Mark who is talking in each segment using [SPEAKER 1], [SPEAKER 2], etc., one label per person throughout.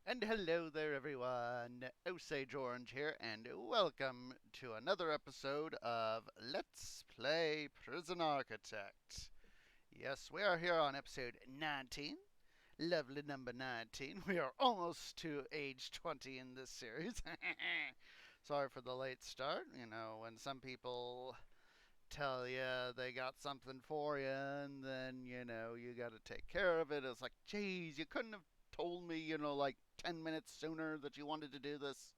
[SPEAKER 1] And hello there, everyone. Osage Orange here, and welcome to another episode of Let's Play Prison Architect. Yes, we are here on episode 19. Lovely number 19. We are almost to age 20 in this series. Sorry for the late start. You know, when some people tell you they got something for you, and then, you got to take care of it. It's like, geez, you couldn't have told me, like 10 minutes sooner that you wanted to do this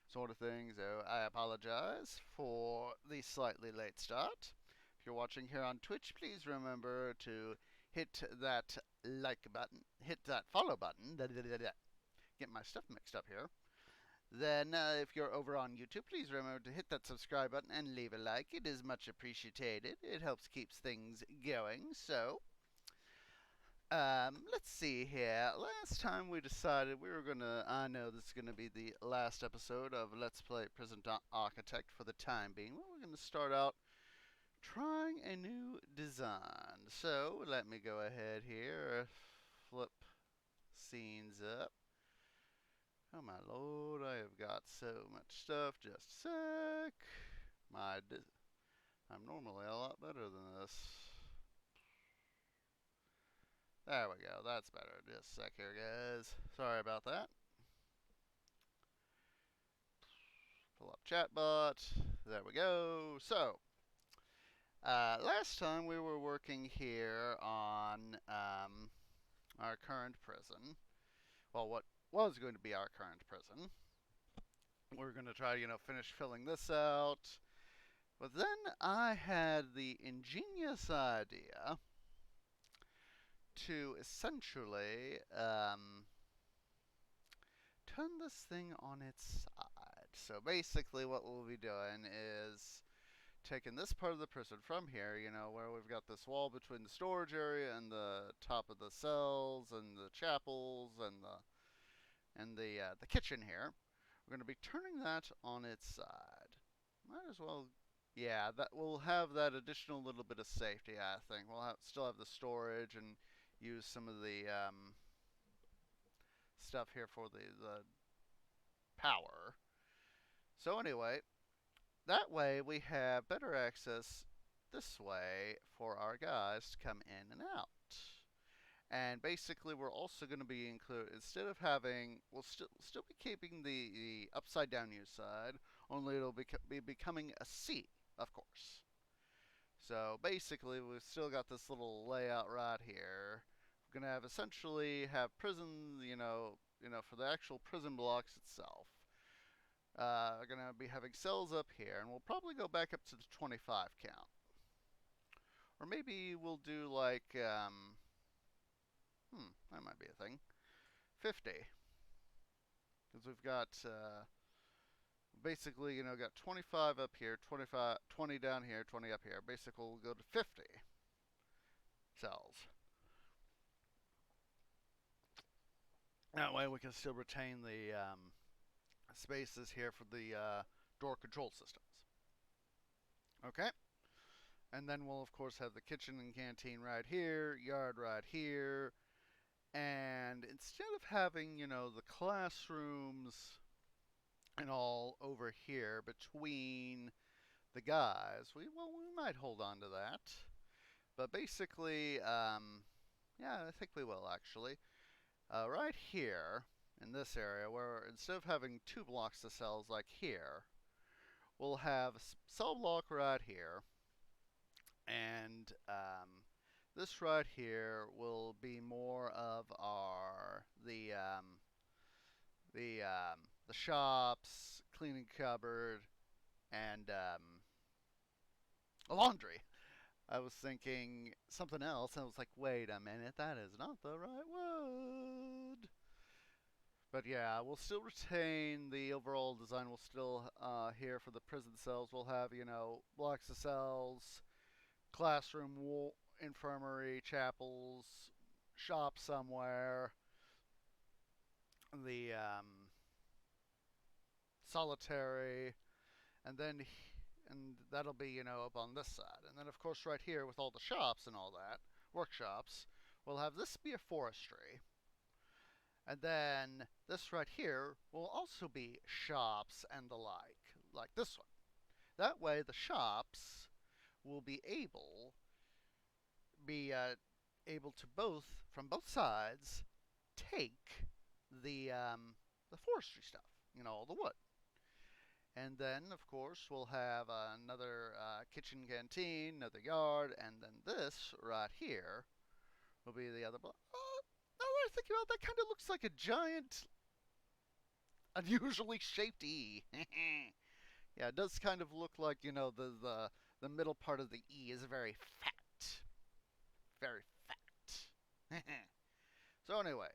[SPEAKER 1] sort of thing. So I apologize for the slightly late start. If you're watching here on Twitch, please remember to hit that like button, hit that follow button. Get my stuff mixed up here. Then, if you're over on YouTube, please remember to hit that subscribe button and leave a like. It is much appreciated. It helps keeps things going. So, let's see here. Last time we decided we were gonna. I know this is gonna be the last episode of Let's Play Prison Architect for the time being. Well, we're gonna start out trying a new design. So let me go ahead here, flip scenes up. Oh my lord, I have got so much stuff. Just a sec. I'm normally a lot better than this. There we go. That's better. Just a sec here, guys. Sorry about that. Pull up chatbot. There we go. So, last time we were working here on our current prison. Well, what was going to be our current prison. We're going to try, finish filling this out. But then I had the ingenious idea to essentially turn this thing on its side. So basically what we'll be doing is taking this part of the prison from here, where we've got this wall between the storage area and the top of the cells and the chapels and the kitchen here. We're going to be turning that on its side. Might as well, yeah, that we'll have that additional little bit of safety. I think we'll still have the storage and use some of the stuff here for the power. So anyway, that way we have better access this way for our guys to come in and out. And basically, we're also going to be instead of having, we'll still be keeping the upside down U side, only it'll be becoming a C, of course. So basically, we've still got this little layout right here. We're going to have prison, for the actual prison blocks itself. We're going to be having cells up here, and we'll probably go back up to the 25 count. Or maybe we'll do like, that might be a thing. 50. Because we've got, basically, got 25 up here, 20 down here, 20 up here. Basically, we'll go to 50 cells. That way we can still retain the spaces here for the door control systems. Okay. And then we'll, of course, have the kitchen and canteen right here, yard right here. And instead of having, the classrooms and all over here between the guys, we might hold on to that. But basically, yeah, I think we will actually. Right here, in this area, where instead of having 2 blocks of cells like here, we'll have a cell block right here. And this right here will be more of the shops, cleaning cupboard, and a laundry. I was thinking something else. I was like, wait a minute, that is not the right word. But yeah, we'll still retain the overall design. We'll still, here for the prison cells, we'll have, blocks of cells, classroom, infirmary, chapels, shop somewhere, the solitary, and that'll be, up on this side. And then, of course, right here with all the shops and all that, workshops, we'll have this be a forestry. And then this right here will also be shops and the like this one. That way the shops will be able to from both sides take the forestry stuff, all the wood. And then, of course, we'll have another kitchen canteen, another yard, and then this right here will be the other block. Now that I think about it, that kind of looks like a giant, unusually shaped E. Yeah, it does kind of look like, the middle part of the E is very fat. Very fat. So anyway,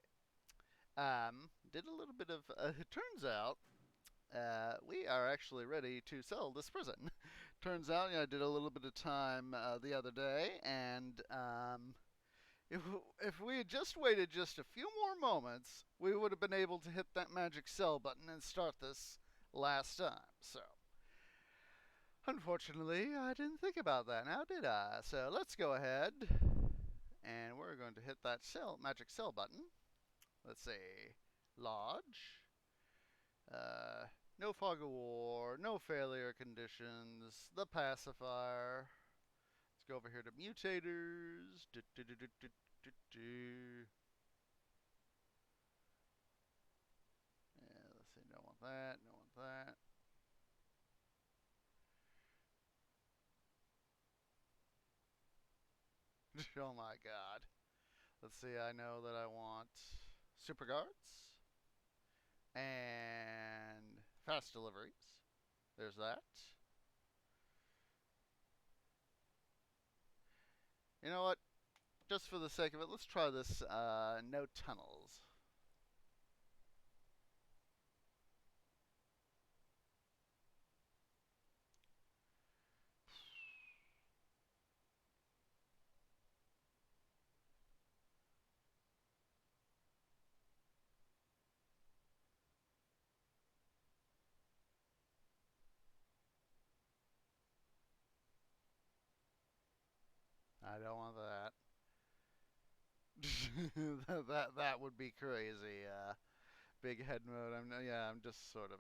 [SPEAKER 1] did a little bit of, it turns out, we are actually ready to sell this prison. Turns out, I did a little bit of time the other day, and if, if we had just waited just a few more moments, we would have been able to hit that magic sell button and start this last time. So, unfortunately, I didn't think about that now, did I? So let's go ahead, and we're going to hit that magic sell button. Let's see, lodge. Uh, no fog of war, no failure conditions, the pacifier. Let's go over here to mutators. Yeah, let's see, don't want that, don't want that. Oh my god. Let's see, I know that I want super guards and fast deliveries. There's that. You know what? Just for the sake of it, let's try this no tunnels. I don't want that. that would be crazy. Big head mode. I'm just sort of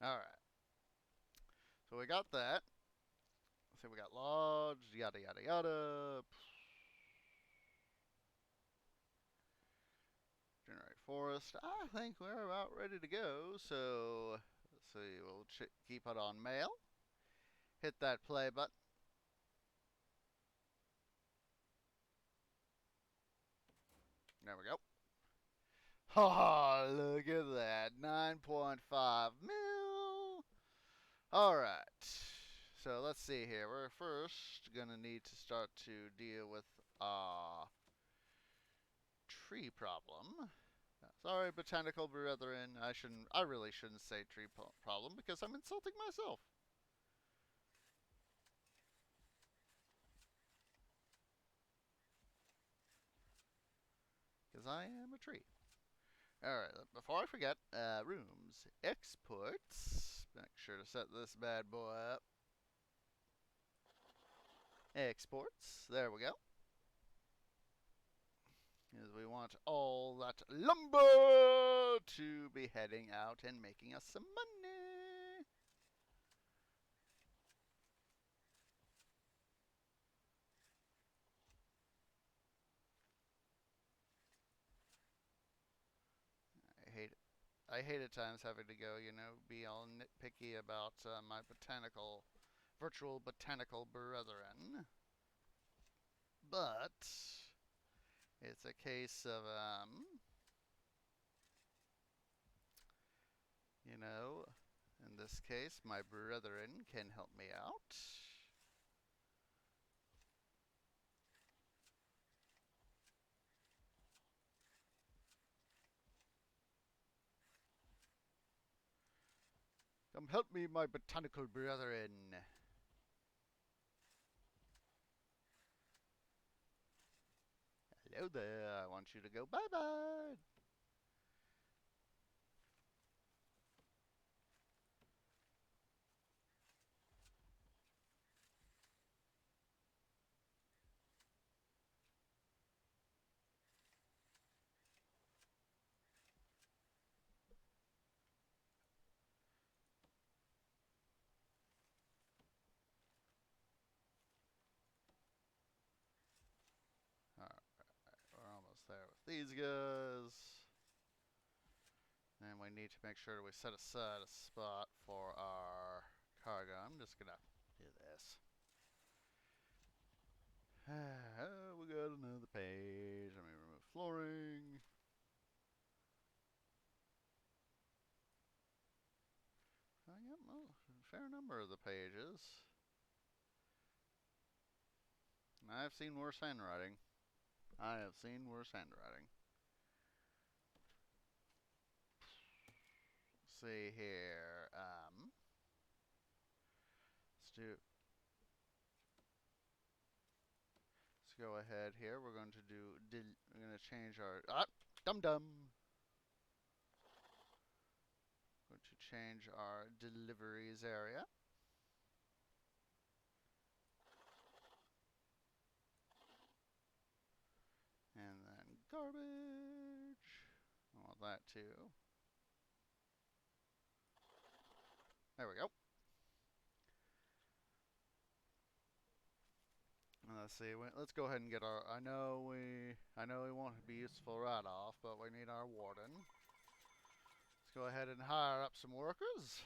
[SPEAKER 1] All right. So we got that. So we got lodge, yada yada yada. Generate forest. I think we're about ready to go. So let's see. We'll keep it on mail. Hit that play button. There we go. Oh, look at that. 9.5 mil. All right. So let's see here. We're first going to need to start to deal with tree problem. Sorry, botanical brethren. I really shouldn't say tree problem because I'm insulting myself. Because I am a tree. Alright, before I forget, rooms, exports. Make sure to set this bad boy up. Exports, there we go. Because we want all that lumber to be heading out and making us some money. I hate it. I hate at times having to go, be all nitpicky about my virtual botanical brethren. But it's a case of, in this case, my brethren can help me out. Come help me, my botanical brethren. Hello there, I want you to go bye-bye. these guys. And we need to make sure we set aside a spot for our cargo. I'm just gonna do this. We got another page. Let me remove flooring. I got a fair number of the pages. I've seen worse handwriting. I have seen worse handwriting. Let's see here. Let's go ahead here. We're going to we're going to change our dum dum. Going to change our deliveries area. And then garbage. I want that too. There we go. Let's see. Let's go ahead and get our. I know we won't be useful right off, but we need our warden. Let's go ahead and hire up some workers.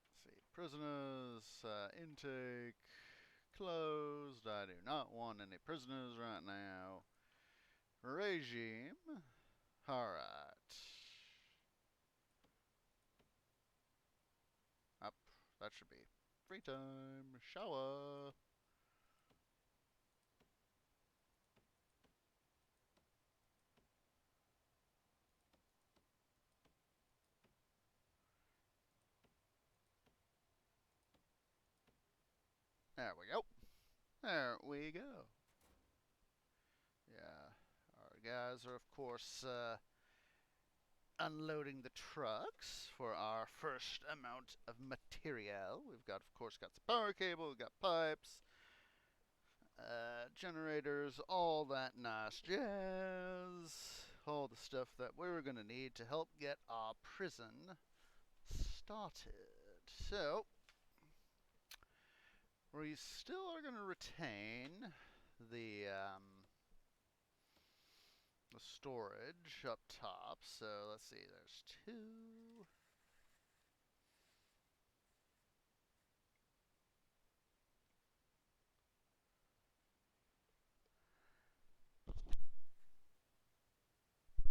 [SPEAKER 1] Let's see. Prisoners intake closed. I do not want any prisoners right now. Regime. Alright. Up. That should be free time. Shower. There we go. There we go. Yeah. Our guys are, of course, unloading the trucks for our first amount of material. We've got, of course, got some power cable, we've got pipes, generators, all that nice jazz. All the stuff that we're going to need to help get our prison started. So, we still are going to retain the storage up top. So let's see, there's 2.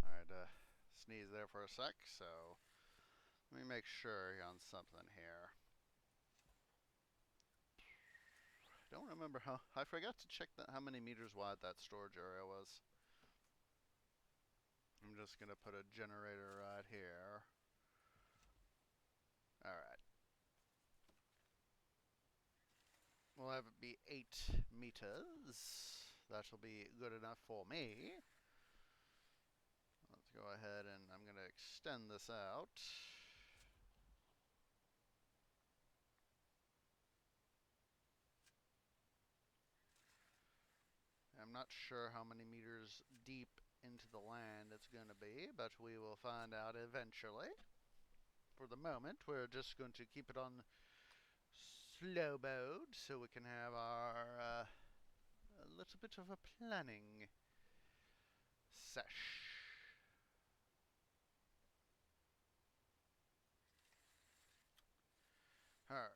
[SPEAKER 1] Alright, sneeze there for a sec, so let me make sure on something here. Don't remember how. I forgot to check how many meters wide that storage area was. I'm just gonna put a generator right here. Alright. We'll have it be 8 meters. That'll be good enough for me. Let's go ahead and I'm gonna extend this out. I'm not sure how many meters deep into the land it's going to be, but we will find out eventually. For the moment, we're just going to keep it on slow mode so we can have our a little bit of a planning sesh. Alright.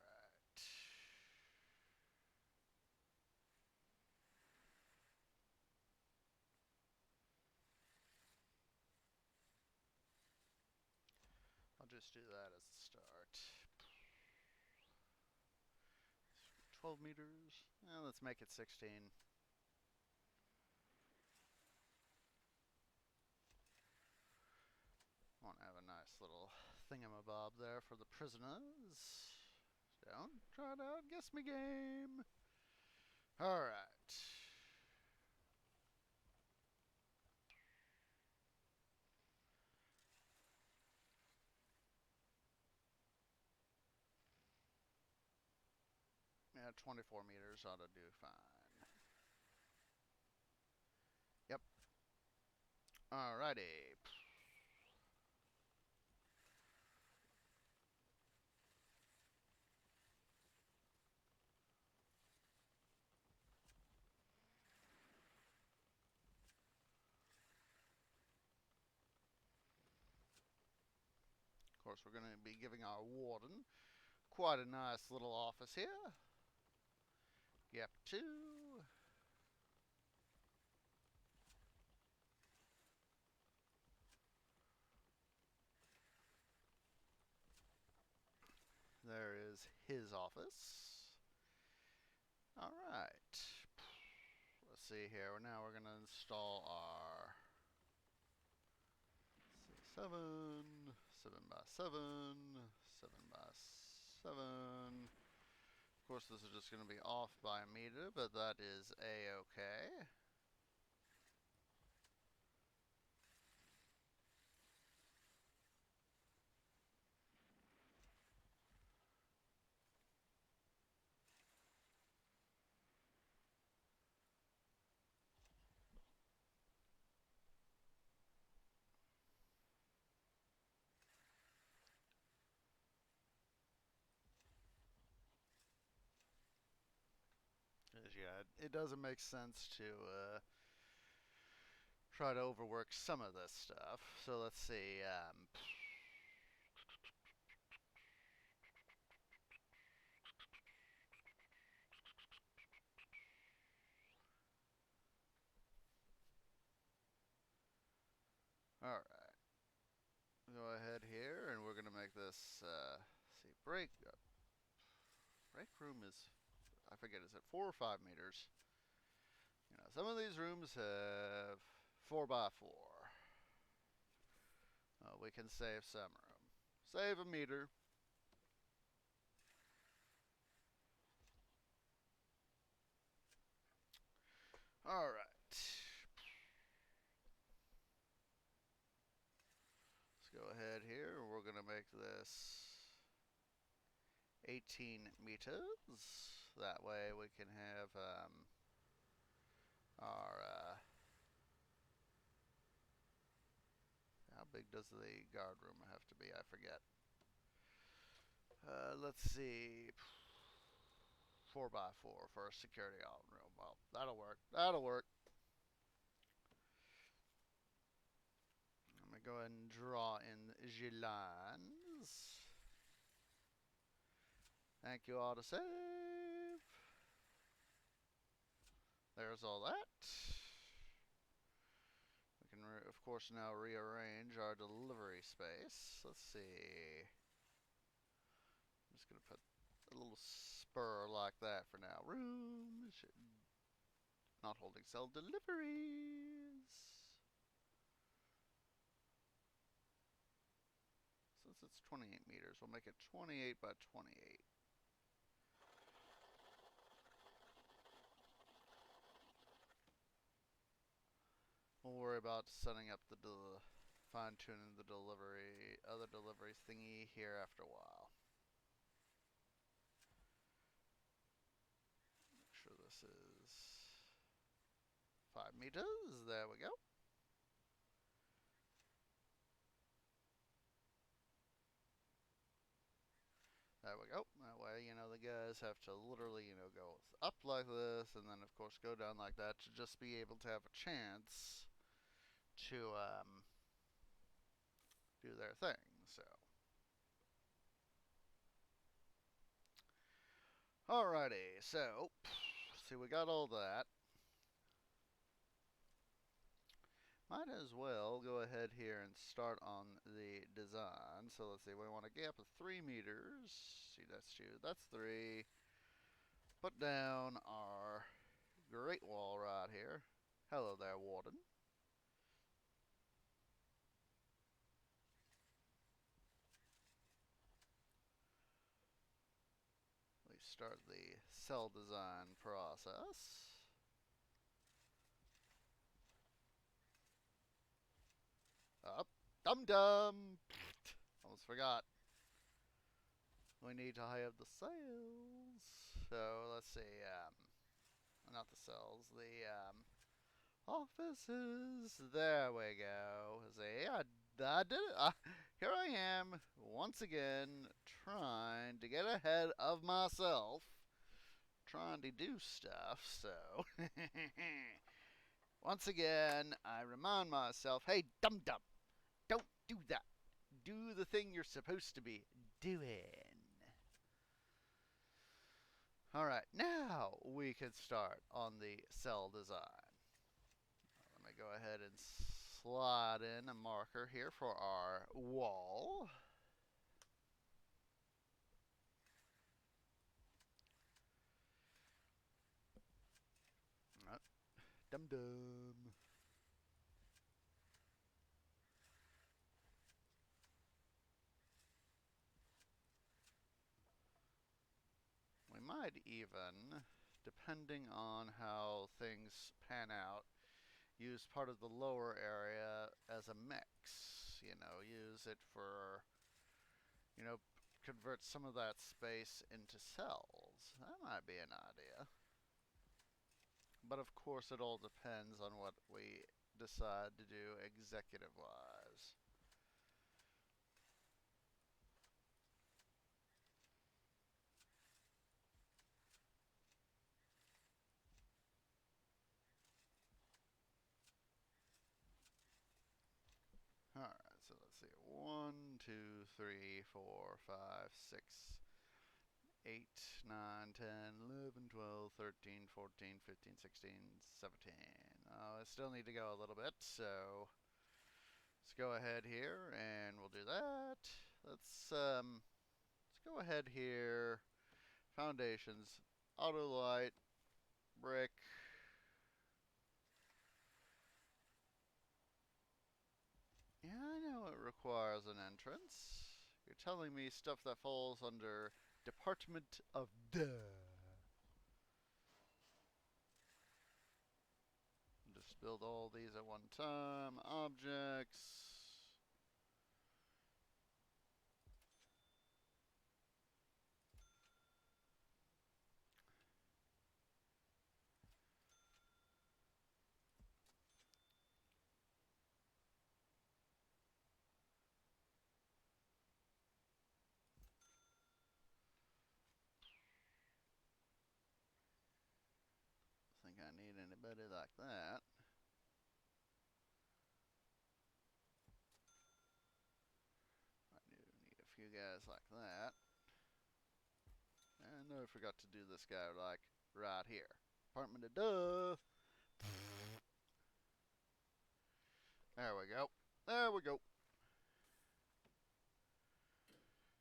[SPEAKER 1] I'll just do that as the start. 12 meters. Let's make it 16. Want to have a nice little thingamabob there for the prisoners. Don't try to outguess me, game. Alright. Yeah, 24 meters ought to do fine. Yep. Alrighty. course, we're going to be giving our warden quite a nice little office here. Yep, 2. There is his office. All right. Let's see here. Now we're going to install our 7, 7 by 7, 7 by 7. Of course, this is just going to be off by a meter, but that is a-okay. Yeah, it doesn't make sense to try to overwork some of this stuff. So let's see. All right. Go ahead here, and we're gonna make this. See, break room is, I forget, is it 4 or 5 meters? You know, some of these rooms have 4 by 4. We can save some room. Save a meter. All right. Let's go ahead here. We're going to make this 18 meters. That way we can have our... how big does the guard room have to be? I forget. Let's see. 4 by 4 for a security out room. Well, that'll work. That'll work. I'm going to go ahead and draw in the lines. Thank you, auto save. There's all that. We can, of course, now rearrange our delivery space. Let's see. I'm just going to put a little spur like that for now. Room. Not holding cell deliveries. Since it's 28 meters, we'll make it 28 by 28. We'll worry about setting up the fine-tuning the other delivery thingy here after a while. Make sure this is 5 meters. There we go. There we go. That way, you know, the guys have to literally, you know, go up like this and then, of course, go down like that to just be able to have a chance to do their thing. So, alrighty. So, see, we got all that. Might as well go ahead here and start on the design. So let's see, we want a gap of 3 meters. See, that's 2, that's 3. Put down our great wall right here. Hello there, warden. We start the cell design process. Up, dum-dum. Almost forgot. We need to have the cells. So let's see, not the cells, the offices. There we go. See, I did it. Here I am, once again, trying to get ahead of myself. Trying to do stuff, so... once again, I remind myself, hey, dum-dum, don't do that. do the thing you're supposed to be doing. Alright, now we can start on the cell design. Let me go ahead and slide in a marker here for our wall. Dum dum. We might even, depending on how things pan out, use part of the lower area as a mix. You know, use it for, you know, convert some of that space into cells. That might be an idea. But of course, it all depends on what we decide to do executive-wise. Alright, so let's see. 1, 2, 3, 4, 5, 6, 8, 9, 10, 11, 12, 13, 14, 15, 16, 17. I still need to go a little bit, so let's go ahead here and we'll do that. Let's go ahead here. Foundations, auto light, brick. Yeah, I know it requires an entrance. You're telling me stuff that falls under Department of Duh. Just build all these at one time. Objects. Think I need anybody like that. I do need a few guys like that. And I forgot to do this guy like right here. Department of Duh. There we go. There we go.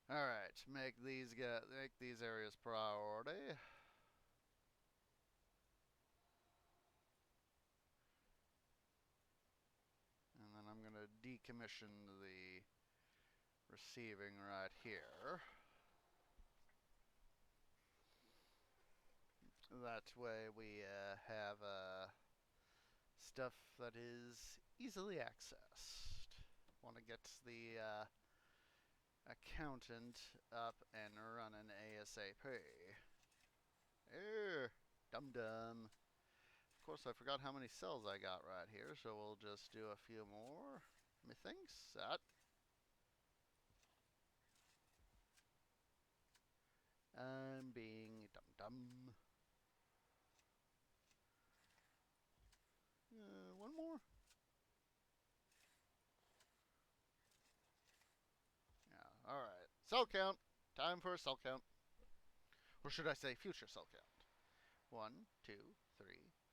[SPEAKER 1] All right, make these areas priority. And then I'm going to decommission the receiving right here. That way we have stuff that is easily accessed. Want to get the accountant up and running ASAP. Dum dum. Of course, I forgot how many cells I got right here, so we'll just do a few more. Methinks that. I'm being dum dum. One more. Yeah, alright. Cell count. Time for a cell count. Or should I say future cell count? 1, 2, 3,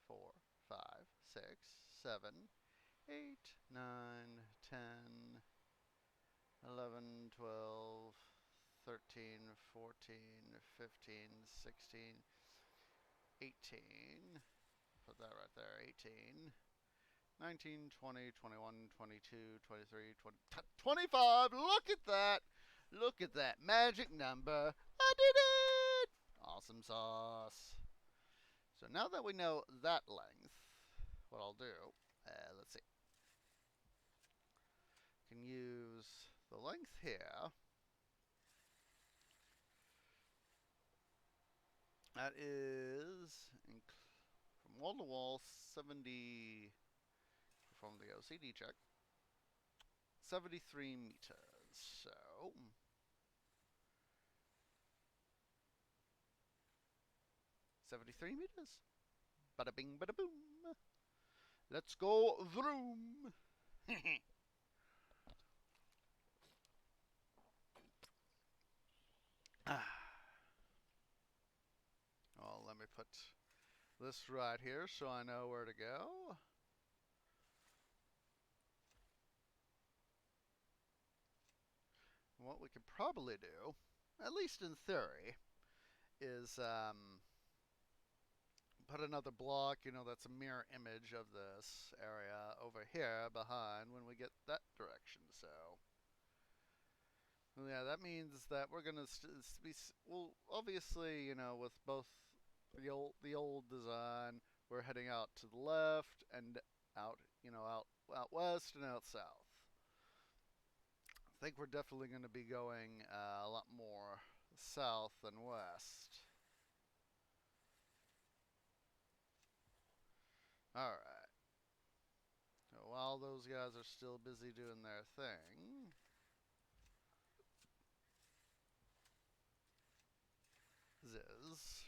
[SPEAKER 1] 4, 5, 6, 7, 8, 9, 10, 11, 12, 13, 14, 15, 16, 18. Put that right there. 18. 19, 20, 21, 22, 23, 20, 25. Look at that. Look at that magic number. I did it. Awesome sauce. So now that we know that length, what I'll do, let's see. Can use the length here. That is from wall to wall 70. Perform the OCD check. 73 meters. So 73 meters. Bada bing, bada boom. Let's go vroom. Well, let me put this right here so I know where to go. What we could probably do, at least in theory, is put another block, that's a mirror image of this area over here behind when we get that direction. So, yeah, that means that we're gonna be well. Obviously, with both the old design, we're heading out to the left and out, out west and out south. I think we're definitely going to be going a lot more south than west. All right. So while those guys are still busy doing their thing, is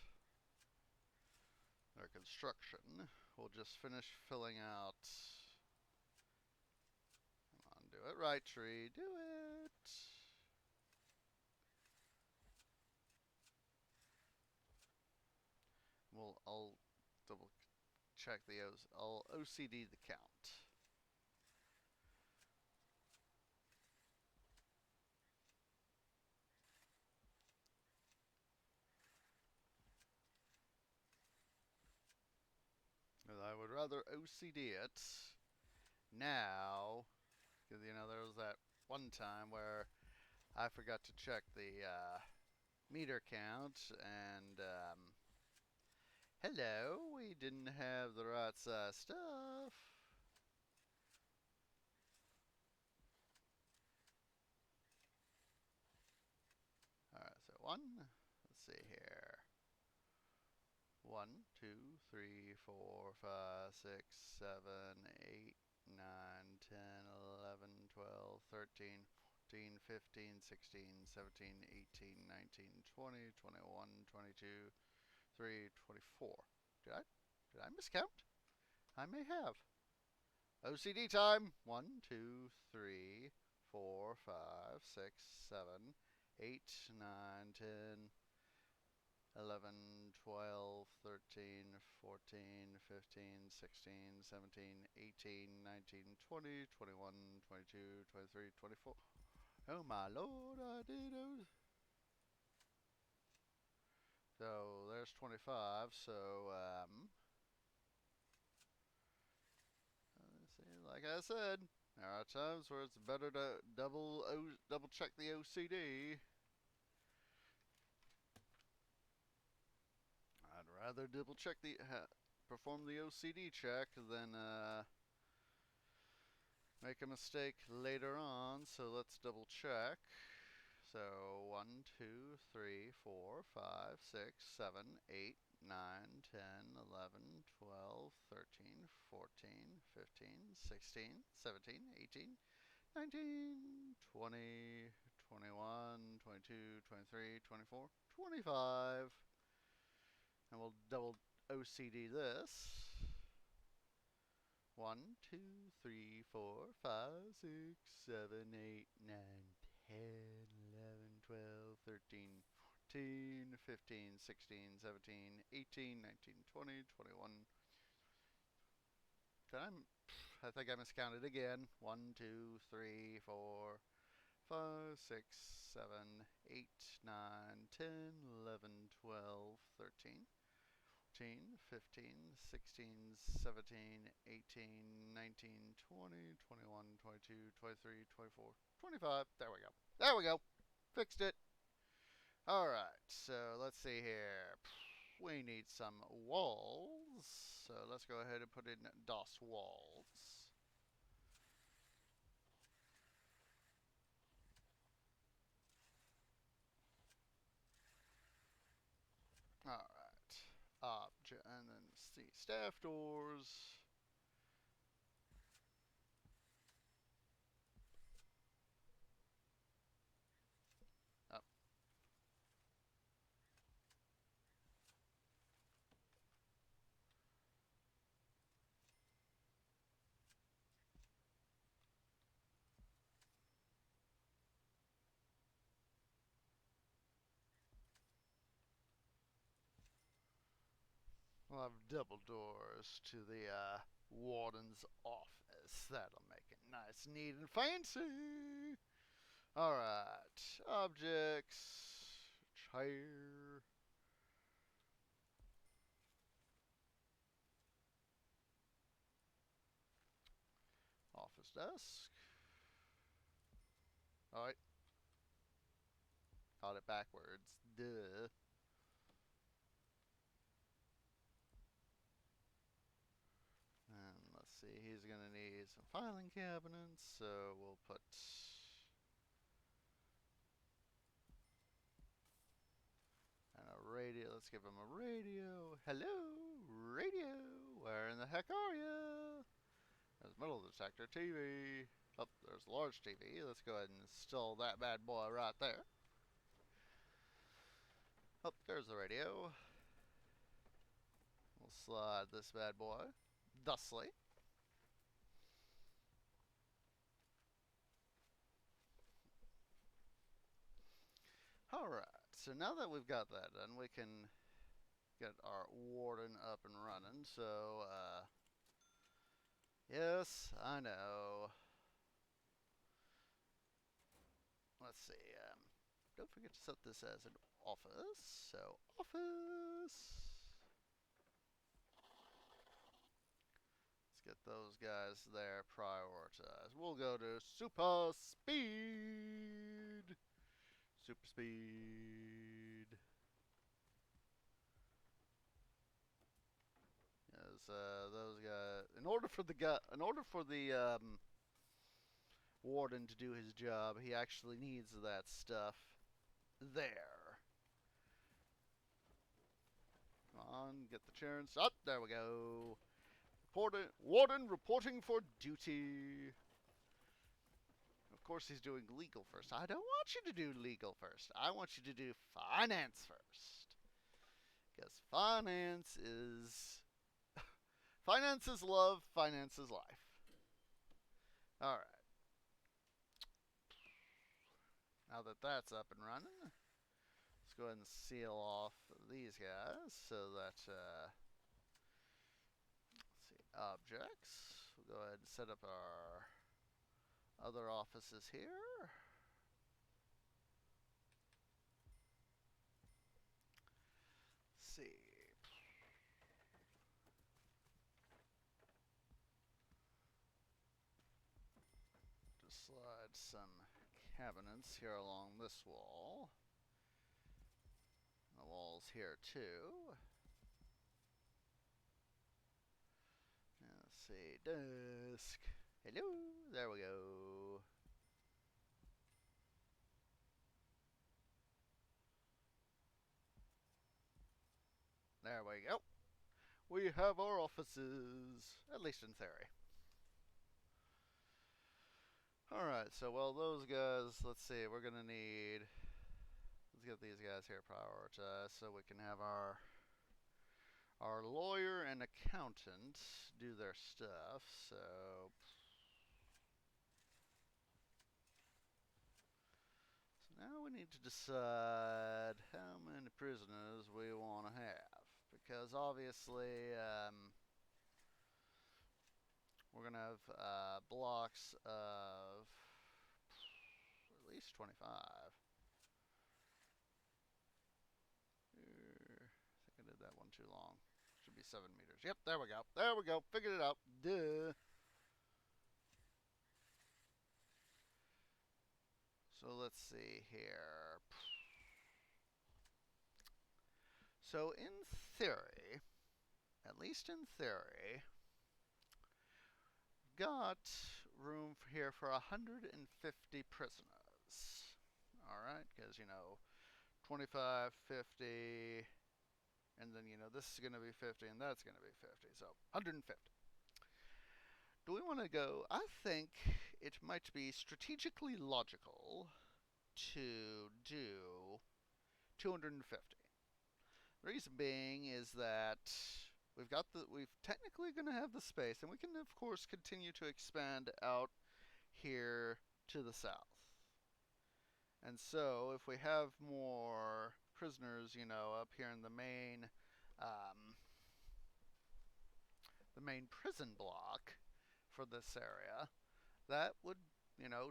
[SPEAKER 1] their construction. We'll just finish filling out. Come on, do it right, tree. Do it. I'll double check I'll OCD the count. I would rather OCD it now, because there was that one time where I forgot to check the meter count, and hello, we didn't have the right size stuff. Alright, so let's see here. 1, 2, 3, 4, 5, 6, 7, 8, 9, 10, 11, 12, 13, 14, 15, 16, 17, 18, 19, 20, 21, 22, 3, 24. Did I miscount? I may have. OCD time. 1, 2, 3, 4, 5, 6, 7, 8, 9, 10, 11, 12, 13, 14, 15, 16, 17, 18, 19, 20, 21, 22, 23, 24. Oh my lord, I did those. So there's 25. So, let's see, like I said, there are times where it's better to double check the OCD. I'd rather double check perform the OCD check than make a mistake later on. So let's double check. So 1, 2, 3, 4, 5, 6, 7, 8, 9, 10, 11, 12, 13, 14, 15, 16, 17, 18, 19, 20, 21, 22, 23, 24, 25. And we'll double OCD this. 1, 2, 3, 4, 5, 6, 7, 8, 9, 10, 11, 12, 13, 14, 15, 16, 17, 18, 19, 20, 21. I think I miscounted again. 1, 2, 3, 4, 5, 6, 7, 8, 9, 10, 11, 12, 13, 14, 15, 16, 17, 18, 19, 20, 21, 22, 23, 24, 25. There we go. There we go. Fixed it. Alright, so let's see here. We need some walls. So let's go ahead and put in DOS walls. Alright. Object, and then see staff doors. Up. We'll have double doors to the warden's office. That'll make it nice, neat, and fancy. Alright. Objects. Chair. Office desk. Alright. Got it backwards. Duh. And let's see, he's going to need some filing cabinets, so we'll put and a radio. Let's give him a radio. Hello, radio. Where in the heck are you? There's metal detector, TV. Oh, there's a large TV. Let's go ahead and install that bad boy right there. Oh, there's the radio. We'll slide this bad boy thusly. Alright, so now that we've got that done, we can get our warden up and running. So, yes, I know. Let's see, don't forget to set this as an office. So, office. Let's get those guys there prioritized. We'll go to super speed. Super speed. Yes, those guys. In order for the warden to do his job, he actually needs that stuff there. Come on, get the chair and stop. There we go. Warden reporting for duty. Of course, he's doing legal first. I don't want you to do legal first. I want you to do finance first. Because finance is love, finance is life. Alright. Now that that's up and running, let's go ahead and seal off these guys so that, let's see, objects. We'll go ahead and set up our other offices here. Let's see. Just slide some cabinets here along this wall. The walls here too. Let's see, desk. Hello, there we go. There we go. We have our offices, at least in theory. Alright, so well those guys, let's see, we're gonna need, let's get these guys here prioritized so we can have our lawyer and accountant do their stuff. So now we need to decide how many prisoners we want to have, because obviously we're going to have blocks of at least 25. I think I did that one too long. Should be 7 meters. Yep, there we go. There we go. Figured it out. Duh. So let's see here. So in theory, at least in theory, got room here for 150 prisoners. Alright, because, 25, 50, and then, this is going to be 50, and that's going to be 50. So, 150. Do we want to go? I think it might be strategically logical to do 250. The reason being is that we've technically going to have the space, and we can of course continue to expand out here to the south. And so if we have more prisoners, up here in the main the main prison block for this area, that would,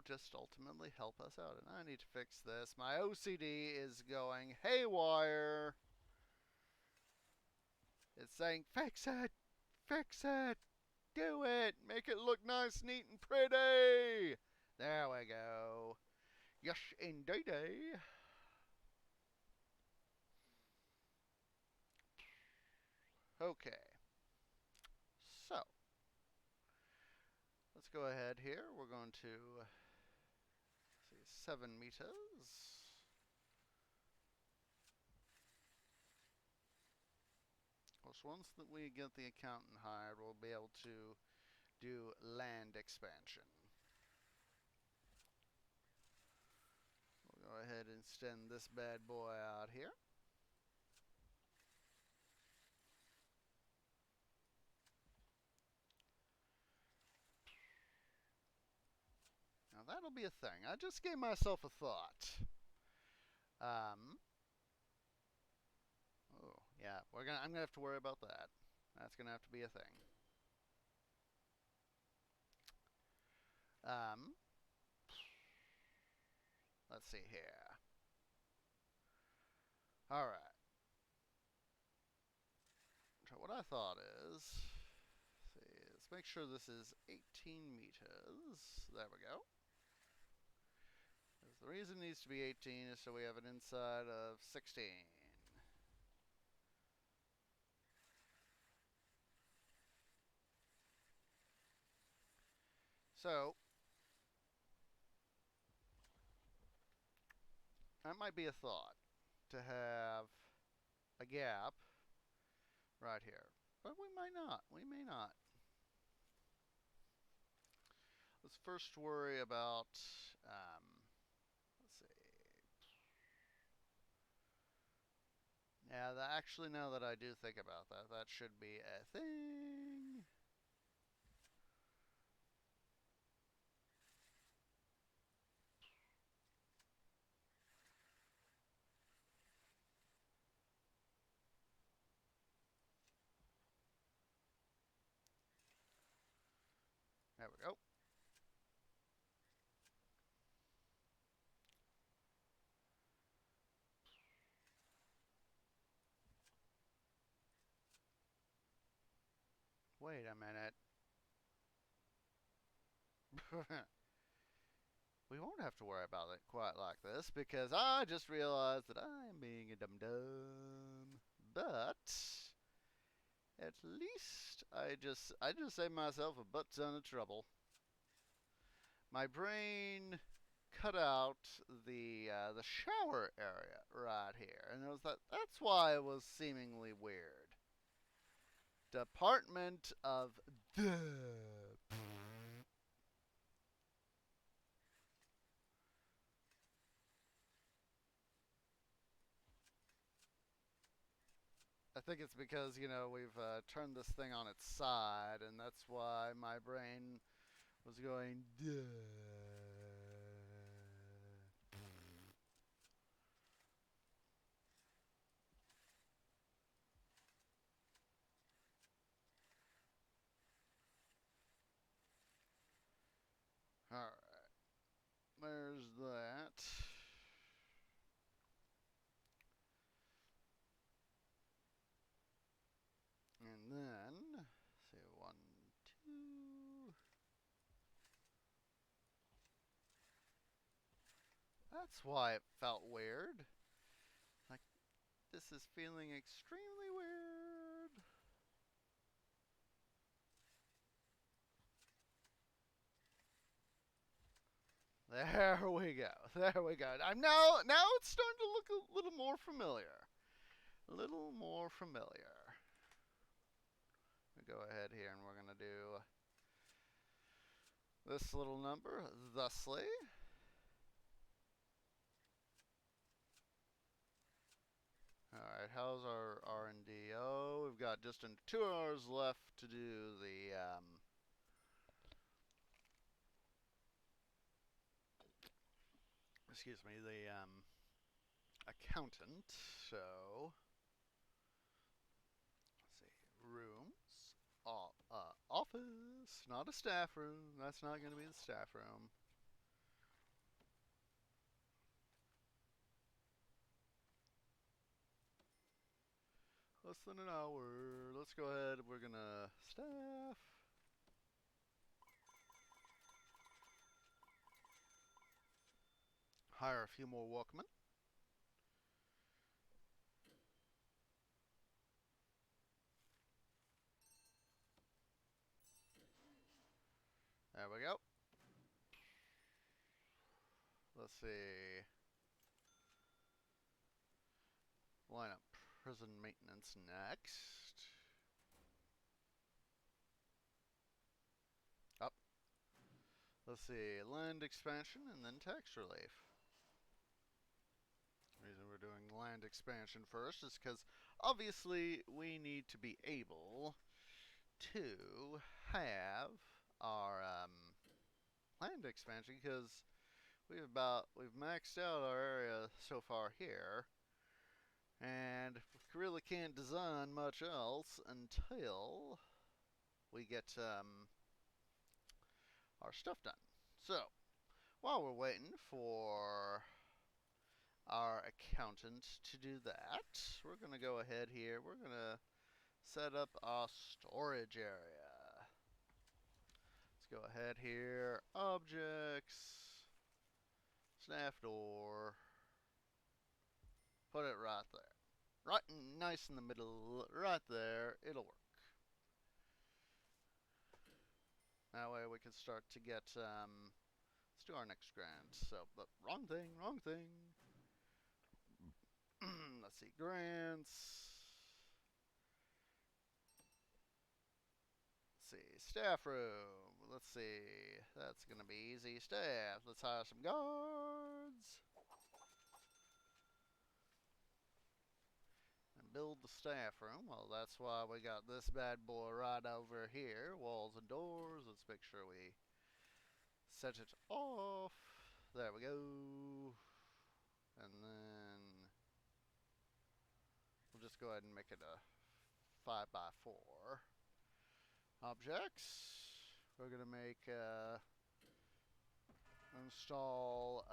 [SPEAKER 1] just ultimately help us out. And I need to fix this. My OCD is going haywire. It's saying, fix it, fix it, do it, make it look nice, neat, and pretty. There we go. Yes, indeedy. Okay. So, let's go ahead here. We're going to see 7 meters. Of course, once that we get the accountant hired, we'll be able to do land expansion. We'll go ahead and extend this bad boy out here. Now that'll be a thing. I just gave myself a thought. Oh yeah, I'm gonna have to worry about that. That's gonna have to be a thing. Let's see here. All right. So what I thought is, let's make sure this is 18 meters. There we go. The reason it needs to be 18 is so we have an inside of 16. So, that might be a thought, to have a gap right here. But we might not. We may not. Let's first worry about, let's see. Yeah, actually, now that I do think about that, that should be a thing. There we go. Wait a minute. We won't have to worry about it quite like this because I just realized that I am being a dum-dum. But at least I just saved myself a butt ton of trouble. My brain cut out the shower area right here, and that's why it was seemingly weird. Department of the. I think it's because, we've turned this thing on its side, and that's why my brain was going, duh. Alright. There's that. And then, say 1, 2. That's why it felt weird. Like, this is feeling extremely weird. There we go. There we go. Now it's starting to look a little more familiar. A little more familiar. We go ahead here and we're going to do this little number, thusly. Alright, how's our R&D? Oh, we've got just 2 hours left to do the, excuse me, the, accountant. So, let's see, rooms, all up. office, not a staff room. That's not going to be the staff room. Less than an hour. Let's go ahead. We're going to staff. Hire a few more workmen. There we go. Let's see. Line up prison maintenance next. Up. Let's see. Land expansion and then tax relief. The reason we're doing land expansion first is because obviously we need to be able to have our land expansion because we've maxed out our area so far here, and we really can't design much else until we get our stuff done. So while we're waiting for our accountant to do that, we're going to go ahead here. We're going to set up our storage area. Let's go ahead here. Objects. Staff door. Put it right there. Right nice in the middle. Right there. It'll work. That way we can start to get, let's do our next grant. So, but wrong thing, wrong thing. Let's see, grants. Let's see, staff room. Let's see, that's gonna be easy. Staff, let's hire some guards. And build the staff room. Well, that's why we got this bad boy right over here. Walls and doors. Let's make sure we set it off. There we go. And then we'll just go ahead and make it a 5x4. Objects. We're gonna make install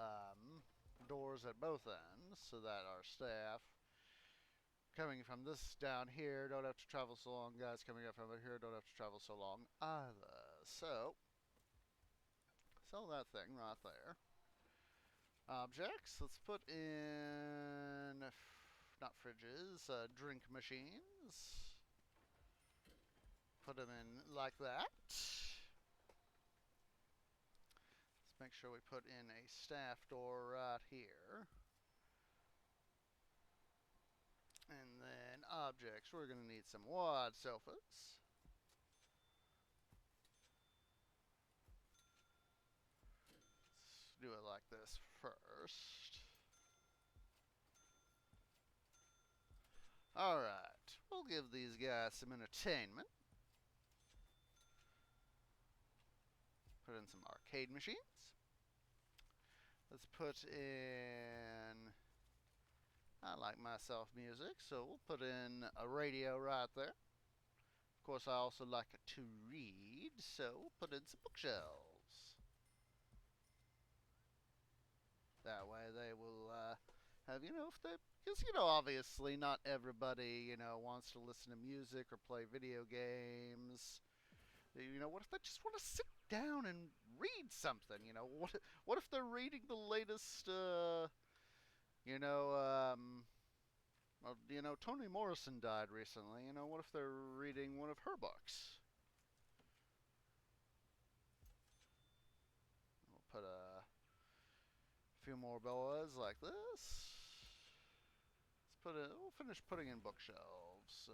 [SPEAKER 1] doors at both ends so that our staff coming from this down here don't have to travel so long. Guys coming up from over here don't have to travel so long either. So sell that thing right there. Objects. Let's put in not fridges, drink machines. Put them in like that. Let's make sure we put in a staff door right here. And then objects, we're going to need some wide sofas. Let's do it like this first. Alright, we'll give these guys some entertainment. Put in some arcade machines. Let's put in, I like myself music, so we'll put in a radio right there. Of course, I also like to read, so we'll put in some bookshelves. That way they will have, if they, because, obviously not everybody, wants to listen to music or play video games. What if they just want to sit down and read something? What if they're reading the latest, Toni Morrison died recently. What if they're reading one of her books? We'll put a few more boas like this. We'll finish putting in bookshelves. So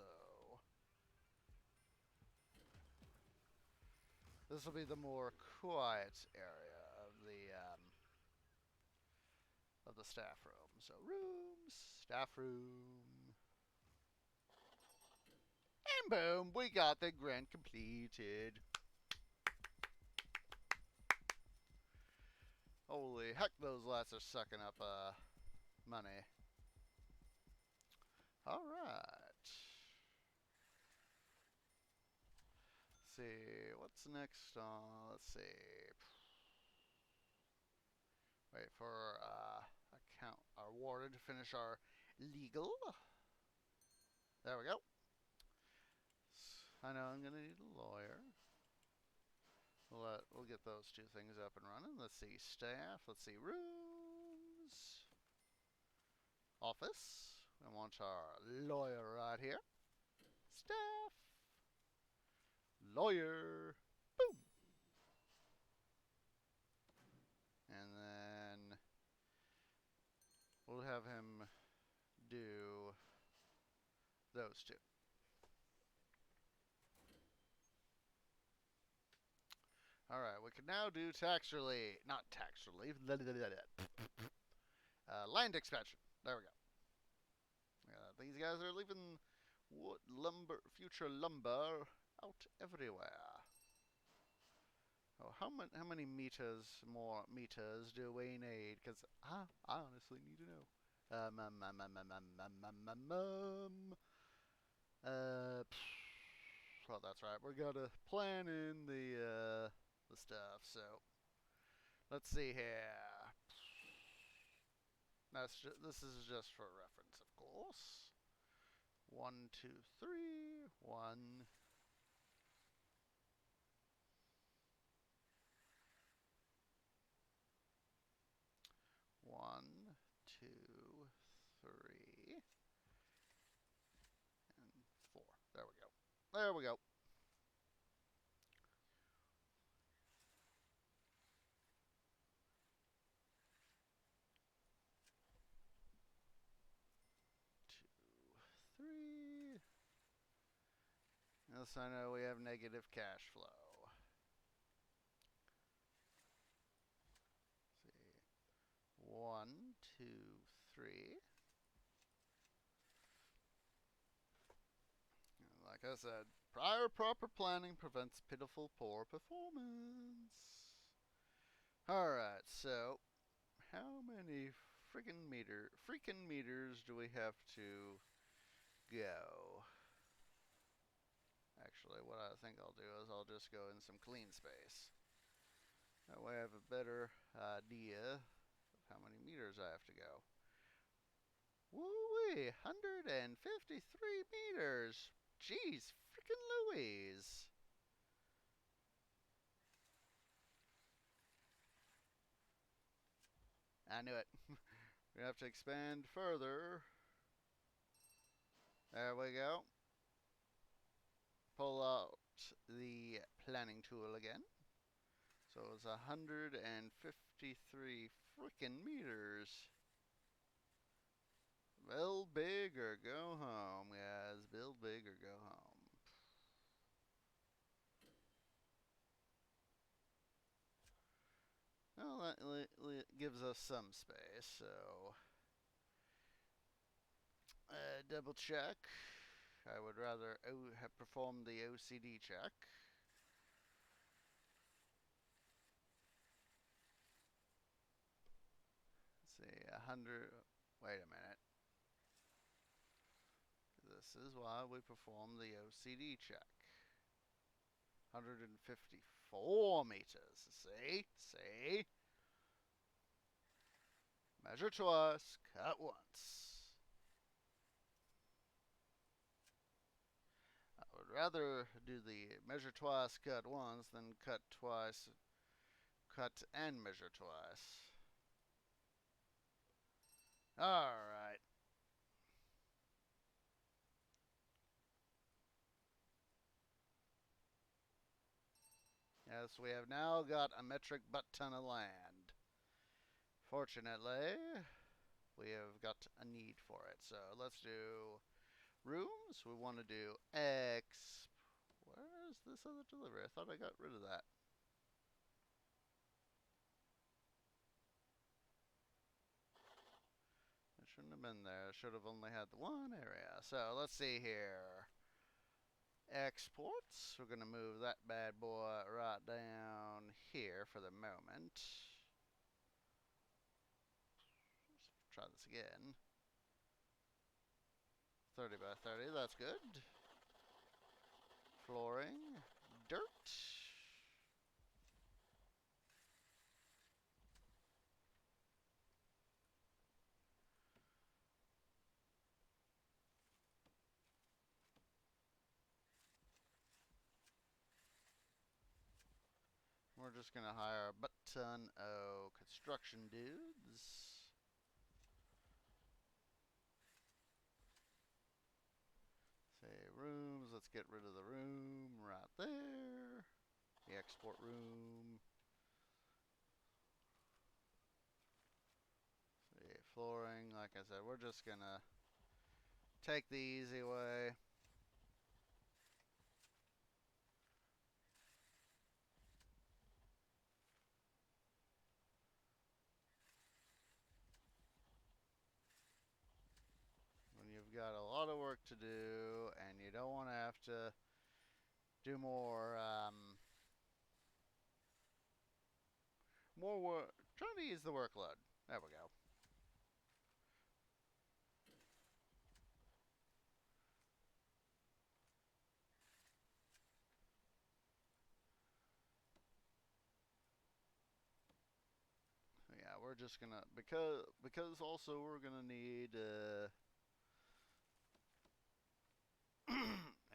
[SPEAKER 1] this will be the more quiet area of the staff room. So rooms, staff room, and boom, we got the grant completed. Holy heck, those lights are sucking up money. Alright. see, what's next on, let's see. Wait for account our warden to finish our legal. There we go. I know I'm gonna need a lawyer. We'll get those two things up and running. Let's see, staff. Let's see, rooms. Office. We want our lawyer right here. Staff. Lawyer. Boom. And then we'll have him do those two. Alright, we can now do tax relief. Not tax relief. Land expansion. There we go. These guys are leaving wood, lumber, future lumber out everywhere. Oh, how many more meters do we need? Because I honestly need to know. Well, that's right. We're gonna plan in the stuff. So let's see here. This is just for reference, of course. 1, 2, 3. 1. 1, 2, 3, and 4. There we go. There we go. Three. Yes, I know we have negative cash flow. Let's see. 1, 2, 3. Like I said, prior proper planning prevents pitiful poor performance. Alright, so how many freaking meters do we have to go? Actually, what I think I'll do is I'll just go in some clean space. That way I have a better idea of how many meters I have to go. Woo-wee! 153 meters! Jeez, freaking Louise! I knew it. We have to expand further. There we go. Pull out the planning tool again. So it's 153 freaking meters. Build big or go home, guys. Build big or go home. Well, that gives us some space, so double check. I would rather have performed the OCD check. Let's see, 100. Wait a minute. This is why we perform the OCD check. 154 meters. See? Measure twice, cut once. I would rather do the measure twice, cut once than cut twice, cut and measure twice. Alright. Yes, we have now got a metric butt ton of land. Fortunately, we have got a need for it. So let's do rooms. We want to do X. Where is this other delivery? I thought I got rid of that. It shouldn't have been there. It should have only had the one area. So let's see here. Exports. We're going to move that bad boy right down here for the moment. Let's try this again. 30 by 30, that's good. Flooring. dirt. We're just going to hire a butt-ton of construction dudes. Say rooms, let's get rid of the room right there. The export room. See, flooring, like I said, we're just going to take the easy way. When you've got a lot of work to do and you don't want to have to do more work, trying to ease the workload. There we go. Yeah, we're just gonna because also we're gonna need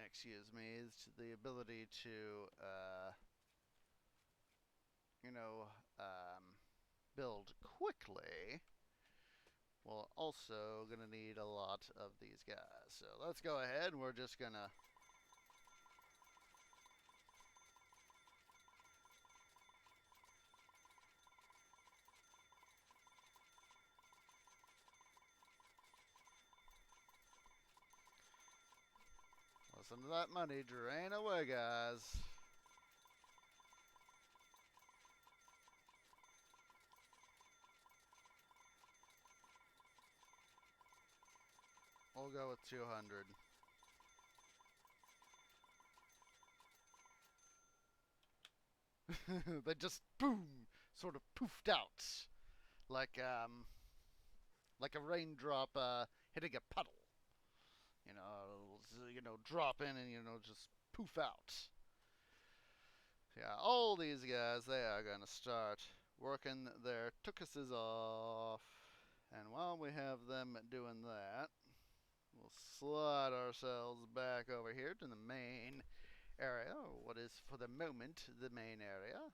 [SPEAKER 1] excuse me, is the ability to you know build quickly. We're also gonna need a lot of these guys. So let's go ahead and we're just gonna listen to that money drain away, guys. We'll go with 200. They just boom, sort of poofed out, like a raindrop hitting a puddle. Drop in and just poof out. Yeah, all these guys, they are gonna start working their tuchuses off, and while we have them doing that, we'll slide ourselves back over here to the main area, or what is for the moment the main area.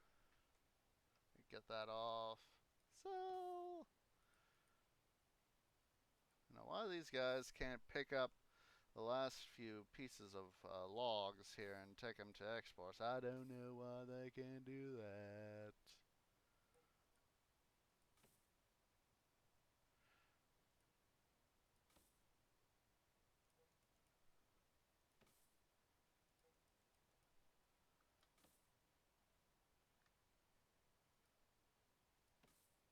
[SPEAKER 1] Get that off. So, why these guys can't pick up the last few pieces of logs here and take them to exports, I don't know why they can't do that.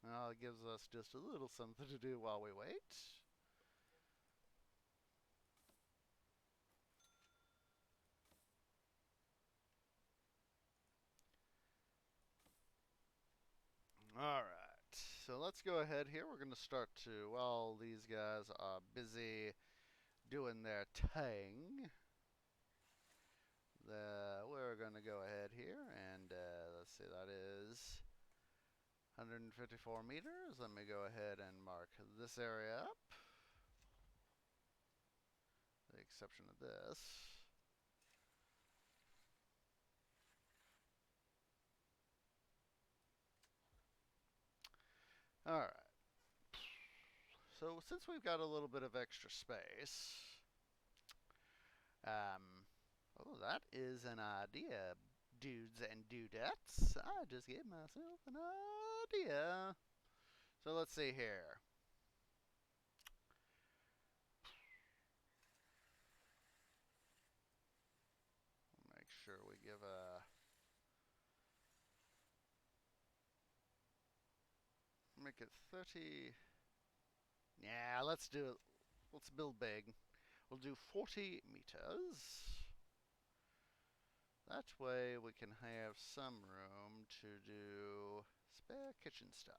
[SPEAKER 1] Well, it gives us just a little something to do while we wait. Alright, so let's go ahead here. We're going to start to, while these guys are busy doing their thing, we're going to go ahead here and let's see, that is 154 meters. Let me go ahead and mark this area up, with the exception of this. Alright. So since we've got a little bit of extra space, oh, that is an idea, dudes and dudettes. I just gave myself an idea. So let's see here. Make sure we give make it 30. Yeah, let's do it. Let's build big. We'll do 40 meters. That way we can have some room to do spare kitchen stuff.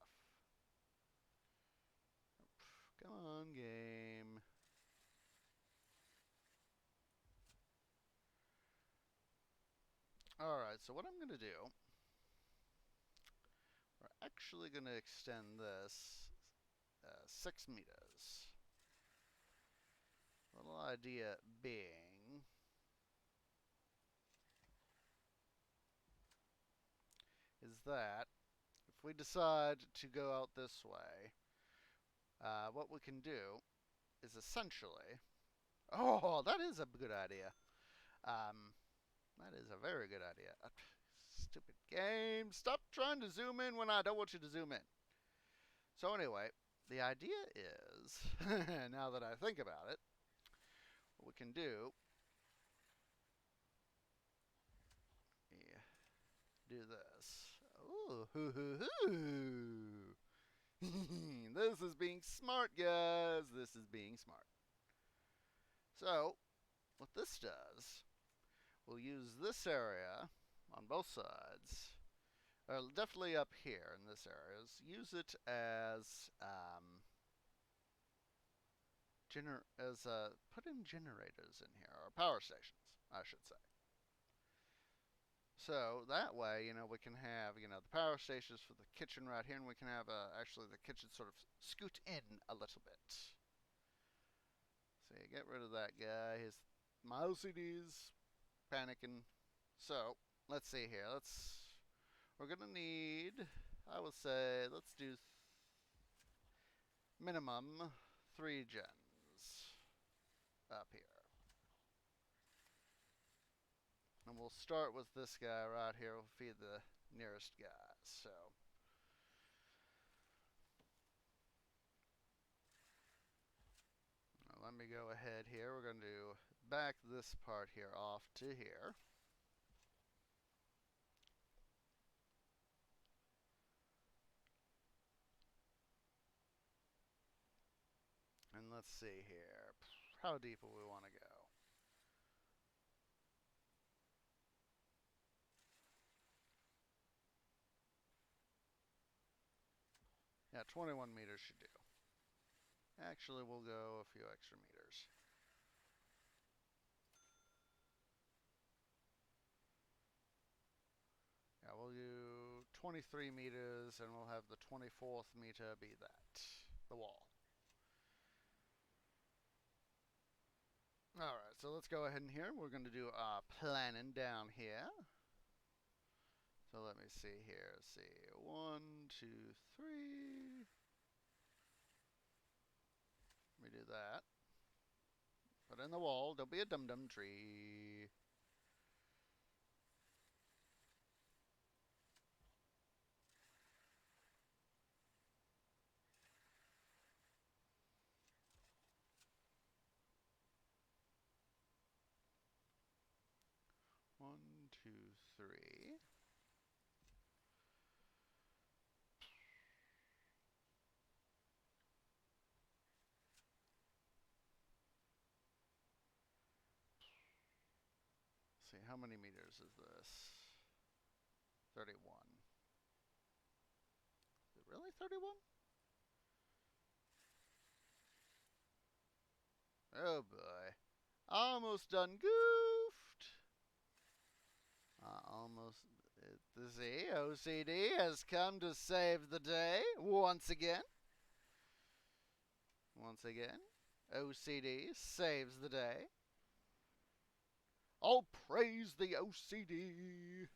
[SPEAKER 1] Come on, game. Alright, so what I'm going to do, we're actually going to extend this 6 meters. Little idea being is that if we decide to go out this way, what we can do is essentially, oh, that is a good idea. That is a very good idea. Stupid game. Stop trying to zoom in when I don't want you to zoom in. So anyway, the idea is, now that I think about it, what we can do, do this. Ooh, hoo, hoo, hoo. This is being smart, guys. This is being smart. So, what this does, we'll use this area on both sides, or definitely up here in this area, use it as put in generators in here, or power stations, I should say. So that way, we can have, the power stations for the kitchen right here, and we can have actually the kitchen sort of scoot in a little bit. So you get rid of that guy. My OCD's panicking. So let's see here. We're gonna need, I would say, let's do minimum 3 gens up here. And we'll start with this guy right here. We'll feed the nearest guy. So let me go ahead here. We're going to back this part here off to here. And let's see here. How deep will we want to go? Yeah, 21 meters should do. Actually, we'll go a few extra meters. Yeah, we'll do 23 meters, and we'll have the 24th meter be that, the wall. Alright, so let's go ahead and here. We're going to do planning down here. So let me see here. Let's see. 1, 2, 3. Let me do that. Put in the wall. Don't be a dum-dum tree. One, two, three. Let's see, how many meters is this? 31. Is it really 31? Oh boy. Almost done goofed. Almost. The OCD has come to save the day once again. Once again, OCD saves the day. All praise the OCD.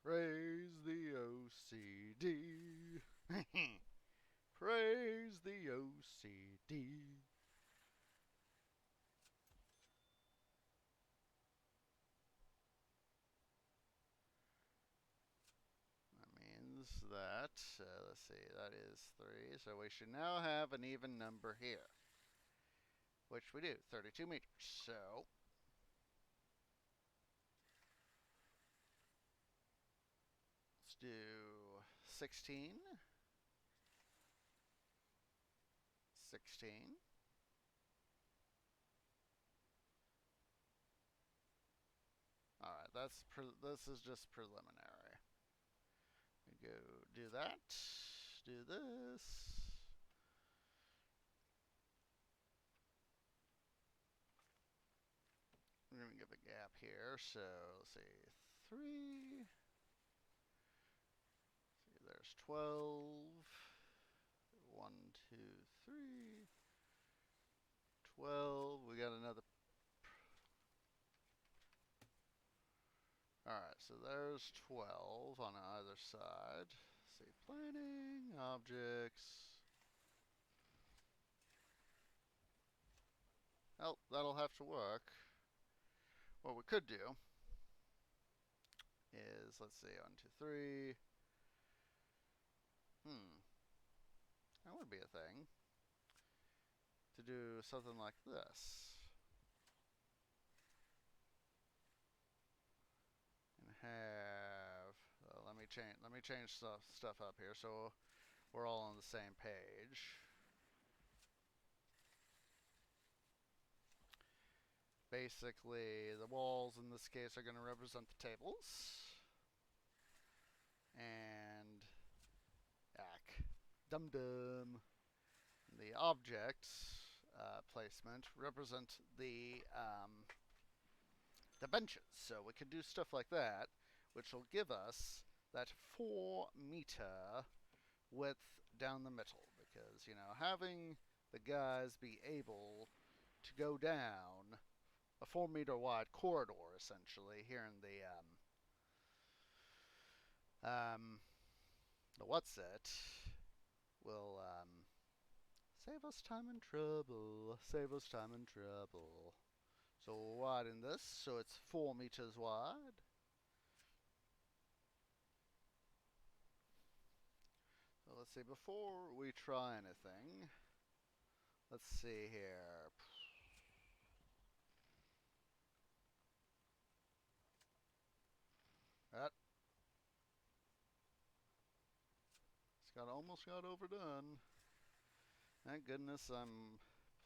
[SPEAKER 1] Praise the OCD. Praise the OCD. That means that, let's see, that is 3. So we should now have an even number here, which we do, 32 meters. So let's do 16. 16. this is just preliminary. We go do that, do this. We're gonna give a gap here, so let's see, 3. See, there's 12. 1, 2, 3. 12. We got another. Alright, so there's 12 on either side. Let's see, planning, objects. Well, that'll have to work. What we could do is, let's see, 1, 2, 3. That would be a thing. To do something like this. And have, let me change stuff up here so we're all on the same page. Basically, the walls in this case are going to represent the tables. And dum dum. The objects placement represent the benches. So we could do stuff like that, which will give us that 4-meter width down the middle. Because, you know, having the guys be able to go down a 4-meter wide corridor, essentially, here in the what's it, will save us time and trouble. Save us time and trouble. So we'll widen this so it's 4 meters wide. So let's see, before we try anything, let's see here. That almost got overdone. Thank goodness I'm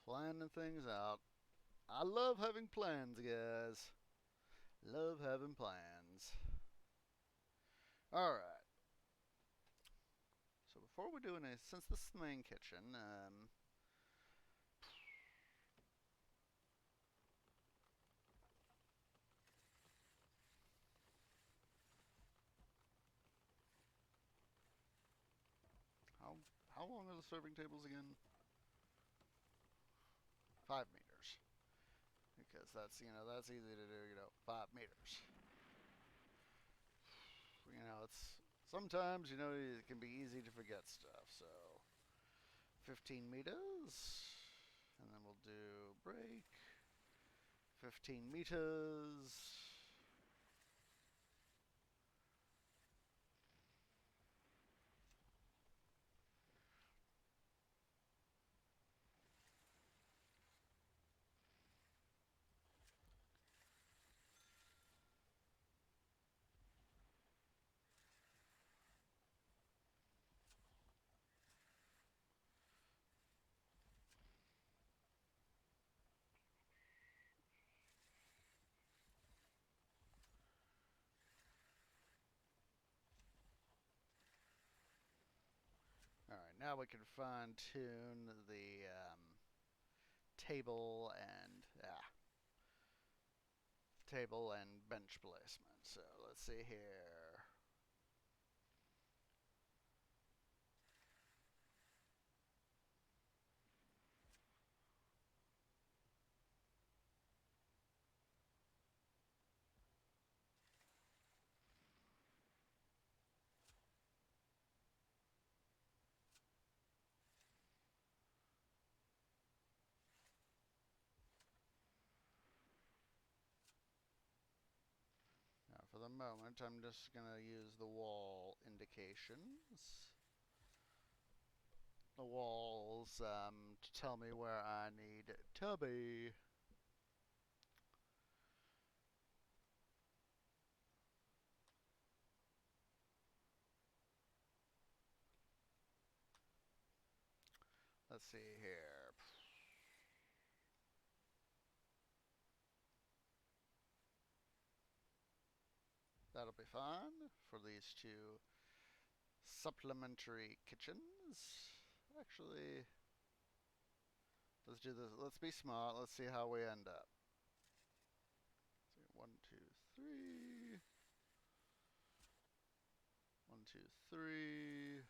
[SPEAKER 1] planning things out. I love having plans, guys. Love having plans. Alright. So before we do anything, since this is the main kitchen, how long are the serving tables again? 5 meters. Because that's, you know, that's easy to do, you know, 5 meters. You know, it's, sometimes, you know, it can be easy to forget stuff, so 15 meters, and then we'll do break, 15 meters. Alright, now we can fine tune the table and bench placement. So let's see here. Now for the moment, I'm just going to use the wall indications. The walls to tell me where I need to be. Let's see here. That'll be fine for these two supplementary kitchens. Actually, let's do this. Let's be smart. Let's see how we end up. One, two, three. 1, 2, 3.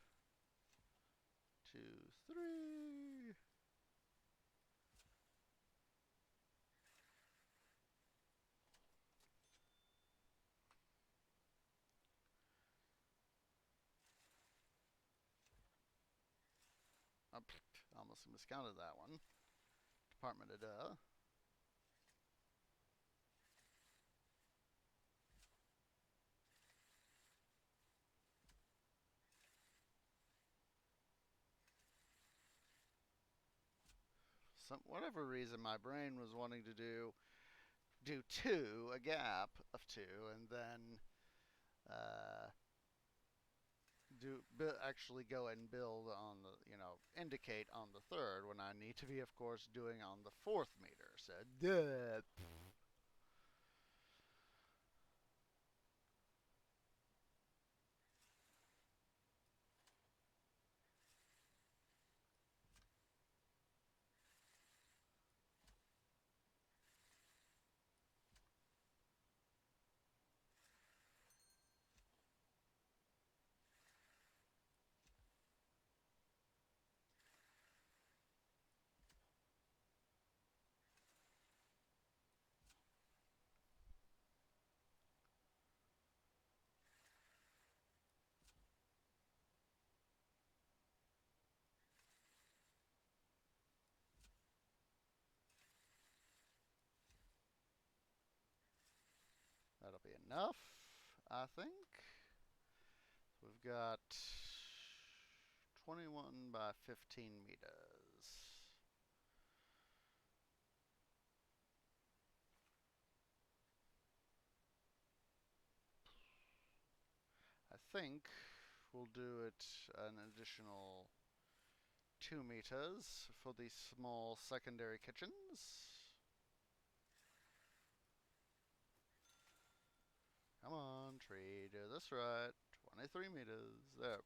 [SPEAKER 1] 2, 3. Oh, almost miscounted that one. Department of Duh. Whatever reason my brain was wanting to do two, a gap of two, and then uh, actually go and build on the, indicate on the third when I need to be, of course, doing on the fourth meter. So, duh. That'll be enough, I think. We've got 21 by 15 meters. I think we'll do it an additional 2 meters for the small secondary kitchens. Come on, tree, do this right. 23 meters. There.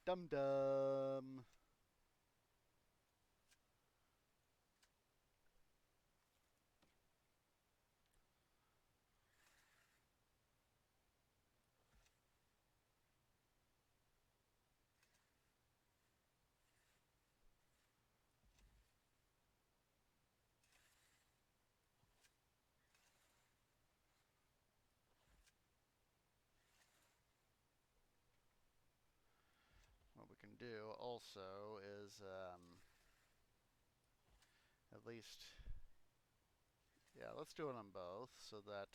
[SPEAKER 1] Dum dum. What we can do also is at least, yeah, let's do it on both so that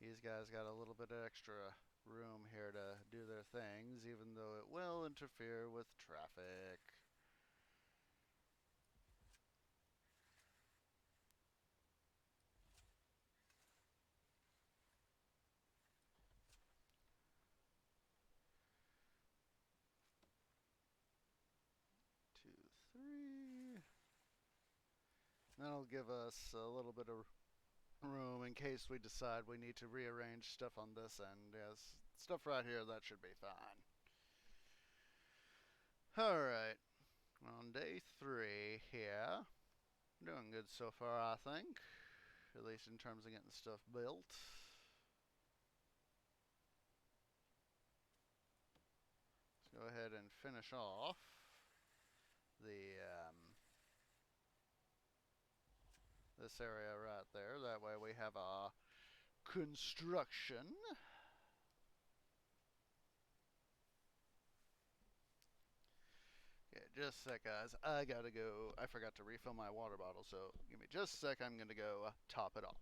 [SPEAKER 1] these guys got a little bit of extra room here to do their things, even though it will interfere with traffic. Two, three. That'll give us a little bit of room in case we decide we need to rearrange stuff on this end. Yes, stuff right here, that should be fine. Alright, on day 3 here. Doing good so far, I think. At least in terms of getting stuff built. Let's go ahead and finish off the this area right there. That way we have our construction. Okay, just a sec, guys. I gotta go. I forgot to refill my water bottle, so give me just a sec. I'm gonna go top it off.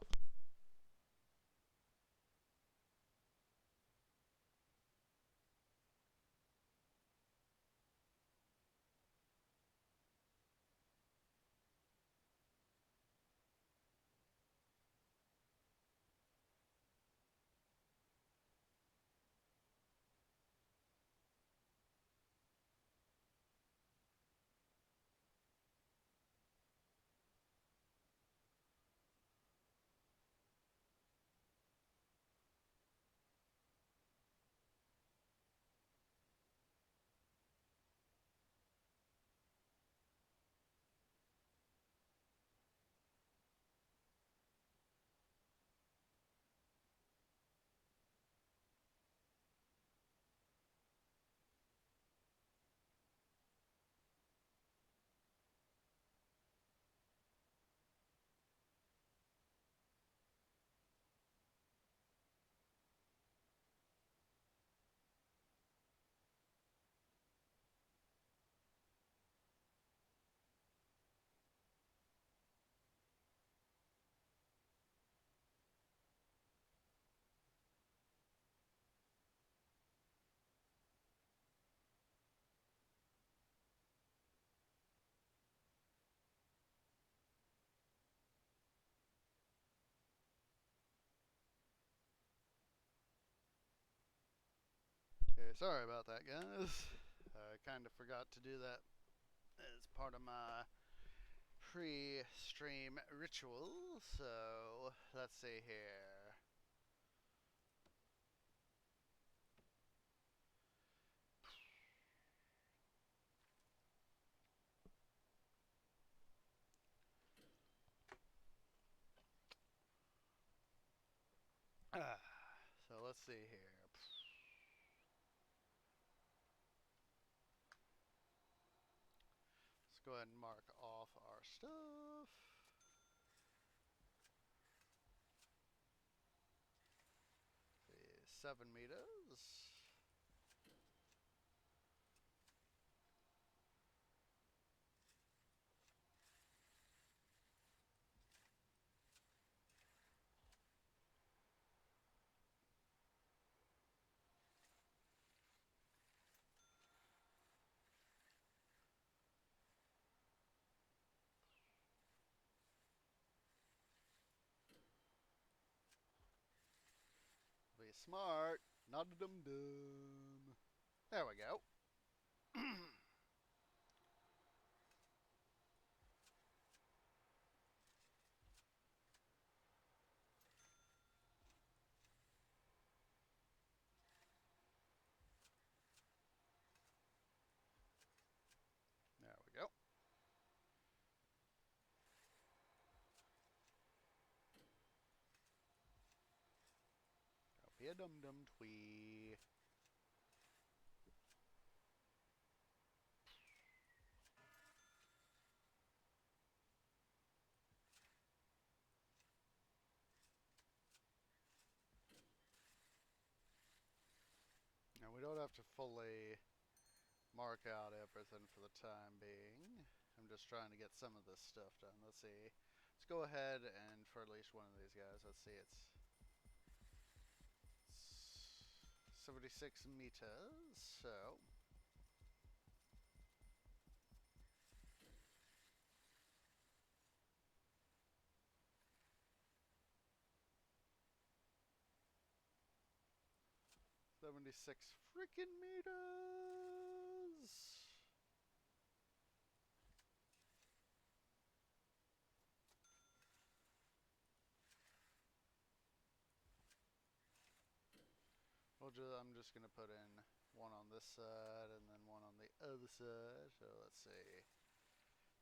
[SPEAKER 1] Okay, sorry about that, guys. I kind of forgot to do that as part of my pre-stream ritual. So let's see here. So let's see here. Let's go ahead and mark off our stuff. See, 7 meters. Be smart, not a dum dum. There we go. There we go. Don't be a dum dum twee. Now we don't have to fully mark out everything for the time being. I'm just trying to get some of this stuff done. Let's see. Let's go ahead and for at least one of these guys, let's see, it's 76 meters, so $76 freaking meters. I'm just gonna put in one on this side and then one on the other side. So let's see.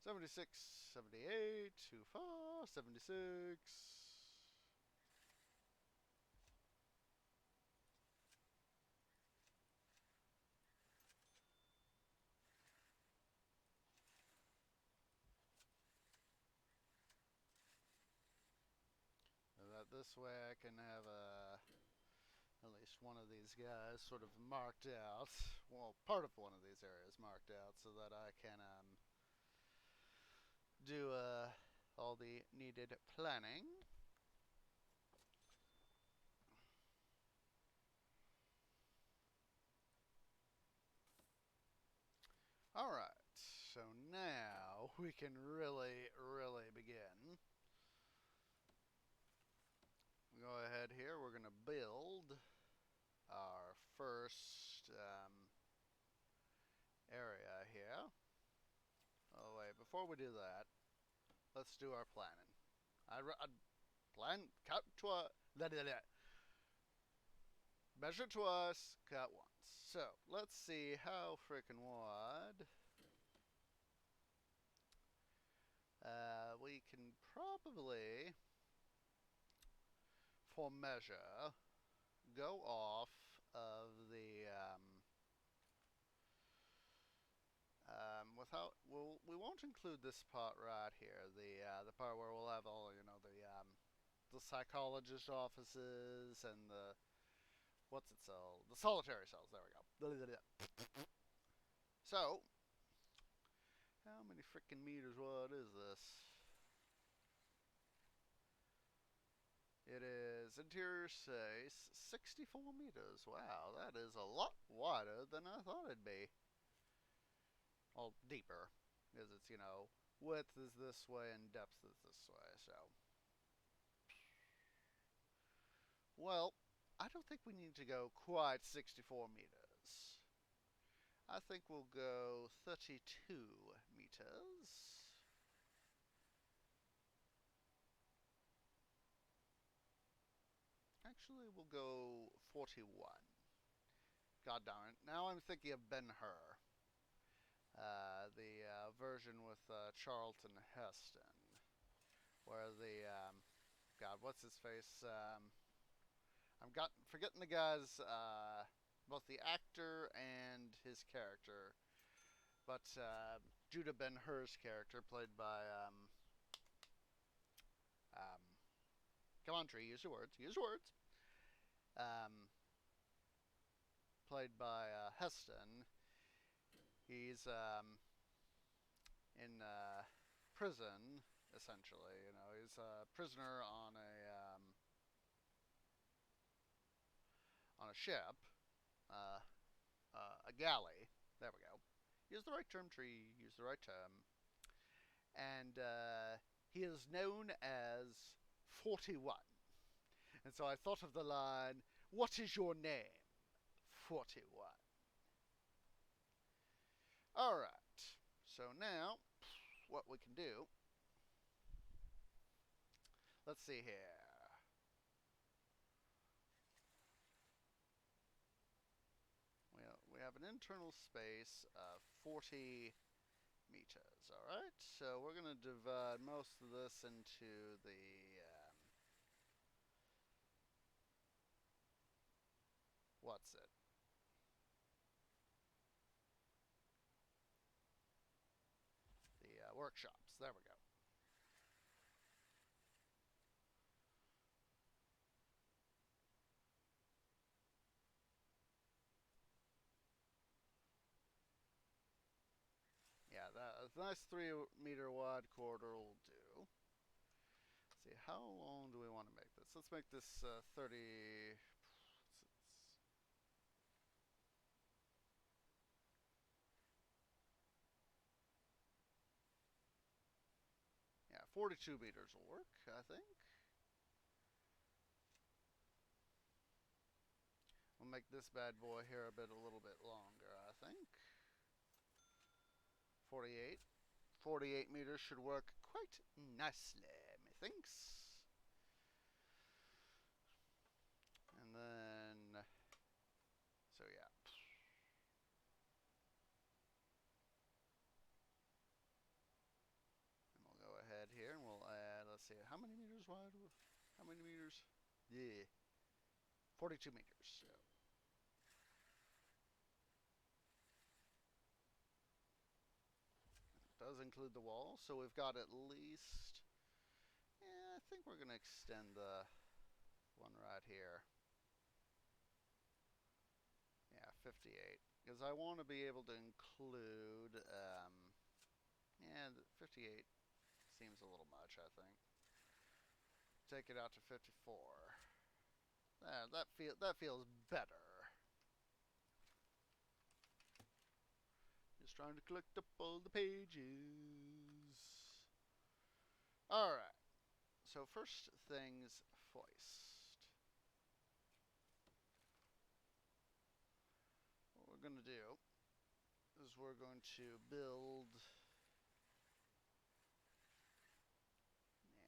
[SPEAKER 1] 76, 78, too far, 76. That this way I can have at least one of these guys sort of marked out. Well, part of one of these areas marked out so that I can do all the needed planning. Alright, so now we can really begin. Go ahead here, we're going to build our first area here. Oh wait, before we do that, let's do our planning. I plan, cut to a, measure twice, cut once. So, let's see how freaking wide. We can probably, for measure, go off of the without we won't include this part right here, the part where we'll have all the psychologist offices and the what's it called, the solitary cells. There we go. So how many freaking meters wide is this? It is interior space 64 meters. Wow, that is a lot wider than I thought it'd be. Well, deeper, because it's, width is this way and depth is this way, so. Well, I don't think we need to go quite 64 meters. I think we'll go 32 meters. Actually, we'll go 41. God darn it. Now I'm thinking of Ben-Hur. The version with Charlton Heston. Where the, God, what's his face? Forgetting the guy's, both the actor and his character. But Judah Ben-Hur's character, played by, come on, Tree, use your words. Use your words. Played by Heston. He's in prison, essentially. You know, he's a prisoner on a ship, a galley. There we go. Use the right term, Tree. Use the right term. And he is known as 41. And so I thought of the line, "What is your name? 41." Alright, so now what we can do, let's see here. We have an internal space of 40 meters, alright? So we're going to divide most of this into the what's it? The workshops. There we go. Yeah, a nice 3-meter wide corridor will do. Let's see, how long do we want to make this? Let's make this 30. Yeah, 42 meters will work, I think. We'll make this bad boy here a little bit longer, I think. 48. 48 meters should work quite nicely, methinks. And then, so yeah. And we'll go ahead here and we'll add, let's see, how many meters wide? How many meters? Yeah. 42 meters. So. It does include the wall, so we've got at least, yeah, I think we're going to extend the one right here. Yeah, 58. Because I want to be able to include, yeah, 58 seems a little much, I think. Take it out to 54. That feels better. Just trying to collect up all the pages. Alright. So first things first. What we're going to do is we're going to build...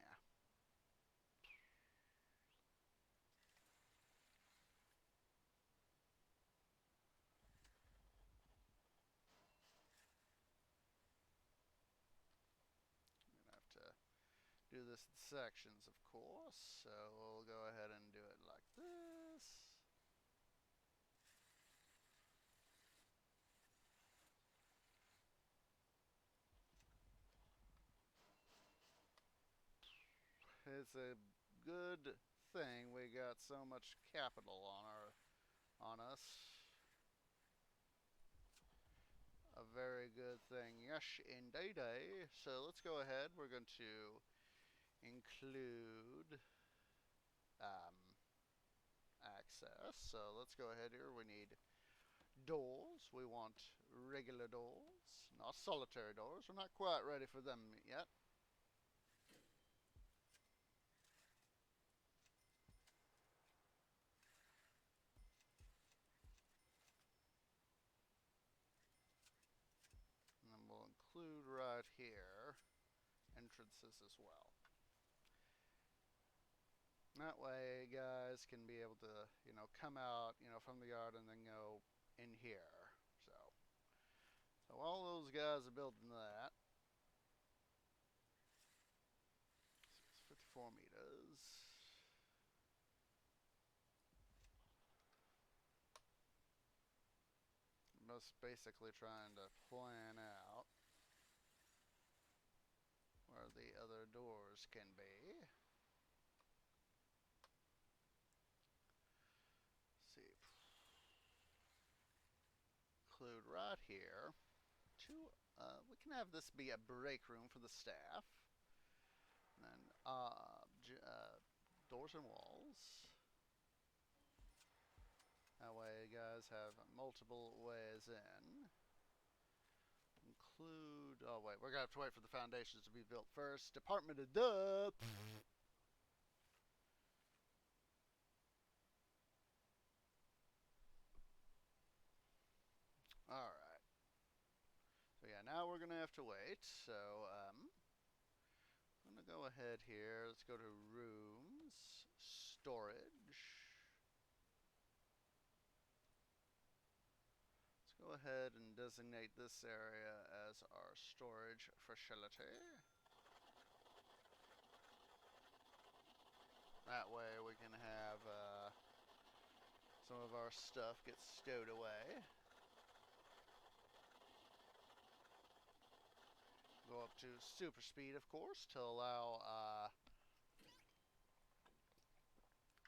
[SPEAKER 1] Yeah. I'm going to have to do this in sections, of course. So we'll go ahead and do it like this. It's a good thing we got so much capital on us. A very good thing. Yes, indeed. So let's go ahead. We're going to include access. So let's go ahead here. We need doors. We want regular doors, not solitary doors. We're not quite ready for them yet. include right here entrances as well. That way, guys can be able to, come out, from the yard and then go in here. So all those guys are building that. It's 54 meters. Just basically trying to plan out where the other doors can be. Let's see. Include right here. We can have this be a break room for the staff. And then doors and walls. That way you guys have multiple ways in. Include, oh wait, we're gonna have to wait for the foundations to be built first. Department of Duh. Alright. So yeah, now we're gonna have to wait. So, I'm gonna go ahead here. Let's go to rooms, storage. Let's go ahead and designate this area as our storage facility. That way we can have some of our stuff get stowed away. Go up to super speed, of course, to allow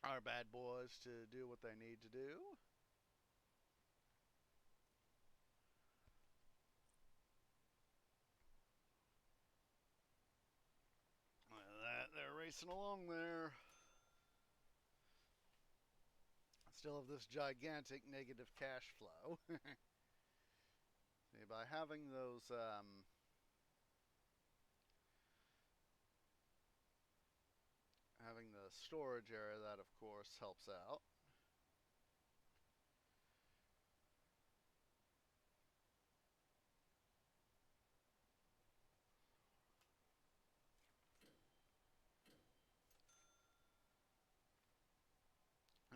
[SPEAKER 1] our bad boys to do what they need to do. They're racing along there. Still have this gigantic negative cash flow. See, by having those having the storage area, that of course helps out.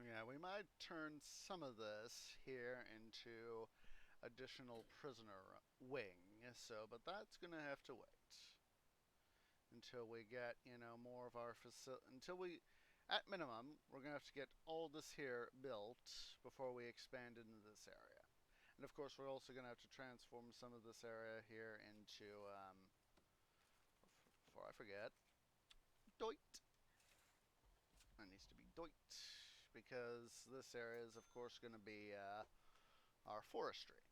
[SPEAKER 1] Yeah, we might turn some of this here into additional prisoner wing. So, but that's gonna have to wait until we get, more of our facility. Until we, at minimum, we're gonna have to get all this here built before we expand into this area. And of course, we're also gonna have to transform some of this area here into, before I forget, Doit. That needs to be Doit, because this area is, of course, going to be our forestry.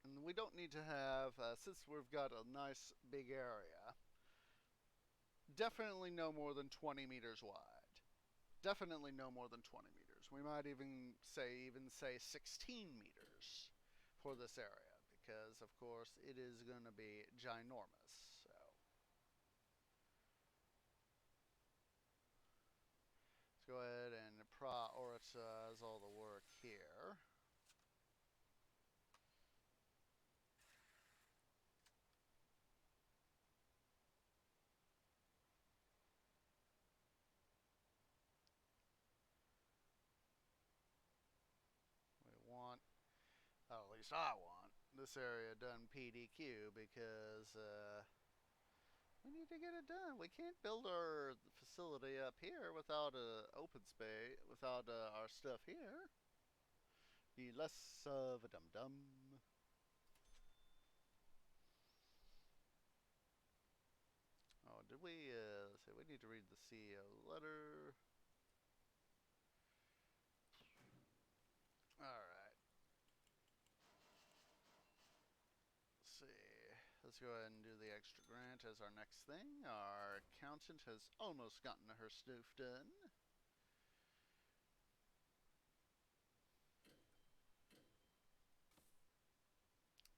[SPEAKER 1] And we don't need to have, since we've got a nice big area, definitely no more than 20 meters wide. Definitely no more than 20 meters. We might even say 16 meters for this area, because, of course, it is going to be ginormous. Go ahead and prioritize all the work here. We want, at least I want, this area done PDQ because we need to get it done. We can't build our facility up here without open space, without our stuff here. Be less of a dum-dum. Oh, did we, say we need to read the CEO letter. Alright. Let's see. Let's go ahead and do the extra grant as our next thing. Our accountant has almost gotten her snoof done.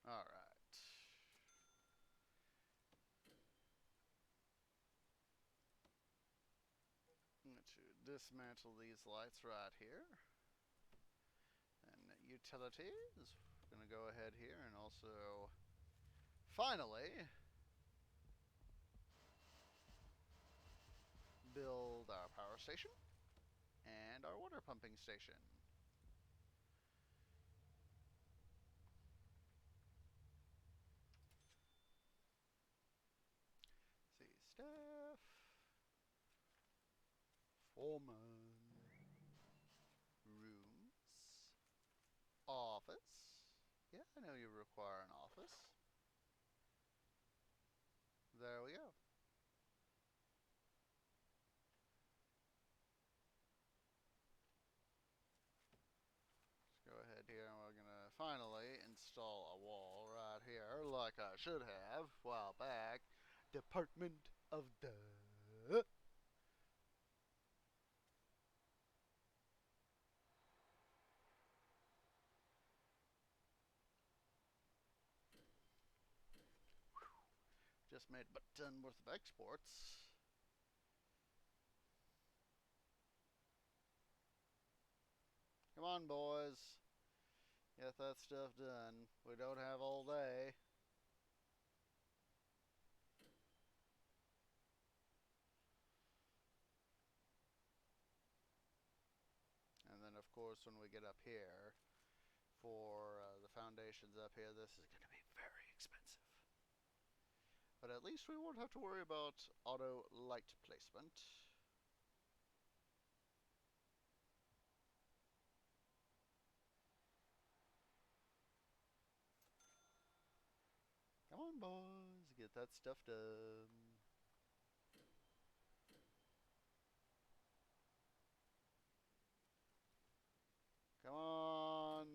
[SPEAKER 1] Alright. I'm going to dismantle these lights right here. And utilities. We're going to go ahead here and also finally build our power station and our water pumping station. Let's see, staff, foreman, rooms, office. Yeah, I know you require an office. There we go. Let's go ahead here and we're gonna finally install a wall right here like I should have a while back. Department of the just made about 10 worth of exports. Come on, boys. Get that stuff done. We don't have all day. And then, of course, when we get up here for the foundations up here, this is going to be very expensive. But at least we won't have to worry about auto light placement. Come on, boys. Get that stuff done. Come on,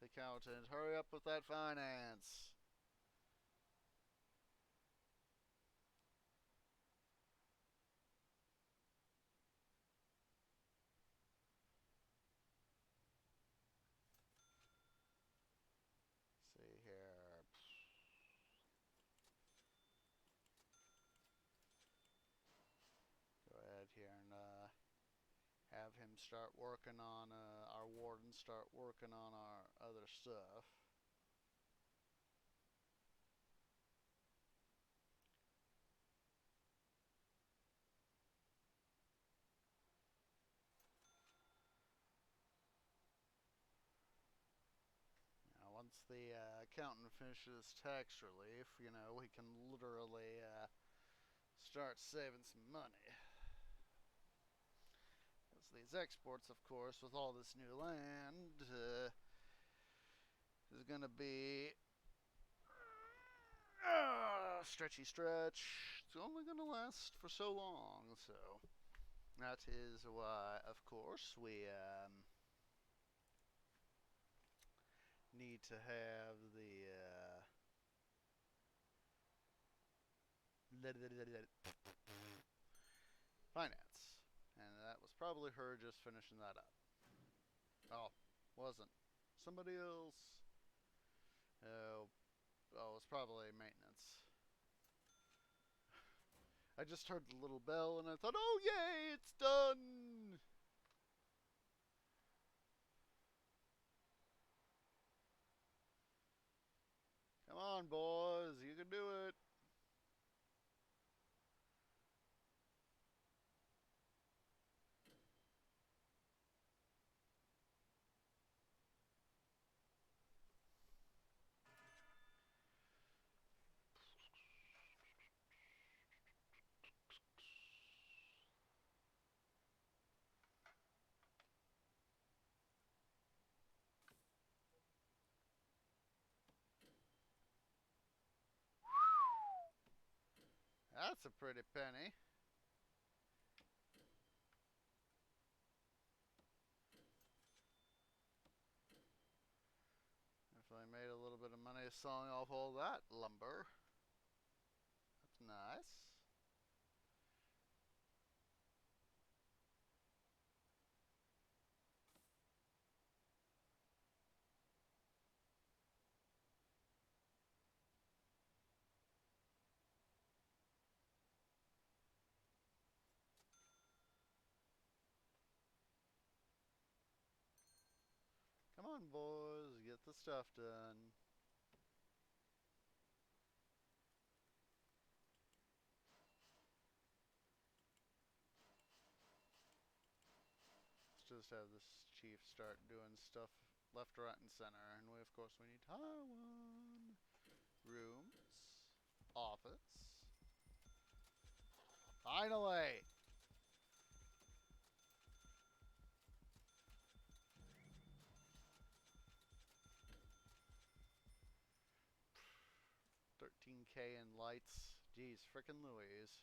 [SPEAKER 1] accountant. Hurry up with that finance. See here. Go ahead here and have him start working on our warden start working on our other stuff. Now, once the accountant finishes tax relief, you know, we can literally start saving some money. Because these exports, of course, with all this new land, is going to be stretchy stretch. It's only going to last for so long, so that is why, of course, we need to have the finance. And that was probably her just finishing that up. Oh, wasn't. Somebody else. Oh, it's probably maintenance. I just heard the little bell and I thought, oh, yay, it's done! Come on, boys, you can do it. That's a pretty penny. Definitely made a little bit of money selling off all that lumber. That's nice. Come on, boys, get the stuff done. just have this chief start doing stuff left, right, and center. And of course, we need Taiwan. Rooms. Office. Finally! $13K in lights. Jeez, frickin' Louise.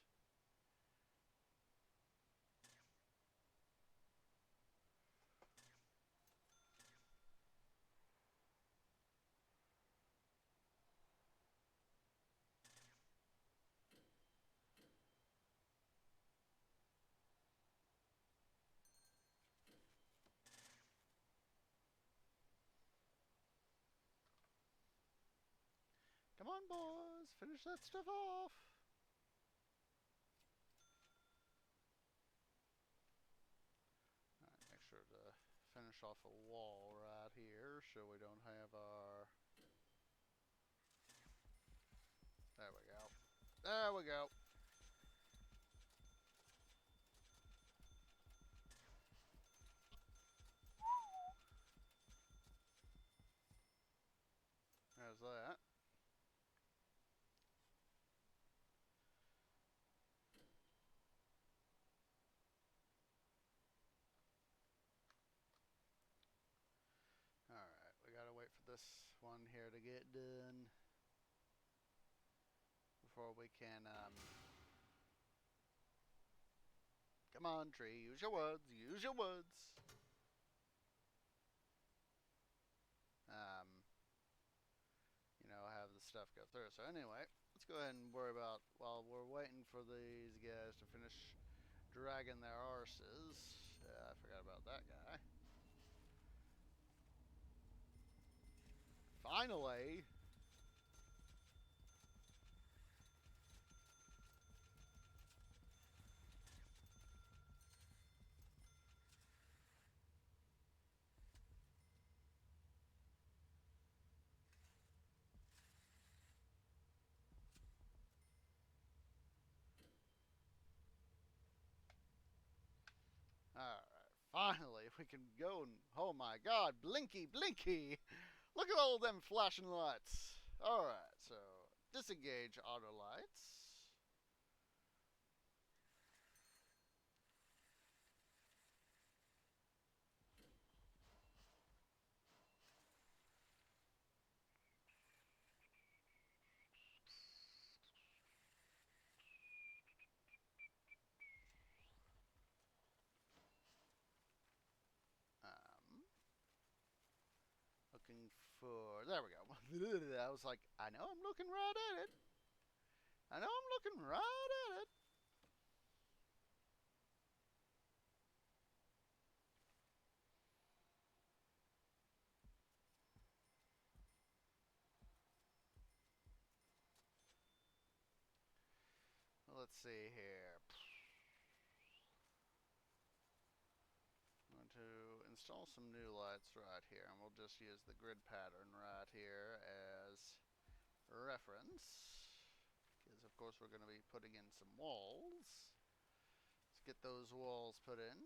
[SPEAKER 1] Come on, boys. Finish that stuff off. Alright, make sure to finish off a wall right here so we don't have our... There we go. There we go. There's that. Alright, we gotta wait for this one here to get done before we can, come on, tree, use your woods, use your woods! Have the stuff go through. So anyway, let's go ahead and worry about, while we're waiting for these guys to finish dragging their arses. I forgot about that guy. Finally! Alright, finally we can go and, oh my god, blinky, blinky! Look at all them flashing lights! Alright, so disengage auto lights. Looking for, there we go. I was like, I know I'm looking right at it. I know I'm looking right at it. Let's see here. I'm going to install some new lights right here, and we'll just use the grid pattern right here as reference. Because, of course, we're going to be putting in some walls. Let's get those walls put in.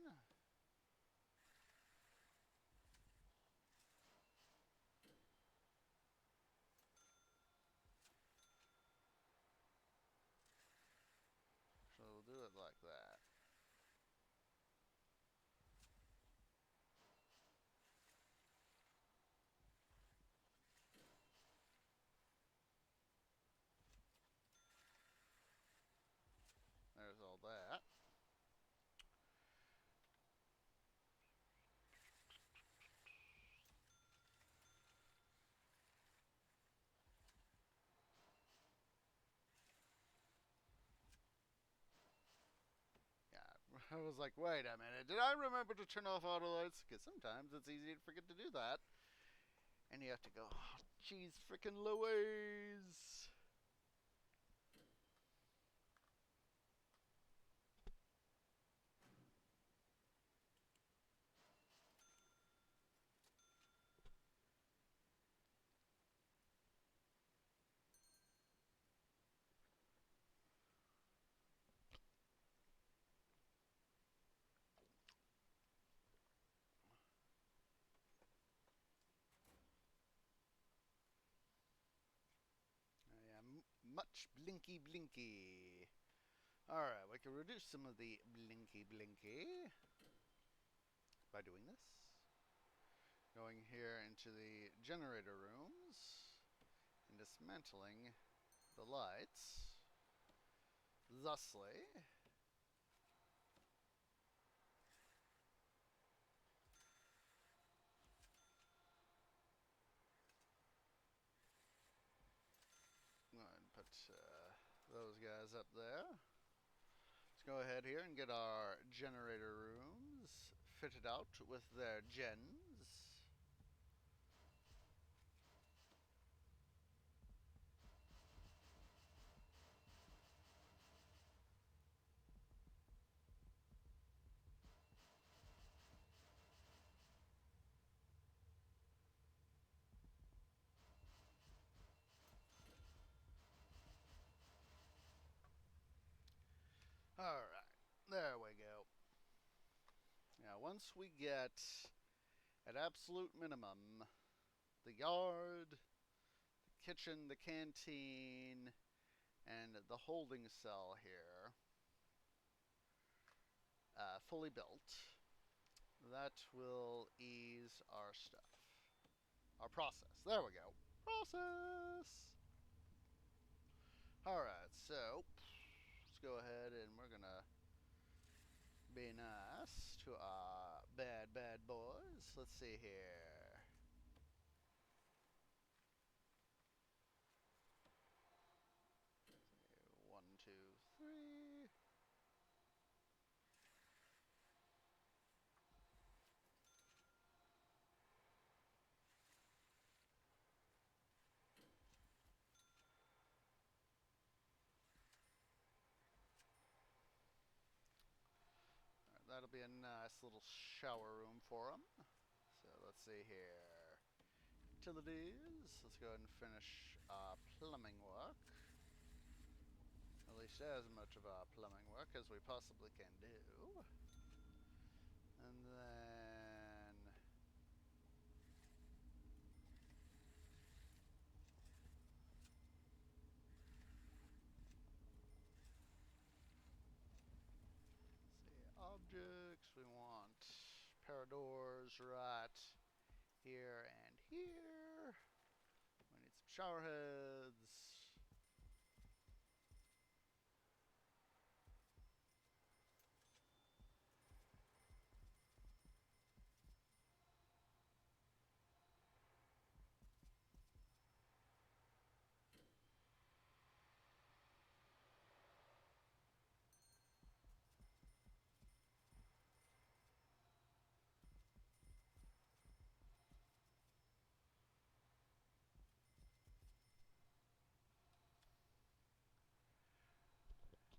[SPEAKER 1] So we'll do it like that. There's all that. I was like, wait a minute, did I remember to turn off auto lights? Because sometimes it's easy to forget to do that. And you have to go, oh, jeez, frickin' Louise. much blinky blinky. Alright, we can reduce some of the blinky blinky by doing this. Going here into the generator rooms and dismantling the lights. Thusly, go ahead and put those guys up there. Let's go ahead here and get our generator rooms fitted out with their gens. Alright, there we go. Now, once we get at absolute minimum the yard, the kitchen, the canteen, and the holding cell here fully built, that will ease our stuff. Our process. There we go. Process! Alright, so let's go ahead and we're gonna be nice to our bad boys. Let's see here. One, two, three. That'll be a nice little shower room for them. So let's see here. Utilities. Let's go ahead and finish plumbing work. At least as much of our plumbing work as we possibly can do. And then objects, we want pair of doors right here and here. We need some shower heads.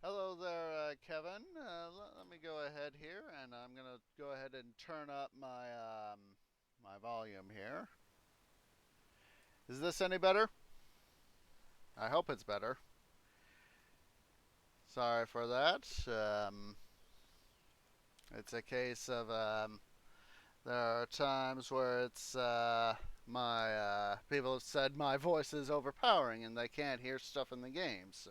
[SPEAKER 1] Hello there, Kevin. Let me go ahead here, and I'm gonna go ahead and turn up my my volume here. Is this any better? I hope it's better. Sorry for that. It's a case of there are times where it's my people have said my voice is overpowering and they can't hear stuff in the game, so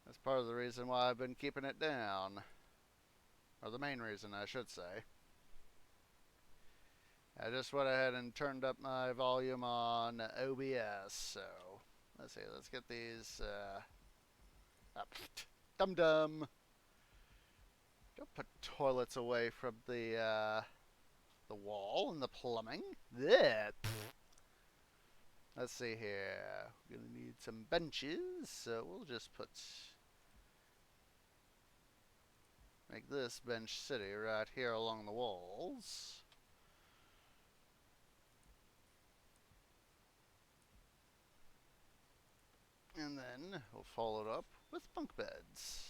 [SPEAKER 1] that's part of the reason why I've been keeping it down. Or the main reason, I should say. I just went ahead and turned up my volume on OBS, so let's see, let's get these up. Dum-dum. Don't put toilets away from the wall and the plumbing. There. Let's see here. We're gonna need some benches, so we'll just make this bench city right here along the walls. And then we'll follow it up with bunk beds.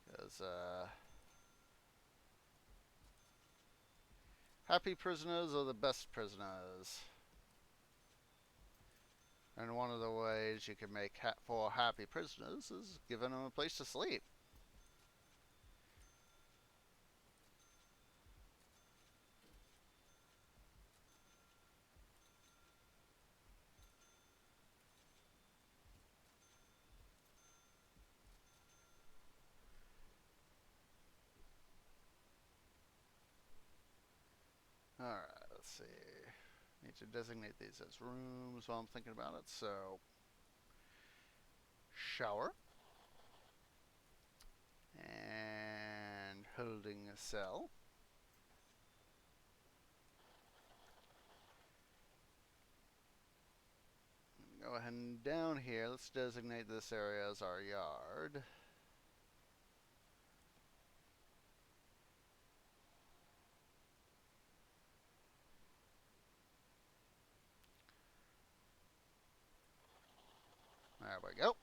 [SPEAKER 1] Because, happy prisoners are the best prisoners. And one of the ways you can make for happy prisoners is giving them a place to sleep. let's see. Need to designate these as rooms while I'm thinking about it. So, shower. And holding a cell. Go ahead and down here, let's designate this area as our yard. There we go.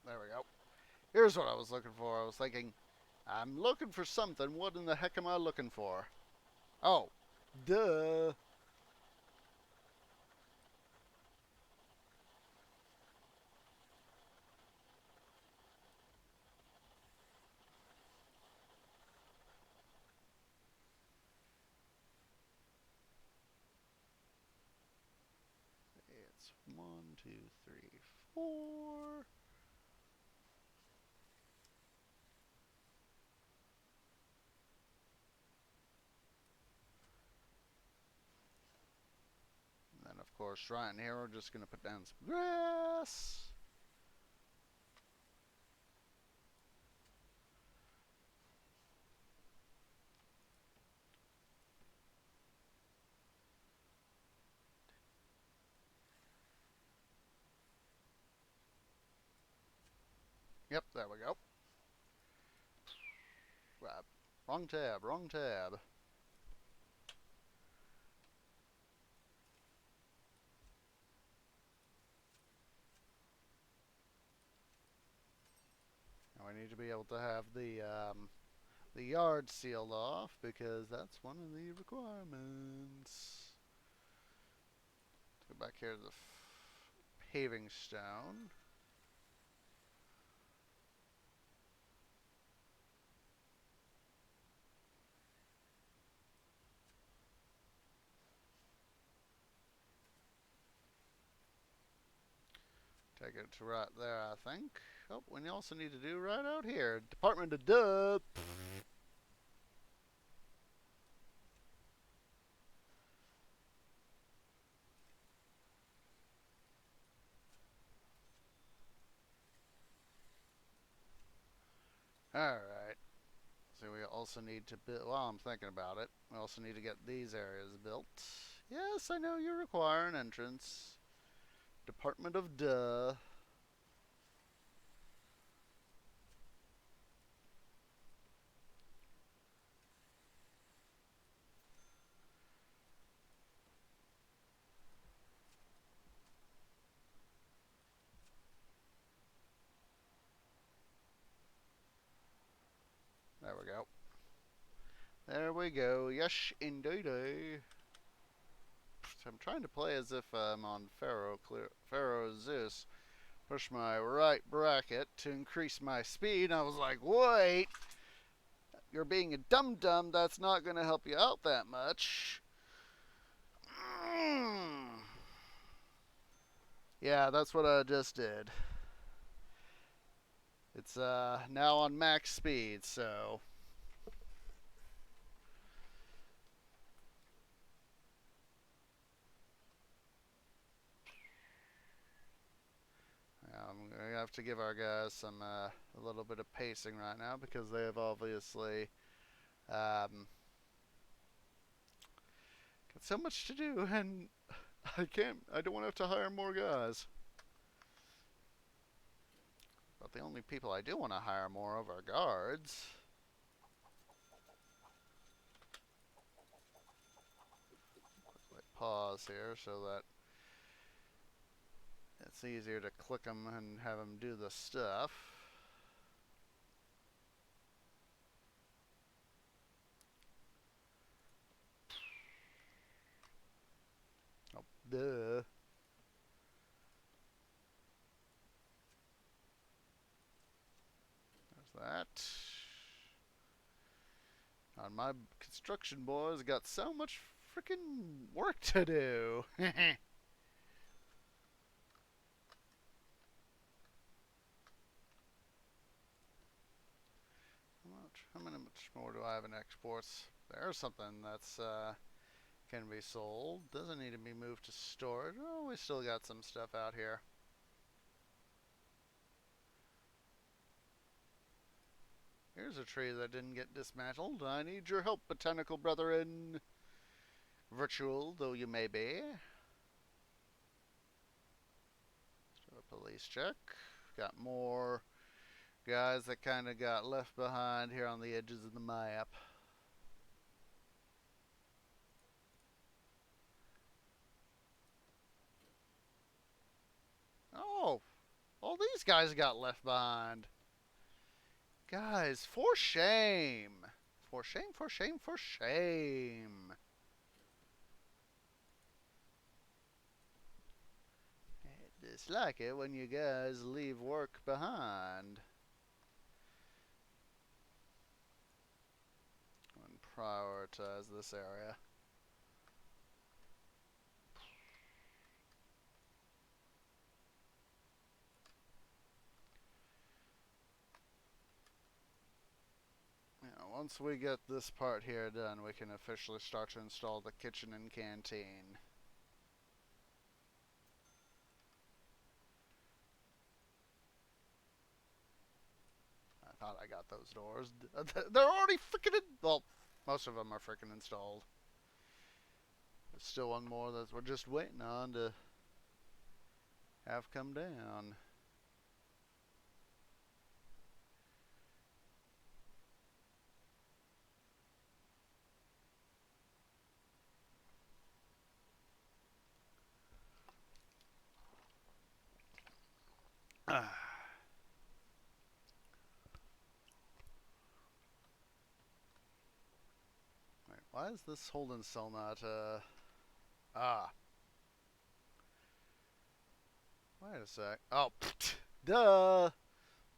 [SPEAKER 1] There we go. Here's what I was looking for. I was thinking, I'm looking for something. What in the heck am I looking for? Oh, duh. It's 1, 2, 3, 4. And then, of course, right in here, we're just going to put down some grass. Yep, there we go. Wrong tab, wrong tab. Now we need to be able to have the yard sealed off because that's one of the requirements. Let's go back here to the paving stone. Take it to right there, I think. Oh, we also need to do right out here. Department of Duh. Alright. So we also need to build, while I'm thinking about it, we also need to get these areas built. Yes, I know you require an entrance. Department of Duh. There we go. There we go. Yes, indeed. I'm trying to play as if I'm on Pharaoh Zeus. Push my right bracket to increase my speed. And I was like, wait, you're being a dum-dum. That's not going to help you out that much. Yeah, that's what I just did. It's now on max speed, so I'm going to have to give our guys some a little bit of pacing right now because they have obviously got so much to do, and I don't want to have to hire more guys. But the only people I do want to hire more of are guards. Quickly pause here so that it's easier to click them and have them do the stuff. Oh, duh. There's that. And my construction boys got so much freaking work to do. more do I have in exports? There's something that's can be sold. Doesn't need to be moved to storage. Oh, we still got some stuff out here. Here's a tree that didn't get dismantled. I need your help, botanical brethren. Virtual though you may be. Let's do a police check. Got more guys that kind of got left behind here on the edges of the map. Oh, all these guys got left behind. Guys, for shame. For shame, for shame, for shame. I dislike it when you guys leave work behind. And prioritize this area. Once we get this part here done, we can officially start to install the kitchen and canteen. I thought I got those doors. They're already freaking well, most of them are freaking installed. There's still one more that we're just waiting on to have come down. Wait, why is this holding cell not, wait a sec. Oh, duh!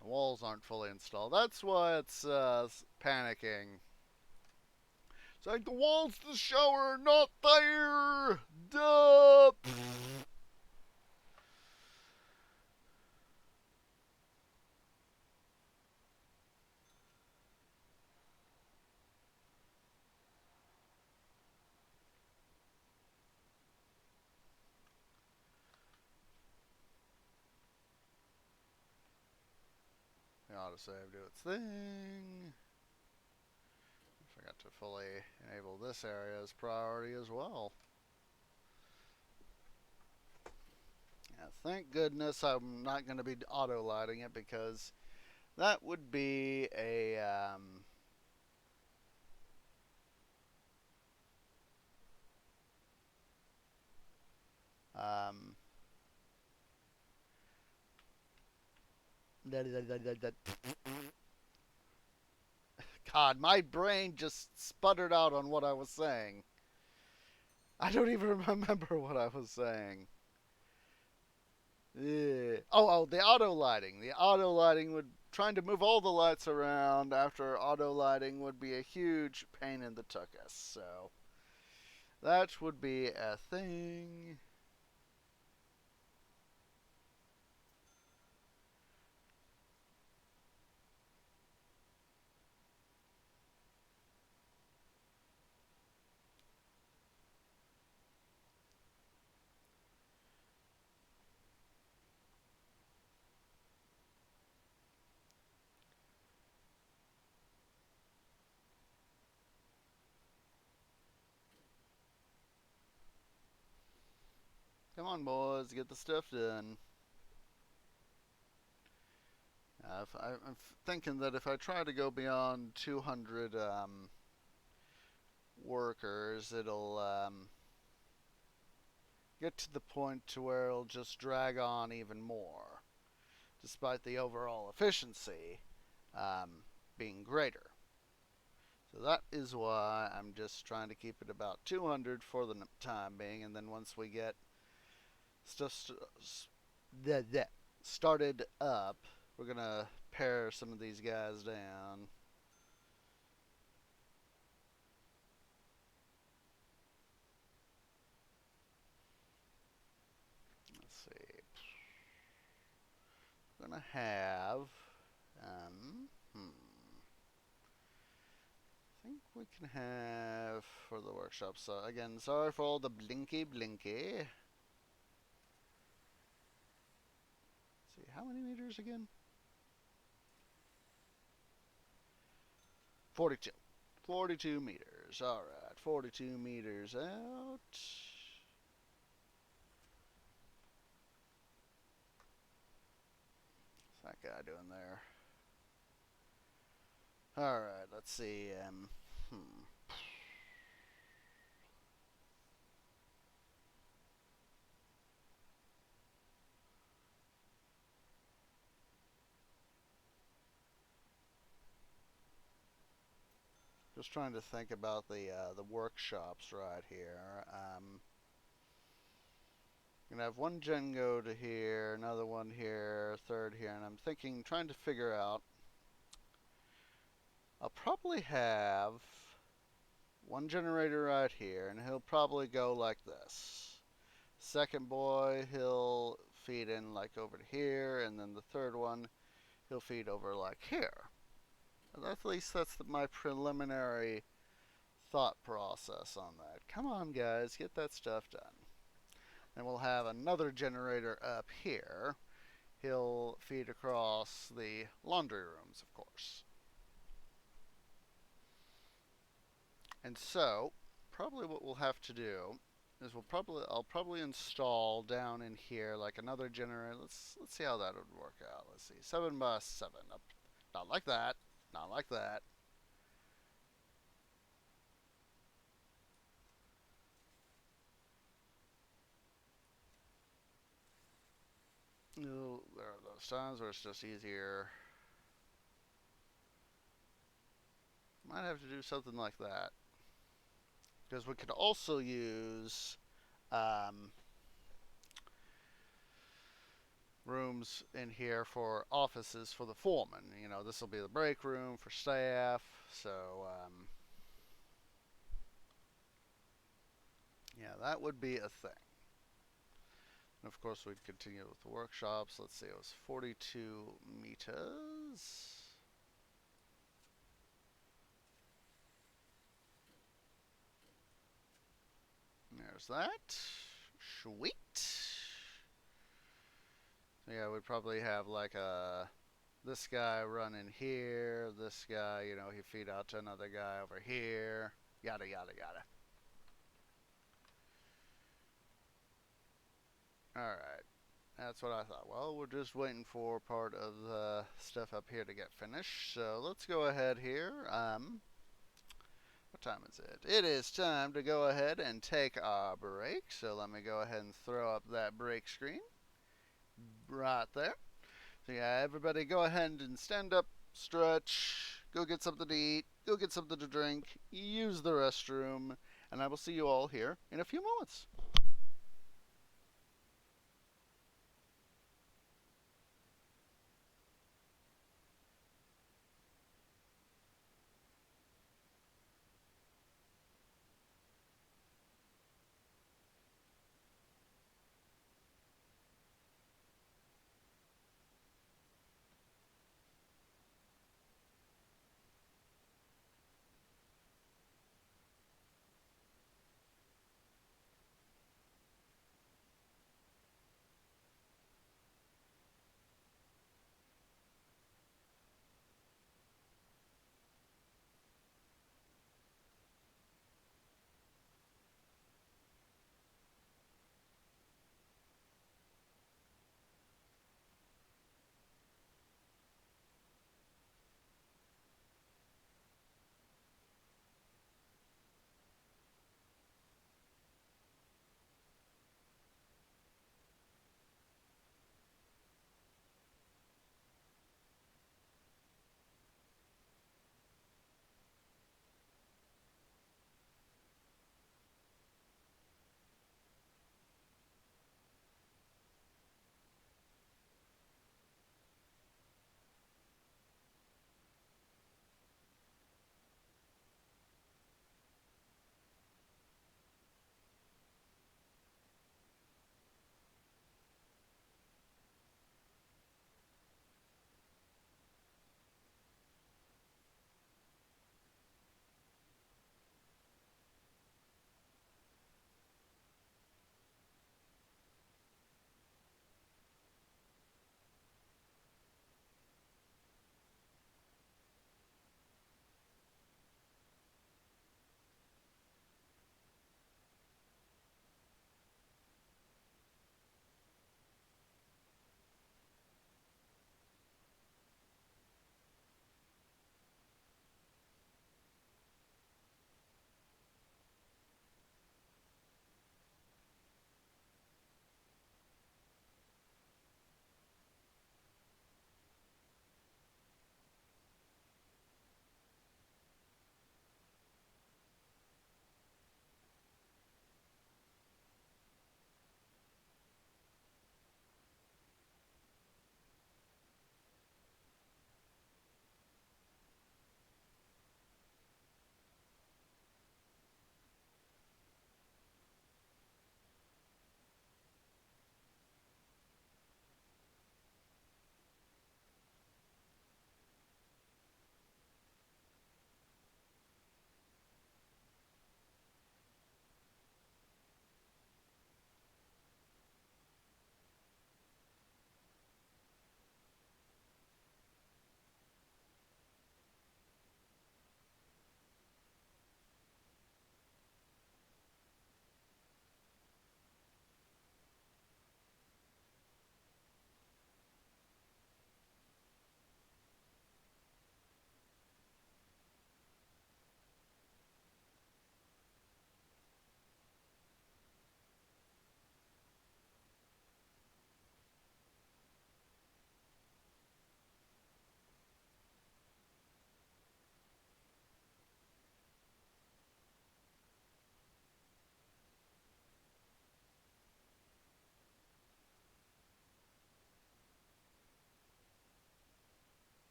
[SPEAKER 1] The walls aren't fully installed. That's why it's, panicking. It's like the walls to the shower are not there! Duh! The autosave do its thing. I forgot to fully enable this area as priority as well. Yeah, thank goodness I'm not going to be auto lighting it, because that would be a God, my brain just sputtered out on what I was saying. I don't even remember what I was saying. Oh, the auto lighting. The auto lighting would, trying to move all the lights around after auto lighting would be a huge pain in the tuchus. So that would be a thing. Come on, boys, get the stuff done. I'm thinking that if I try to go beyond 200 workers, it'll get to the point to where it'll just drag on even more, despite the overall efficiency being greater. So that is why I'm just trying to keep it about 200 for the time being, and then once we get stuff started up, we're gonna pare some of these guys down. Let's see. We're gonna have um, hmm. we can have for the workshop. So again, sorry for all the blinky. Let's see, how many meters again? 42. 42 meters. All right, 42 meters out. What's that guy doing there? All right, let's see. Just trying to think about the workshops right here. Gonna have one gen go to here, another one here, third here, and I'm thinking, trying to figure out. I'll probably have one generator right here, and he'll probably go like this. Second boy, he'll feed in like over to here, and then the third one, he'll feed over like here. At least that's my preliminary thought process on that. Come on, guys, get that stuff done. And we'll have another generator up here. He'll feed across the laundry rooms, of course. And so, probably what we'll have to do is I'll probably install down in here like another generator. Let's see how that would work out. Let's see, 7 by 7. Up, not like that. Not like that. Oh, there are those times where it's just easier. Might have to do something like that. Because we could also use rooms in here for offices for the foreman. You know, this will be the break room for staff. So, yeah, that would be a thing. And of course, we'd continue with the workshops. Let's see, it was 42 meters. There's that. Sweet. So yeah, we'd probably have like this guy running here, this guy, you know, he feed out to another guy over here, yada yada yada. Alright, that's what I thought. Well, we're just waiting for part of the stuff up here to get finished, so let's go ahead here. What time is it? It is time to go ahead and take our break, so let me go ahead and throw up that break screen right there. So yeah, everybody go ahead and stand up, stretch, go get something to eat, go get something to drink, use the restroom, and I will see you all here in a few moments.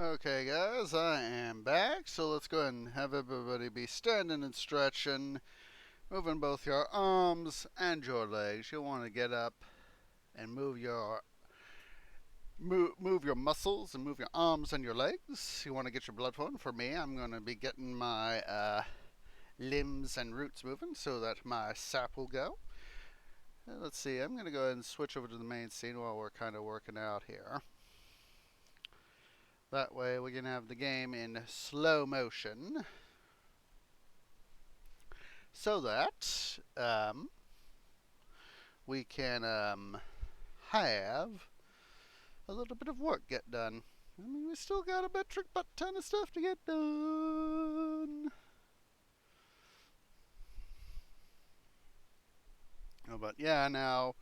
[SPEAKER 1] Okay, guys, I am back. So let's go ahead and have everybody be standing and stretching, moving both your arms and your legs. You'll want to get up and move your muscles and move your arms and your legs. You want to get your blood flowing. For me, I'm going to be getting my limbs and roots moving so that my sap will go. Let's see, I'm going to go ahead and switch over to the main scene while we're kind of working out here. That way we can have the game in slow motion so that we can have a little bit of work get done. I mean, we still got a metric butt ton of stuff to get done. Oh, but yeah, now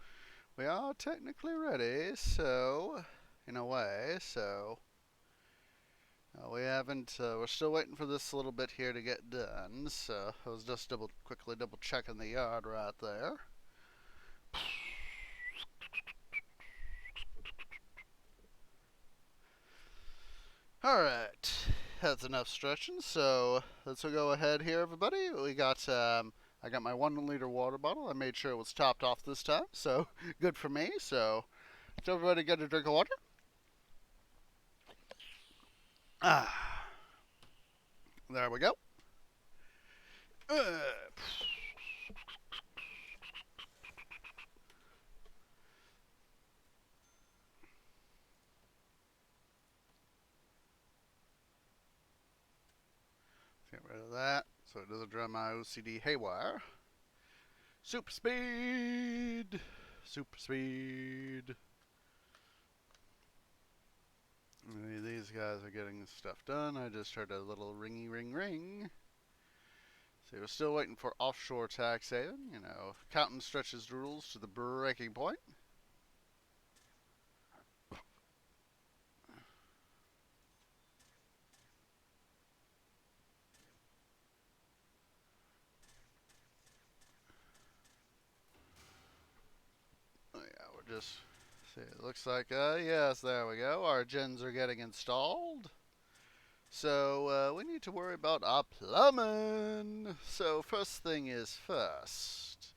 [SPEAKER 1] we are technically ready, so in a way, so we haven't. We're still waiting for this little bit here to get done. So I was just quickly double checking the yard right there. All right, that's enough stretching. So let's go ahead here, everybody. We got. I got my 1 liter water bottle. I made sure it was topped off this time, so good for me. So let's everybody get a drink of water. Ah, there we go. Get rid of that so it doesn't drive my OCD haywire. Super speed! Super speed! These guys are getting stuff done. I just heard a little ringy ring ring. So we're still waiting for offshore tax haven. You know, accountant stretches the rules to the breaking point. Oh yeah, we're just... See, it looks like, yes, there we go. Our gens are getting installed. So we need to worry about our plumbing. So first thing is first.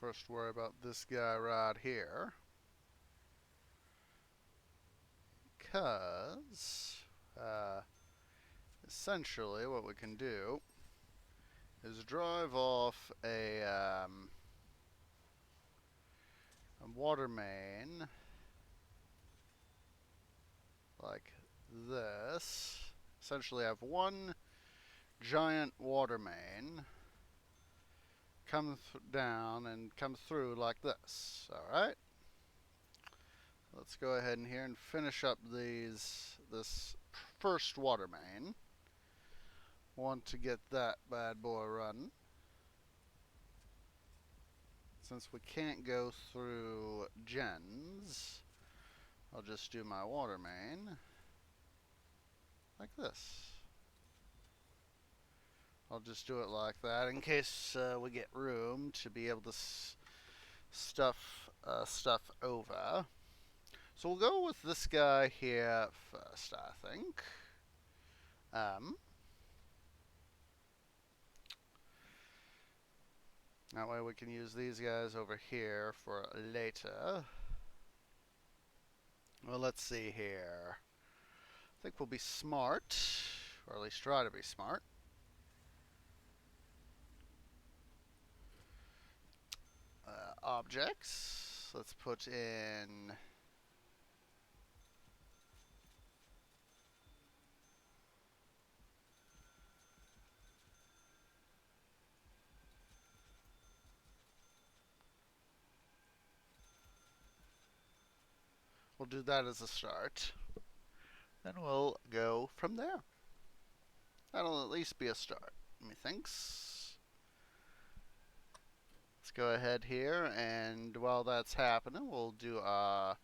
[SPEAKER 1] First worry about this guy right here. Because essentially what we can do is drive off a water main like this. Essentially have one giant water main come down and come through like this. Alright? Let's go ahead in here and finish up this first water main. Want to get that bad boy running. Since we can't go through gens, I'll just do my water main like this. I'll just do it like that in case we get room to be able to stuff over. So we'll go with this guy here first, I think. That way we can use these guys over here for later. Well, let's see here. I think we'll be smart, or at least try to be smart. Objects. Let's put in... We'll do that as a start. Then we'll go from there. That'll at least be a start, methinks. let's go ahead here, and while that's happening, we'll do a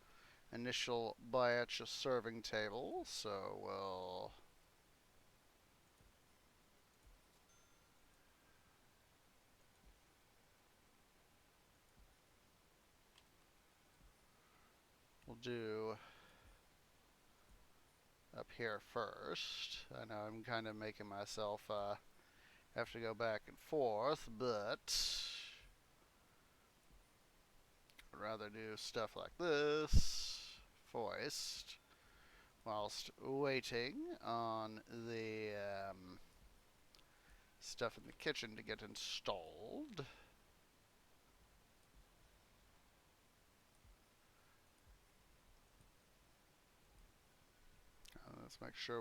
[SPEAKER 1] initial batch of serving table. So we'll do up here first. I know I'm kind of making myself have to go back and forth, but I'd rather do stuff like this, foist, whilst waiting on the stuff in the kitchen to get installed. Let's make sure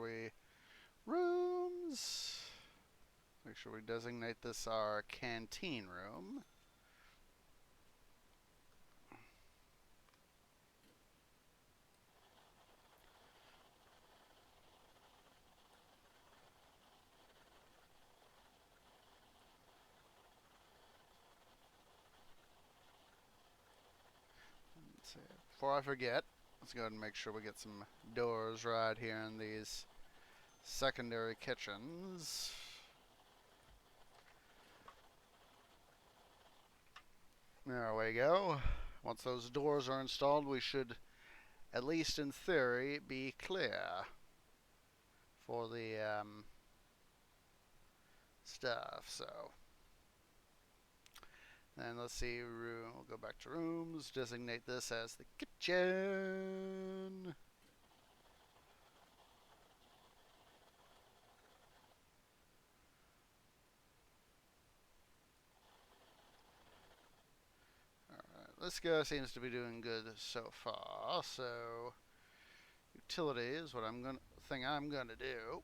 [SPEAKER 1] rooms. Make sure we designate this our canteen room. Let's see. Before I forget, let's go ahead and make sure we get some doors right here in these secondary kitchens. There we go. Once those doors are installed, we should, at least in theory, be clear for the stuff. So, then let's see. We'll go back to rooms. Designate this as the kitchen. This guy seems to be doing good so far. So, utility is what I'm gonna do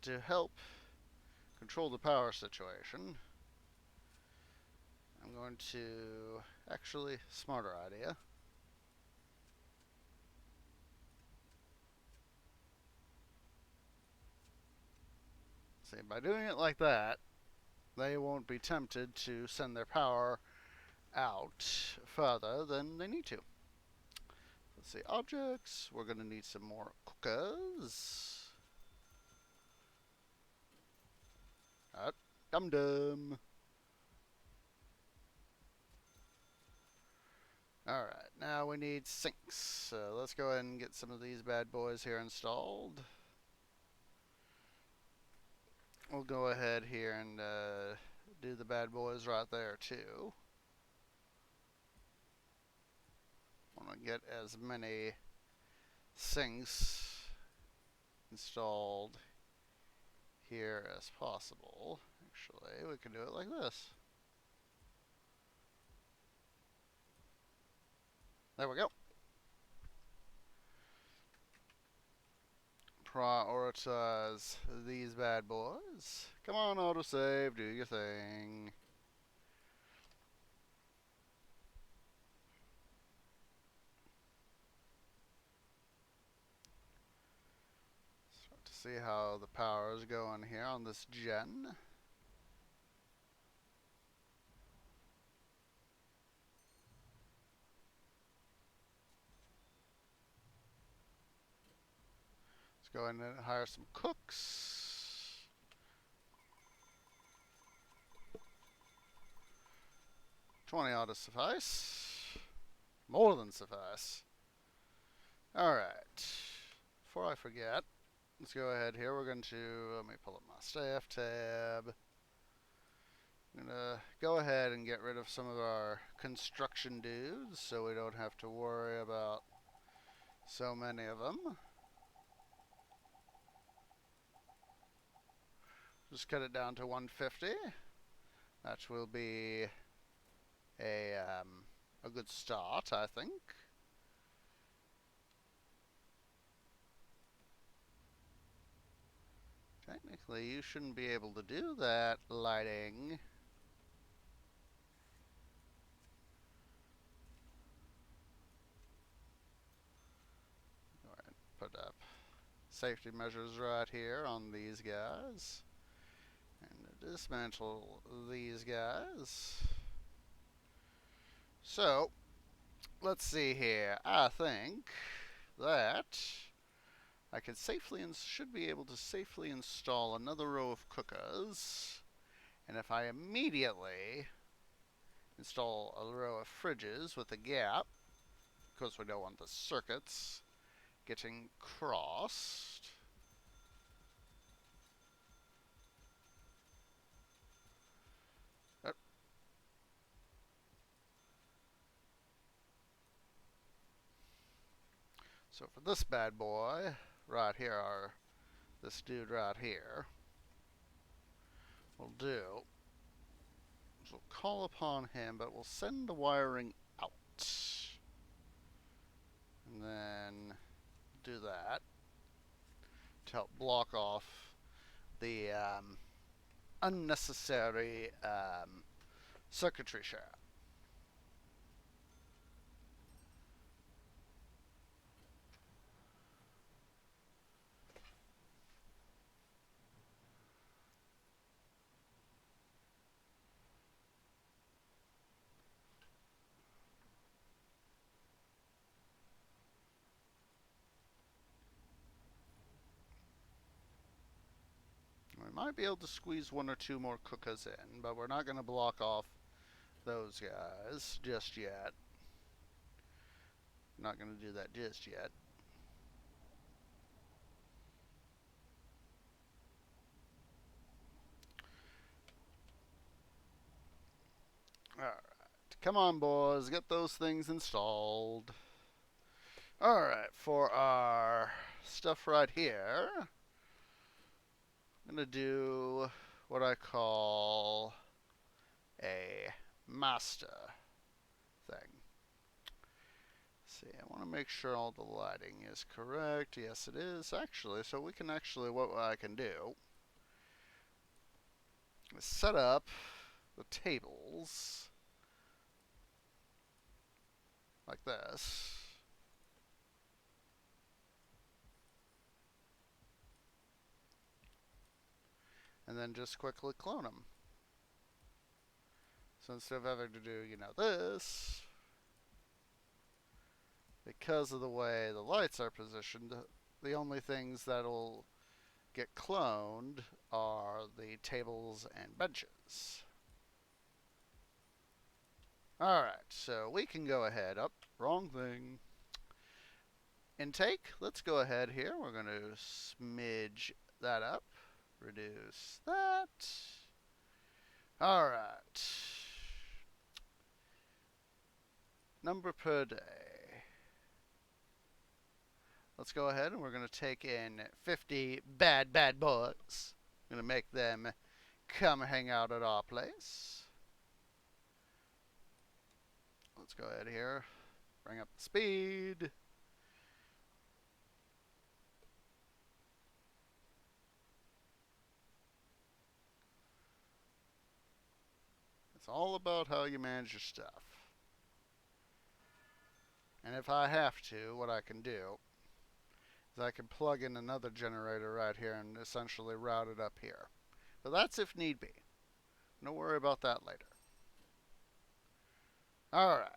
[SPEAKER 1] to help control the power situation. I'm going to actually smarter idea. See, by doing it like that, they won't be tempted to send their power out further than they need to. Let's see, objects. We're going to need some more cookers. Dum-dum. Alright, now we need sinks. So let's go ahead and get some of these bad boys here installed. We'll go ahead here and do the bad boys right there too. Want to get as many sinks installed here as possible. Actually, we can do it like this. There we go. Prioritize these bad boys. Come on, autosave, do your thing. Start to see how the power is going here on this gen. Let's go ahead and hire some cooks. 20 ought to suffice. More than suffice. Alright. Before I forget, let's go ahead here. We're going to, let me pull up my staff tab. I'm going to go ahead and get rid of some of our construction dudes so we don't have to worry about so many of them. Just cut it down to 150. That will be a good start, I think. Technically, you shouldn't be able to do that, lighting. Go ahead and put up safety measures right here on these guys. And dismantle these guys. So, let's see here. I think that I can safely should be able to safely install another row of cookers. And if I immediately install a row of fridges with a gap, because we don't want the circuits getting crossed. So for this bad boy, right here, this dude right here, we'll do is we'll call upon him, but we'll send the wiring out. And then do that to help block off the unnecessary circuitry shaft. We might be able to squeeze one or two more cookers in, but we're not going to block off those guys just yet. Not going to do that just yet. Alright. Come on, boys. Get those things installed. Alright, for our stuff right here, I'm going to do what I call a master thing. See, I want to make sure all the lighting is correct. Yes, it is, actually. So we can actually, what I can do is set up the tables like this. And then just quickly clone them. So instead of having to do, this, because of the way the lights are positioned, the only things that'll get cloned are the tables and benches. Alright, so we can go ahead. Wrong thing. Intake, let's go ahead here. We're going to smidge that up. Reduce that. Alright. Number per day. Let's go ahead and we're going to take in 50 bad boys. Going to make them come hang out at our place. Let's go ahead here. Bring up the speed. It's all about how you manage your stuff. And if I have to, what I can do is I can plug in another generator right here and essentially route it up here. But that's if need be. Don't worry about that later. Alright.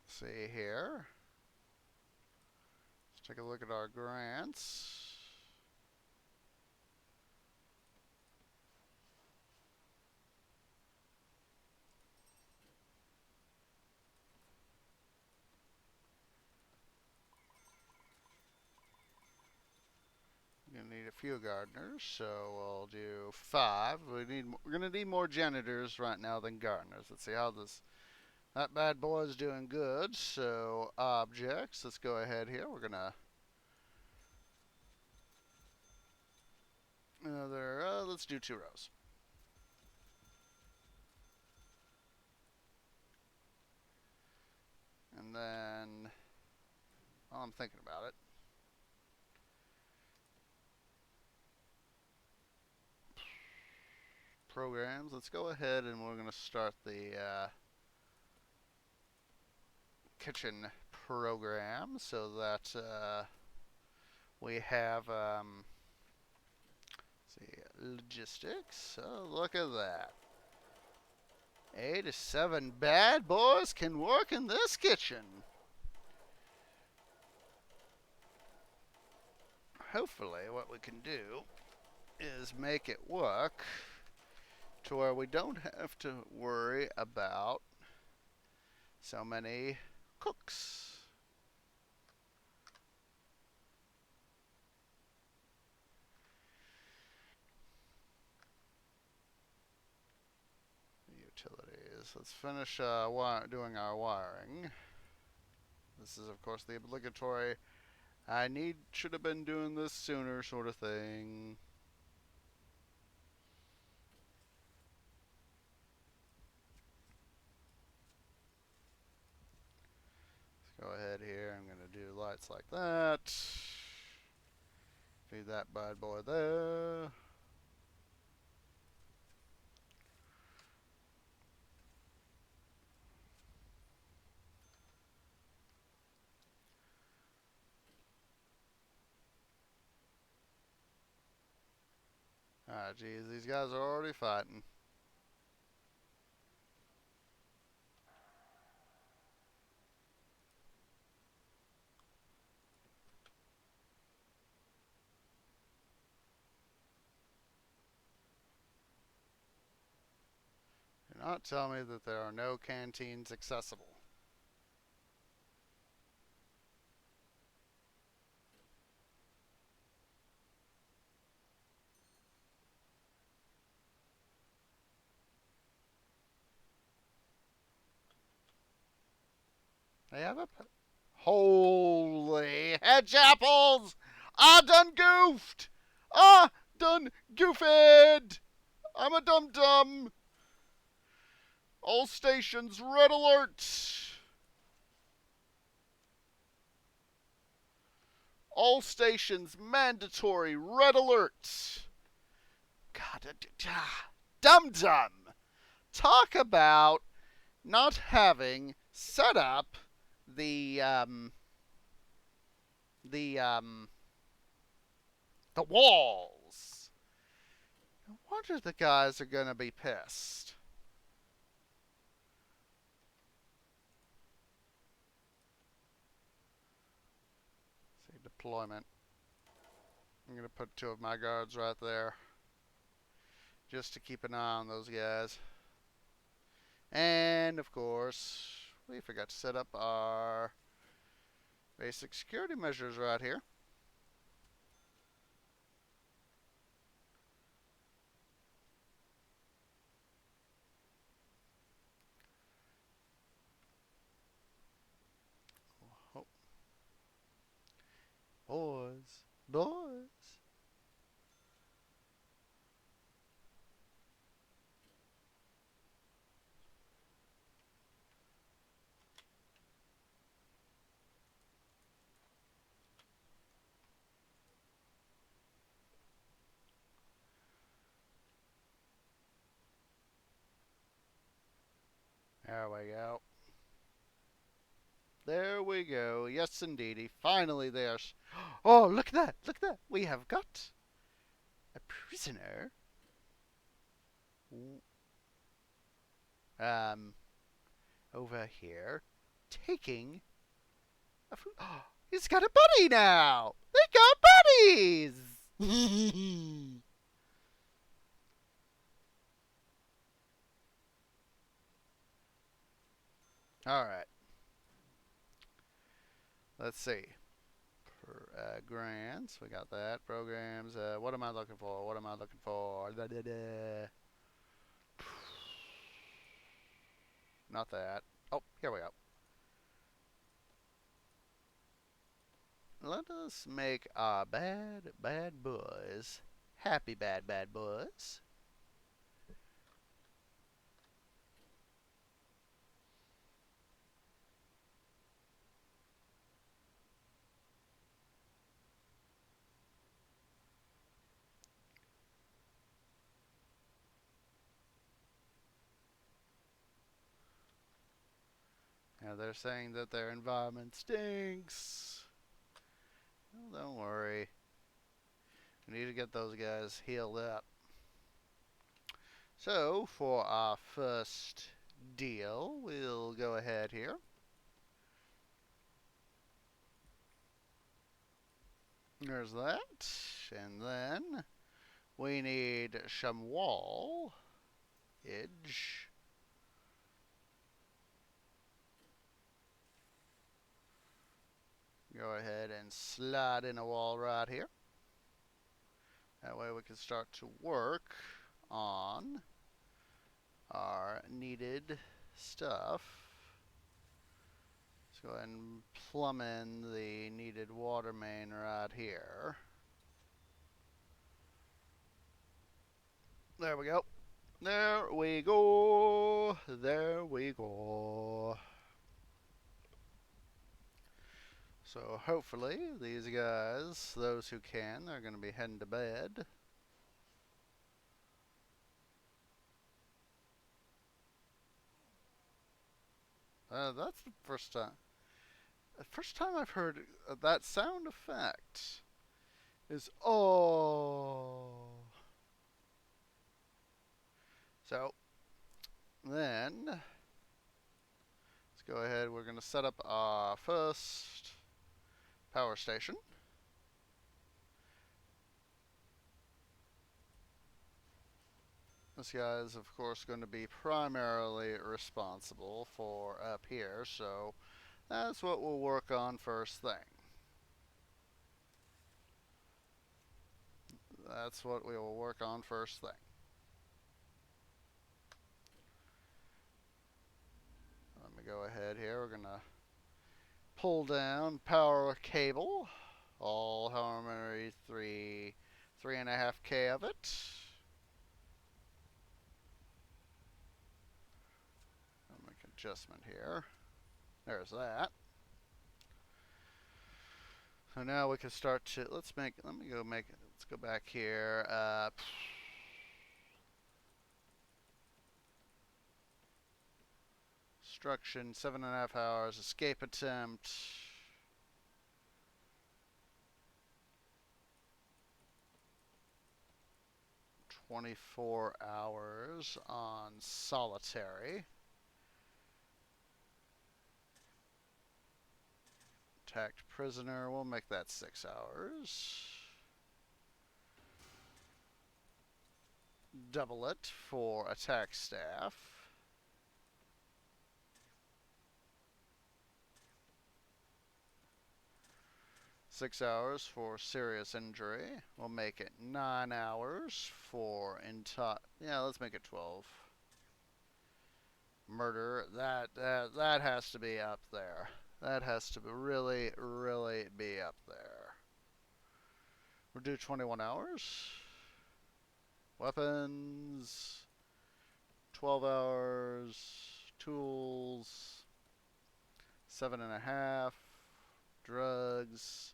[SPEAKER 1] See here. Let's take a look at our grants. We're gonna need a few gardeners, so we'll do 5. We're gonna need more janitors right now than gardeners. Let's see how this. That bad boy is doing good. So objects. Let's go ahead here. We're gonna let's do 2 rows. And then, while I'm thinking about it, programs. Let's go ahead and we're going to start the kitchen program so that we have see, logistics. So look at that. 8 to 7 bad boys can work in this kitchen. Hopefully what we can do is make it work to where we don't have to worry about so many cooks. Utilities. Let's finish doing our wiring. This is, of course, the obligatory should have been doing this sooner sort of thing. Let's go ahead here. I'm going to do lights like that. Feed that bad boy there. Ah, geez, these guys are already fighting. Do not tell me that there are no canteens accessible. They have a... Holy hedge apples! I done goofed! I done goofed! I'm a dum-dum! All stations, red alert! All stations, mandatory, red alert! God, dum-dum! Talk about not having set up the the walls. No wonder the guys are gonna be pissed. See, deployment. I'm gonna put 2 of my guards right there, just to keep an eye on those guys. And of course, we forgot to set up our basic security measures right here. Oh. Boys, boys. There we go. There we go. Yes, indeedy. Finally, there's. Oh, look at that! Look at that! We have got a prisoner. Over here, taking a food. Oh, he's got a buddy now. They got buddies. All right. Let's see. Grants. We got that. Programs. What am I looking for? What am I looking for? Da, da, da. Not that. Oh, here we go. Let us make our bad boys happy bad boys. Yeah, they're saying that their environment stinks. Well, don't worry. We need to get those guys healed up. So, for our first deal, we'll go ahead here. There's that. And then we need some wall edge. Go ahead and slide in a wall right here. That way we can start to work on our needed stuff. Let's go ahead and plumb in the needed water main right here. There we go. There we go. There we go. So hopefully these guys, those who can, are going to be heading to bed. That's the first time. The first time I've heard that sound effect is oh. So then let's go ahead. We're going to set up our first power station. This guy is, of course, going to be primarily responsible for up here, so that's what we'll work on first thing. That's what we will work on first thing. Let me go ahead here. We're going to pull down power cable, all however many 3.5K of it. I'll make an adjustment here. There's that. So now we can start to, let's go back here. Instruction, 7.5 hours, escape attempt. 24 hours on solitary. Attacked prisoner, we'll make that 6 hours. Double it for attack staff. Six hours for serious injury. We'll make it 9 hours for yeah, let's make it 12. Murder, that has to be up there. That has to really, really be up there. We'll do 21 hours. Weapons, 12 hours. Tools, 7.5. Drugs,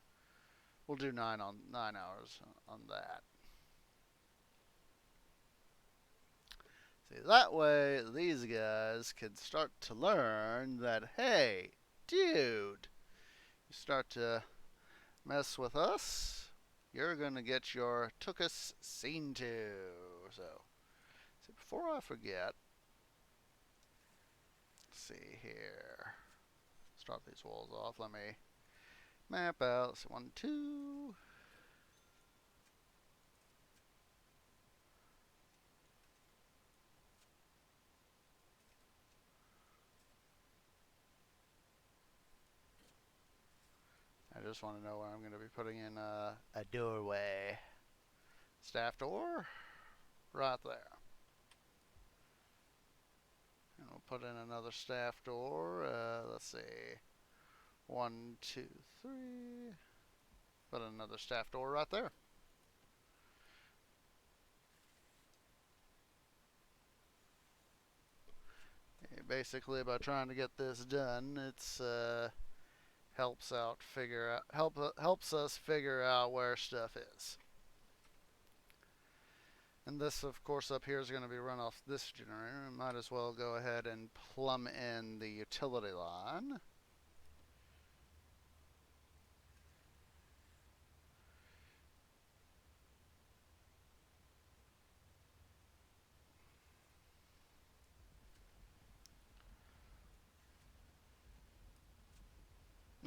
[SPEAKER 1] we'll do 9 hours on that. See, that way these guys can start to learn that, hey, dude, you start to mess with us, you're going to get your tookus seen to. So, see, before I forget, let's see here. Start these walls off. Let me map out. Let's see, 1, 2. I just want to know where I'm going to be putting in a doorway. Staff door, right there. And we'll put in another staff door. Let's see. 1, 2, 3. Put another staff door right there. Okay, basically, by trying to get this done, it's helps us figure out where stuff is. And this, of course, up here is going to be run off this generator. Might as well go ahead and plumb in the utility line.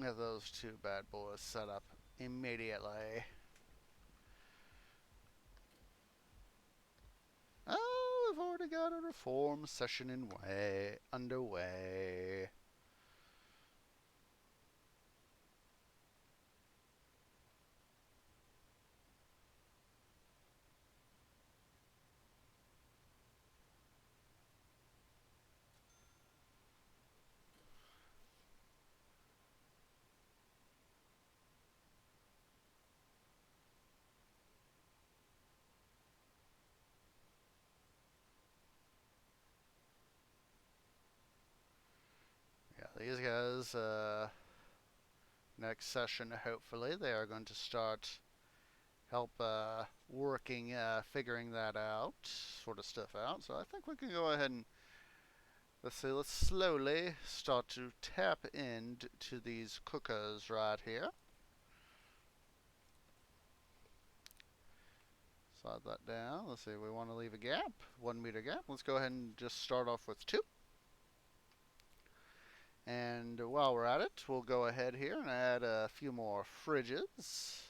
[SPEAKER 1] Get those two bad boys set up immediately. Oh, we've already got a reform session underway. Yeah, these guys, next session, hopefully, they are going to start help working, figuring that out, sort of stuff out. So I think we can go ahead and let's slowly start to tap into these cookers right here. Slide that down. Let's see, we want to leave a gap, 1 meter gap. Let's go ahead and just start off with 2. And while we're at it, we'll go ahead here and add a few more fridges.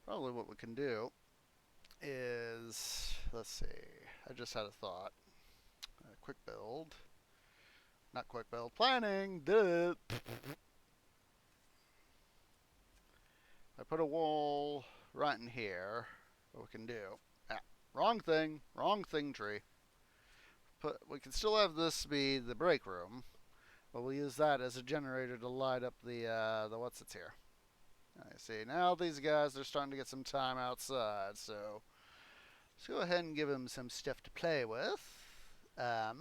[SPEAKER 1] Probably what we can do is, let's see, I just had a thought. Quick build. Not quick build, planning. Duh. I put a wall right in here. What we can do. Wrong thing tree. We can still have this be the break room, but we'll use that as a generator to light up the what's it's here. I see. Now these guys are starting to get some time outside, so let's go ahead and give them some stuff to play with. I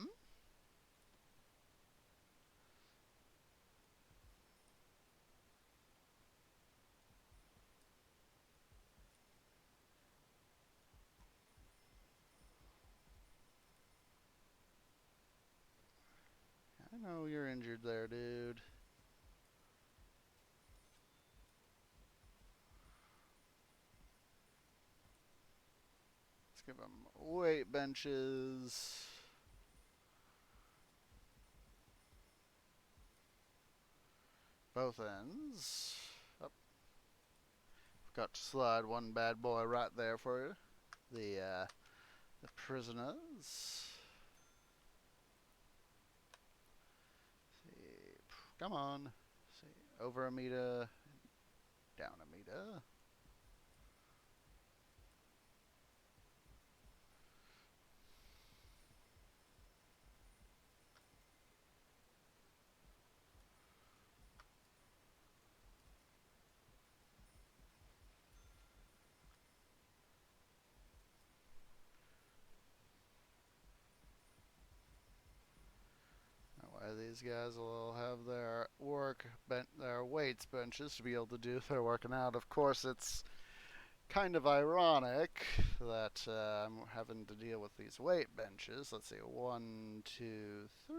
[SPEAKER 1] know you're injured there, dude. Let's give them weight benches. Both ends. Oh. Got to slide one bad boy right there for you. The prisoners. See, come on. See, over a meter, down a meter. These guys will have their their weights benches to be able to do their working out. Of course, it's kind of ironic that I'm having to deal with these weight benches. Let's see, 1, 2, 3.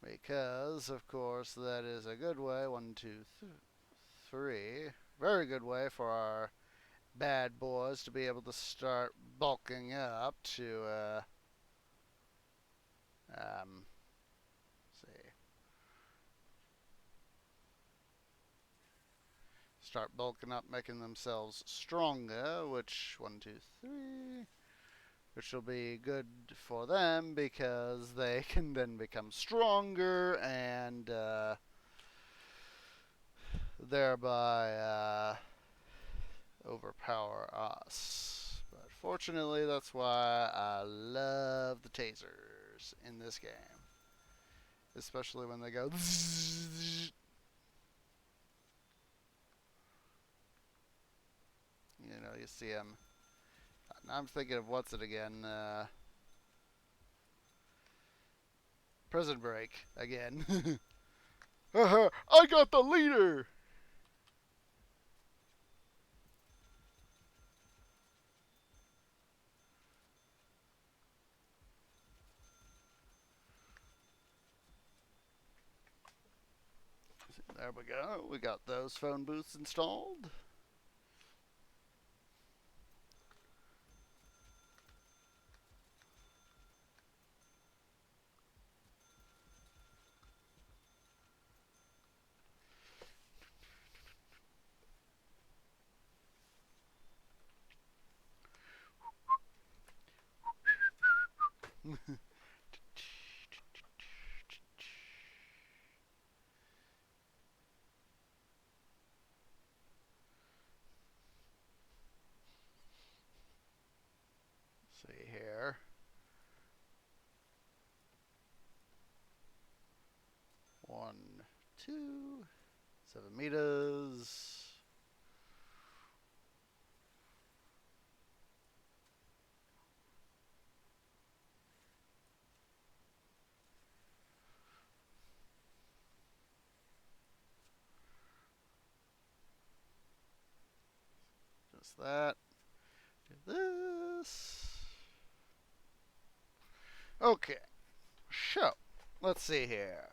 [SPEAKER 1] Because, of course, that is a good way. 1, 2, 3. Very good way for our bad boys to be able to start bulking up to see, start bulking up, making themselves stronger, which 1, 2, 3, which will be good for them because they can then become stronger and thereby overpower us. But fortunately, that's why I love the tasers in this game. Especially when they go you know, you see them. I'm thinking of what's it again? Prison break again. I got the leader! There we go. We got those phone booths installed. See here. 1, 2, 7 meters. Just that. Do this. Okay. So, let's see here.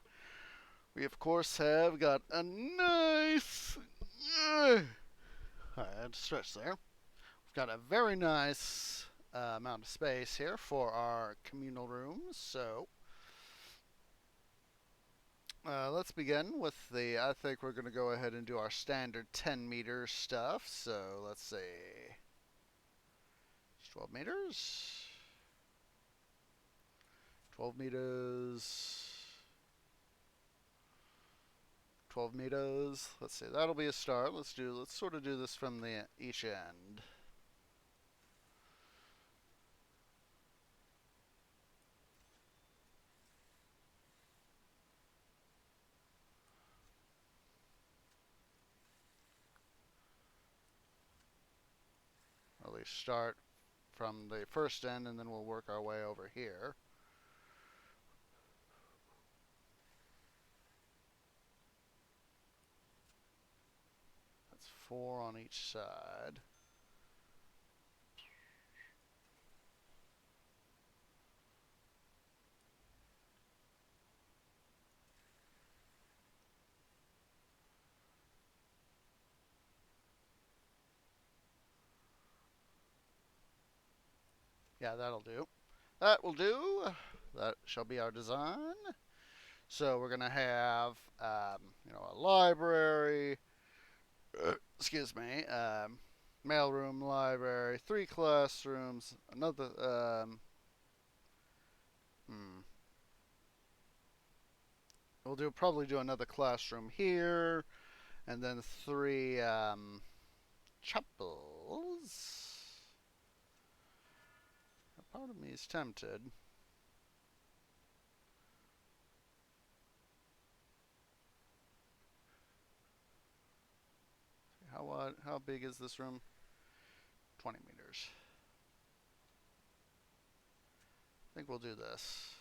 [SPEAKER 1] We, of course, have got a nice. I had to stretch there. We've got a very nice amount of space here for our communal rooms. So, let's begin with the. I think we're going to go ahead and do our standard 10-meter stuff. So, let's see. It's 12 meters. 12 meters. 12 meters. Let's see, that'll be a start. Let's sort of do this from the each end. At least start from the first end and then we'll work our way over here. That's 4 on each side. Yeah, that'll do. That will do. That shall be our design. So we're gonna have, a library. Excuse me. Mailroom, library, 3 classrooms, another. We'll probably do another classroom here, and then 3 chapels. Part of me is tempted. How big is this room? 20 meters. I think we'll do this.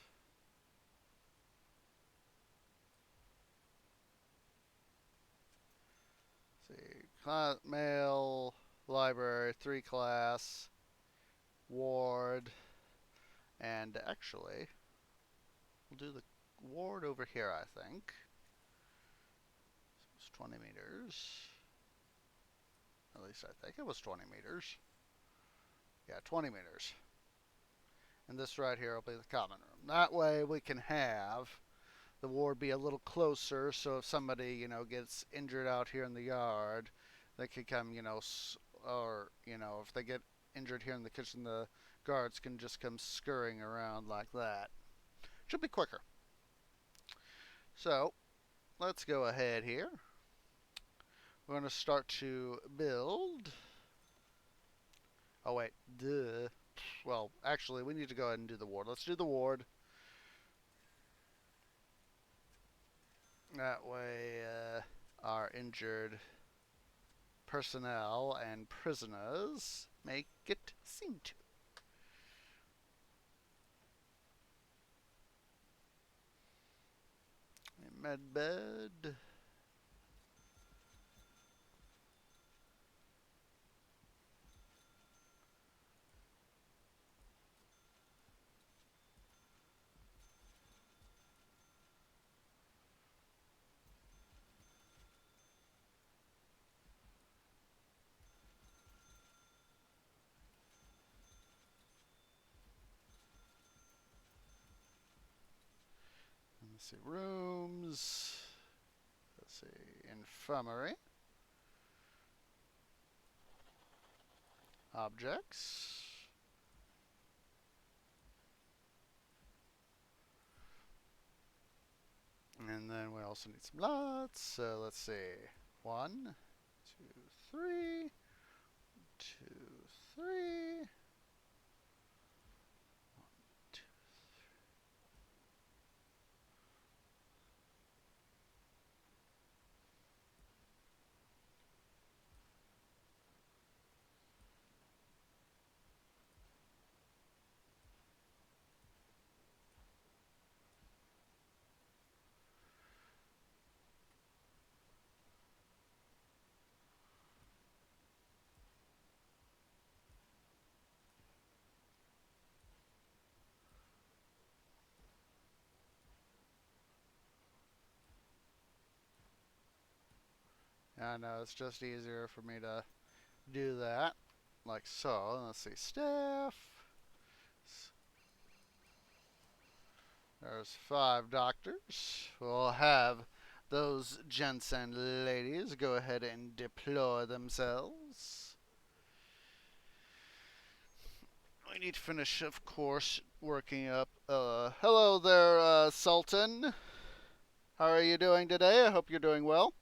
[SPEAKER 1] Let's see, mail, library, 3 class, ward, and actually, we'll do the ward over here, I think. So it's 20 meters. At least I think it was 20 meters. Yeah, 20 meters. And this right here will be the common room. That way we can have the ward be a little closer, so if somebody, gets injured out here in the yard, they could come, or, if they get injured here in the kitchen, the guards can just come scurrying around like that. Should be quicker. So, let's go ahead here. We're going to start to build. Oh, wait. Duh. Well, actually, we need to go ahead and do the ward. Let's do the ward. That way, our injured personnel and prisoners may get seen to. Medbed. Let's see, rooms. Let's see, infirmary. Objects. And then we also need some lots. So let's see. 1, 2, 3. 2, 3. I know it's just easier for me to do that, like so. Let's see, staff. There's 5 doctors. We'll have those gents and ladies go ahead and deploy themselves. We need to finish, of course, working up. Hello there, Sultan. How are you doing today? I hope you're doing well.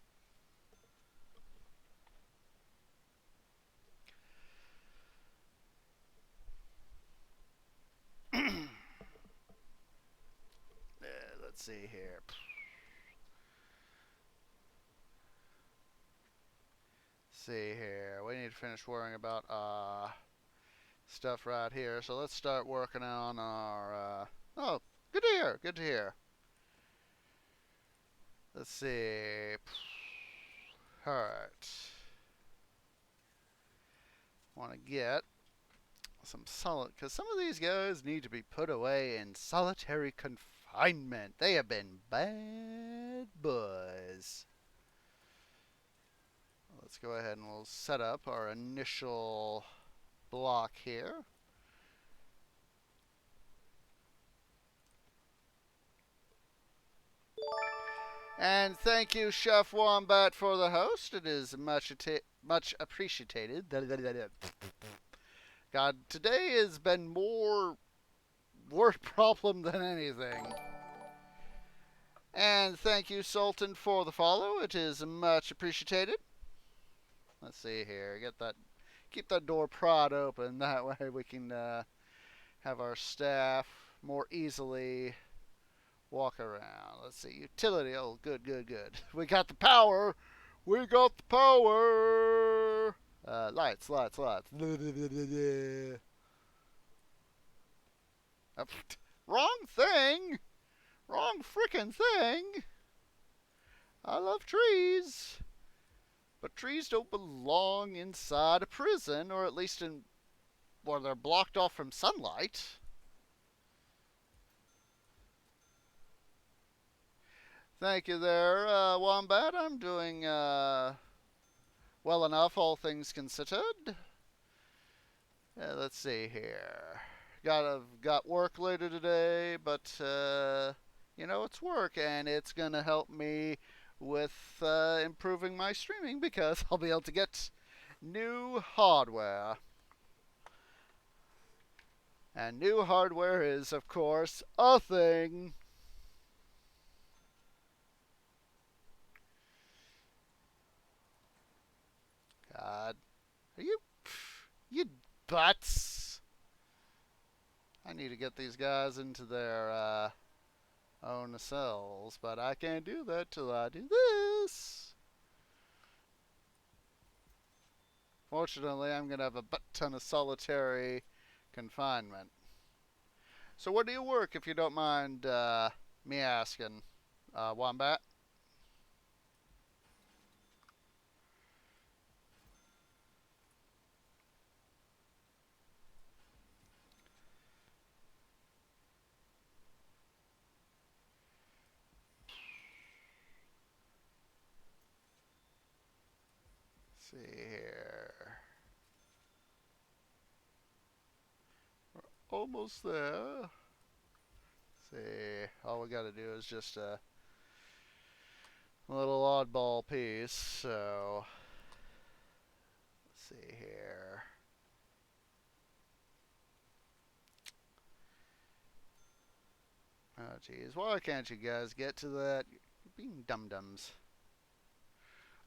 [SPEAKER 1] Let's see here. See here. We need to finish worrying about stuff right here. So let's start working on our. Oh, good to hear. Good to hear. Let's see. All right. Want to get some solid, because some of these guys need to be put away in solitary confinement. They have been bad boys. Let's go ahead and we'll set up our initial block here. And thank you, Chef Wombat, for the host. It is much appreciated. God, today has been more word problem than anything. And thank you, Sultan, for the follow. It is much appreciated. Let's see here. Keep that door prod open. That way we can have our staff more easily walk around. Let's see. Utility. Oh, good. We got the power. We got the power. Lights. Wrong thing. Wrong frickin' thing. I love trees. But trees don't belong inside a prison, or at least where they're blocked off from sunlight. Thank you there, Wombat. I'm doing well enough, all things considered. Let's see here. Got work later today, but it's work, and it's gonna help me with improving my streaming because I'll be able to get new hardware. And new hardware is, of course, a thing. God. Are you butts? I need to get these guys into their own cells, but I can't do that till I do this. Fortunately, I'm going to have a butt ton of solitary confinement. So where do you work, if you don't mind me asking? Wombat. Let's see here. Almost there. See, all we gotta do is just a little oddball piece. So, let's see here. Oh, geez. Why can't you guys get to that? You're being dum-dums.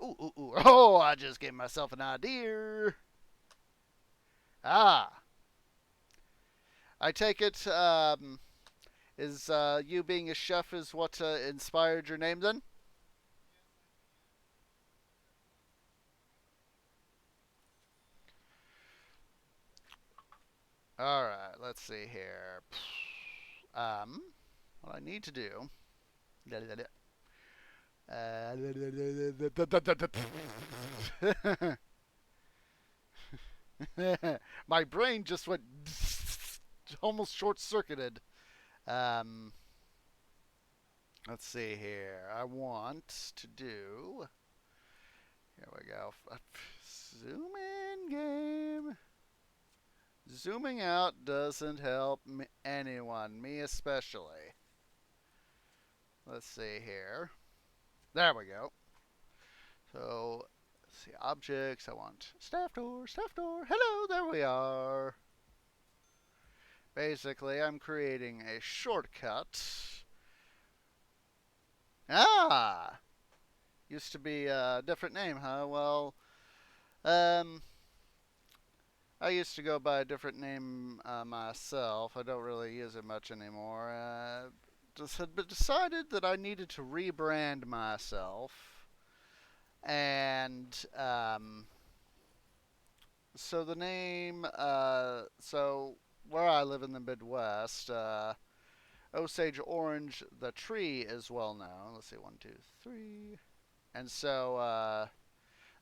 [SPEAKER 1] Ooh, ooh, ooh. Oh, I just gave myself an idea. Ah. I take it, is you being a chef is what inspired your name then? Alright, let's see here. What I need to do. My brain just went almost short circuited. Um, let's see here. I want to do. Here we go. Zoom in game. Zooming out doesn't help anyone, me especially. Let's see here. There we go. So, let's see, objects. I want staff door, staff door. Hello, there we are. Basically, I'm creating a shortcut. Ah! Used to be a different name, huh? Well, um, I used to go by a different name myself. I don't really use it much anymore. Just had been decided that I needed to rebrand myself, and so the name. So where I live in the Midwest, Osage Orange, the tree is well known. Let's see, one, two, three, and so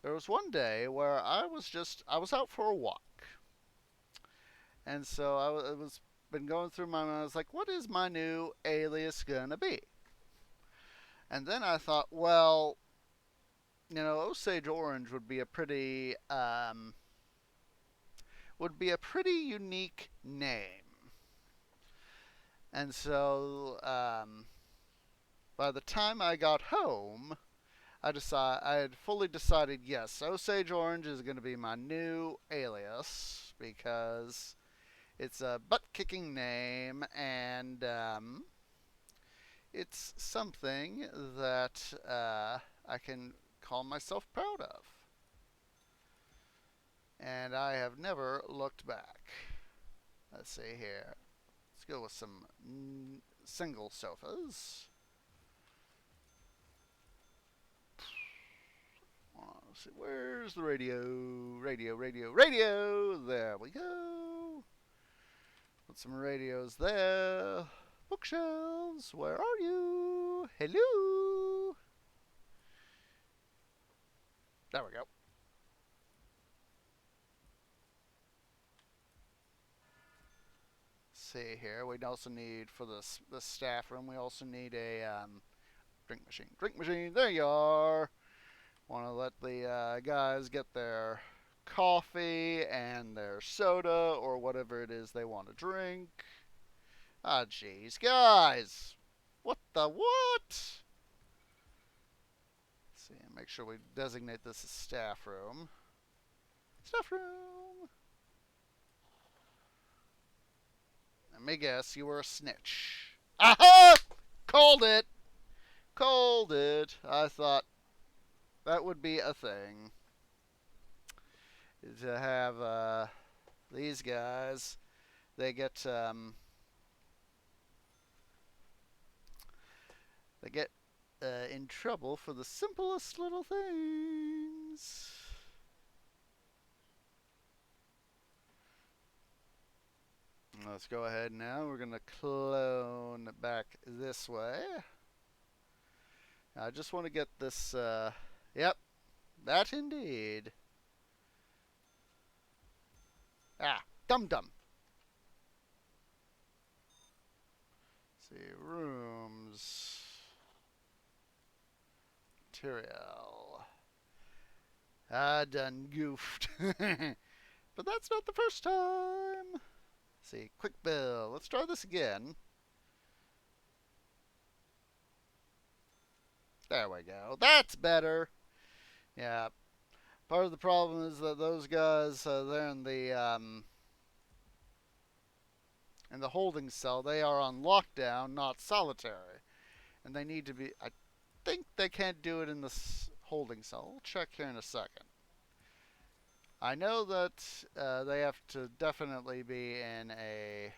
[SPEAKER 1] there was one day where I was out for a walk. And so I was been going through my mind. I was like, what is my new alias gonna be? And then I thought, well, Osage Orange would be a pretty unique name. And so by the time I got home, I had fully decided, yes, Osage Orange is going to be my new alias because it's a butt kicking name, and it's something that I can call myself proud of. And I have never looked back. Let's see here. Let's go with some single sofas. Let's see, where's the radio? Radio, radio, radio! There we go. Put some radios there. Bookshelves, where are you? Hello? There we go. See here, we also need for the staff room. We also need a drink machine. Drink machine. There you are. Want to let the guys get their coffee and their soda or whatever it is they want to drink. Ah, jeez, guys. What the what? Let's see, make sure we designate this as staff room. Staff room. Let me guess, you were a snitch. Aha! Called it. Called it. I thought that would be a thing. To have these guys, they get in trouble for the simplest little things. Let's go ahead now. We're going to clone back this way. I just want to get this, yep, that indeed. Ah, dum-dum. See, rooms, material. I done goofed. But that's not the first time. Let's see, quick bill. Let's try this again. There we go. That's better. Yeah. Part of the problem is that those guys, they're in the holding cell. They are on lockdown, not solitary, and they need to be. I think they can't do it in the holding cell. We'll check here in a second. I know that they have to definitely be in a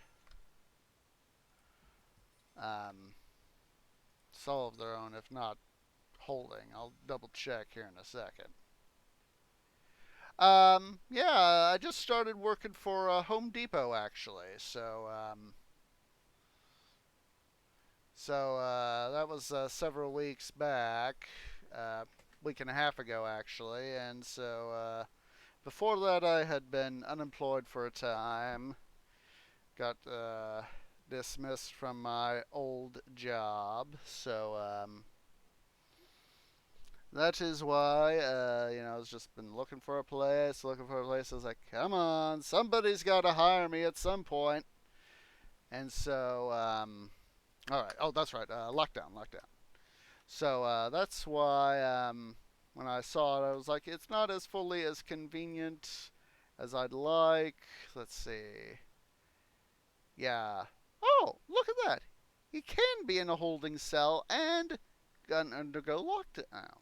[SPEAKER 1] cell of their own, if not holding. I'll double check here in a second. Yeah, I just started working for Home Depot actually, so that was several weeks back, week and a half ago actually, and so before that I had been unemployed for a time, got dismissed from my old job, so that is why, I was just been looking for a place, looking for a place. I was like, come on, somebody's got to hire me at some point. And so, all right. Oh, that's right. Lockdown. So that's why when I saw it, I was like, it's not as fully as convenient as I'd like. Let's see. Yeah. Oh, look at that. He can be in a holding cell and undergo lockdown.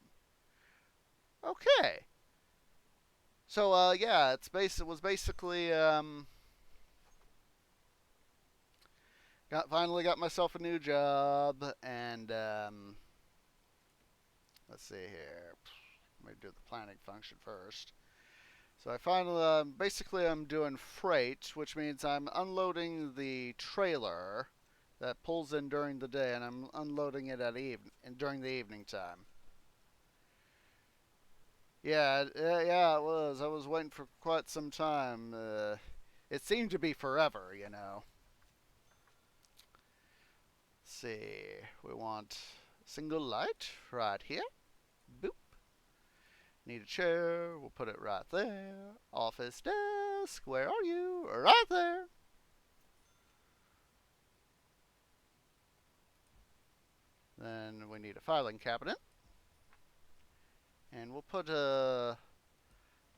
[SPEAKER 1] Okay. So yeah, it was basically finally got myself a new job, and let's see here. Let me do the planning function first. So I finally basically I'm doing freight, which means I'm unloading the trailer that pulls in during the day, and I'm unloading it during the evening time. Yeah, it was. I was waiting for quite some time. It seemed to be forever. Let's see, we want single light right here. Boop. Need a chair. We'll put it right there. Office desk. Where are you? Right there. Then we need a filing cabinet. And we'll put a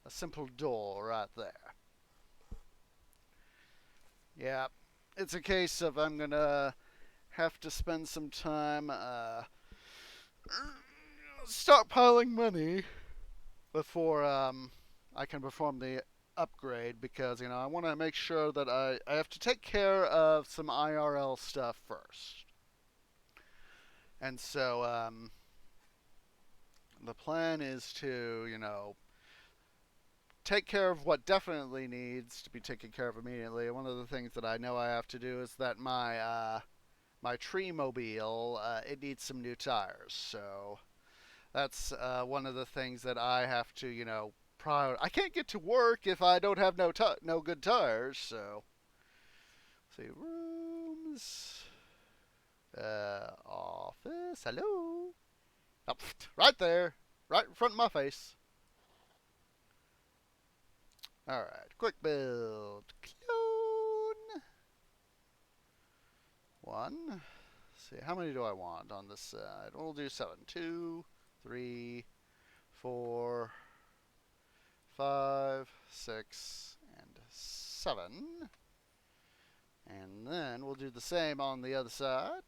[SPEAKER 1] simple door right there. Yeah, it's a case of I'm going to have to spend some time stockpiling money before I can perform the upgrade, because I want to make sure that I have to take care of some IRL stuff first. And so the plan is to take care of what definitely needs to be taken care of immediately. One of the things that I know I have to do is that my tree mobile, it needs some new tires. So that's one of the things that I have to, I can't get to work if I don't have no good tires. So, let's see, rooms, office, hello, oh, right there, right in front of my face. All right, quick build, clone, one. Let's see, how many do I want on this side? We'll do 7. 2, 3, 4, 5, 6, and 7. And then we'll do the same on the other side.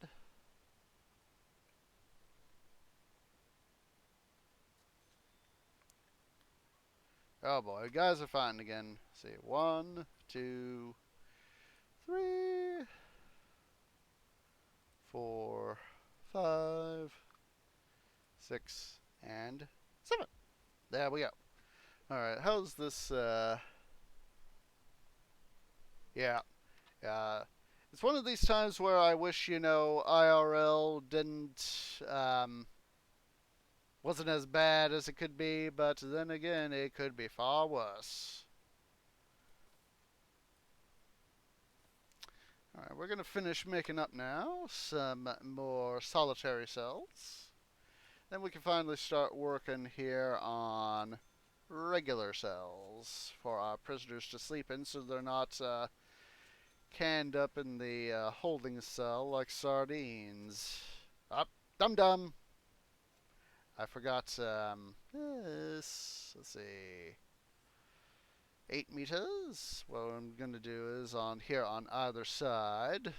[SPEAKER 1] Oh boy, guys are fighting again. Let's see, 1, 2, 3, 4, 5, 6, and 7. There we go. Alright, how's this, yeah. It's one of these times where I wish, IRL didn't, Wasn't as bad as it could be, but then again, it could be far worse. Alright, we're going to finish making up now some more solitary cells. Then we can finally start working here on regular cells for our prisoners to sleep in so they're not canned up in the holding cell like sardines. Up, dum-dum! I forgot this. Let's see. 8 meters. What I'm going to do is on here on either side,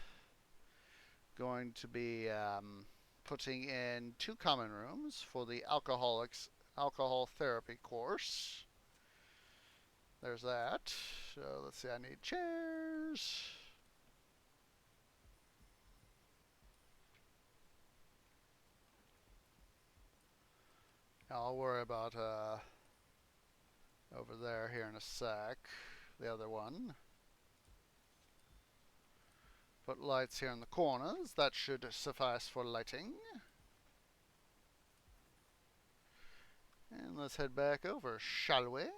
[SPEAKER 1] going to be putting in 2 common rooms for the alcohol therapy course. There's that. So let's see, I need chairs. I'll worry about over there here in a sec. The other one. Put lights here in the corners. That should suffice for lighting. And let's head back over, shall we? It'll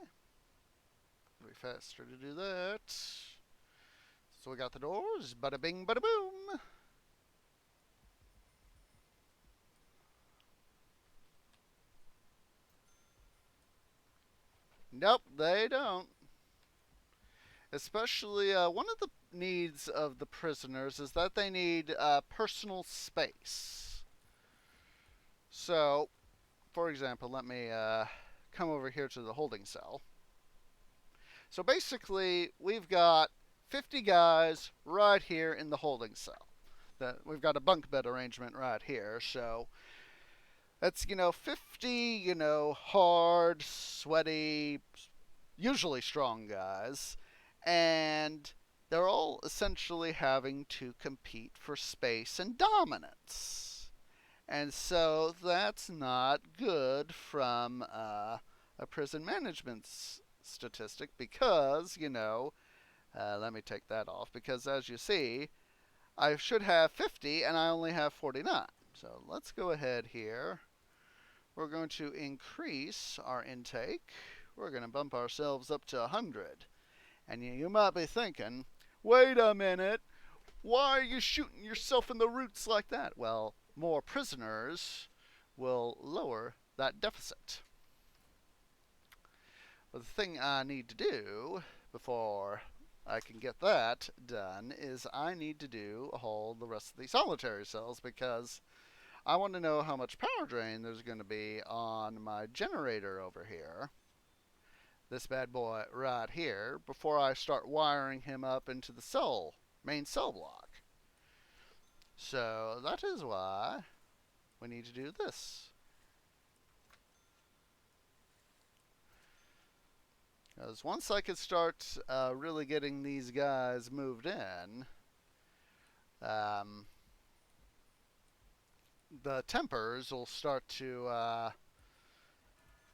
[SPEAKER 1] be faster to do that. So we got the doors. Bada bing, bada boom. Nope, they don't. Especially one of the needs of the prisoners is that they need personal space. So, for example, let me come over here to the holding cell. So basically, we've got 50 guys right here in the holding cell. We've got a bunk bed arrangement right here. So that's, 50, hard, sweaty, usually strong guys. And they're all essentially having to compete for space and dominance. And so that's not good from a prison management statistic because, let me take that off because as you see, I should have 50 and I only have 49. So let's go ahead here. We're going to increase our intake. We're going to bump ourselves up to 100. And you might be thinking, wait a minute, why are you shooting yourself in the roots like that? Well, more prisoners will lower that deficit. But the thing I need to do before I can get that done is I need to do all the rest of these solitary cells because I want to know how much power drain there's going to be on my generator over here. This bad boy right here before I start wiring him up into the main cell block. So that is why we need to do this. Because once I could start really getting these guys moved in, the tempers will start to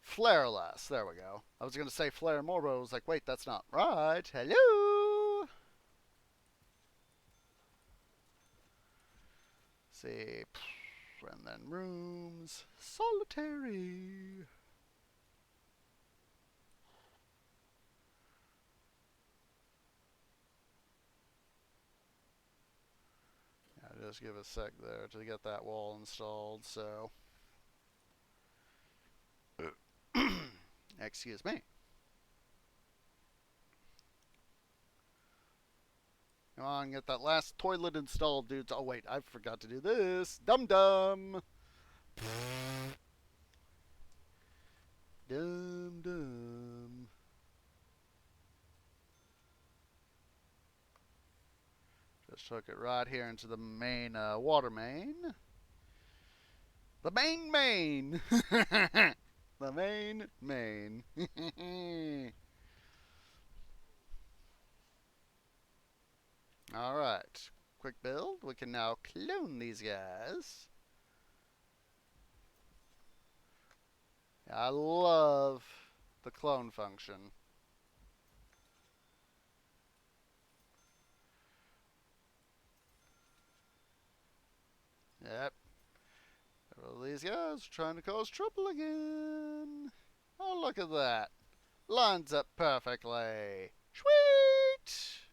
[SPEAKER 1] flare less. There we go. I was going to say flare more, but I was like, wait, that's not right. Hello? See. And then rooms. Solitary. Just give a sec there to get that wall installed, so excuse me. Come on, get that last toilet installed, dudes. Oh wait, I forgot to do this. Dum dum. Dum dum. Just hook it right here into the main water main. The main. The main. Alright. Quick build. We can now clone these guys. I love the clone function. Yep. All these guys are trying to cause trouble again. Oh, look at that. Lines up perfectly. Sweet!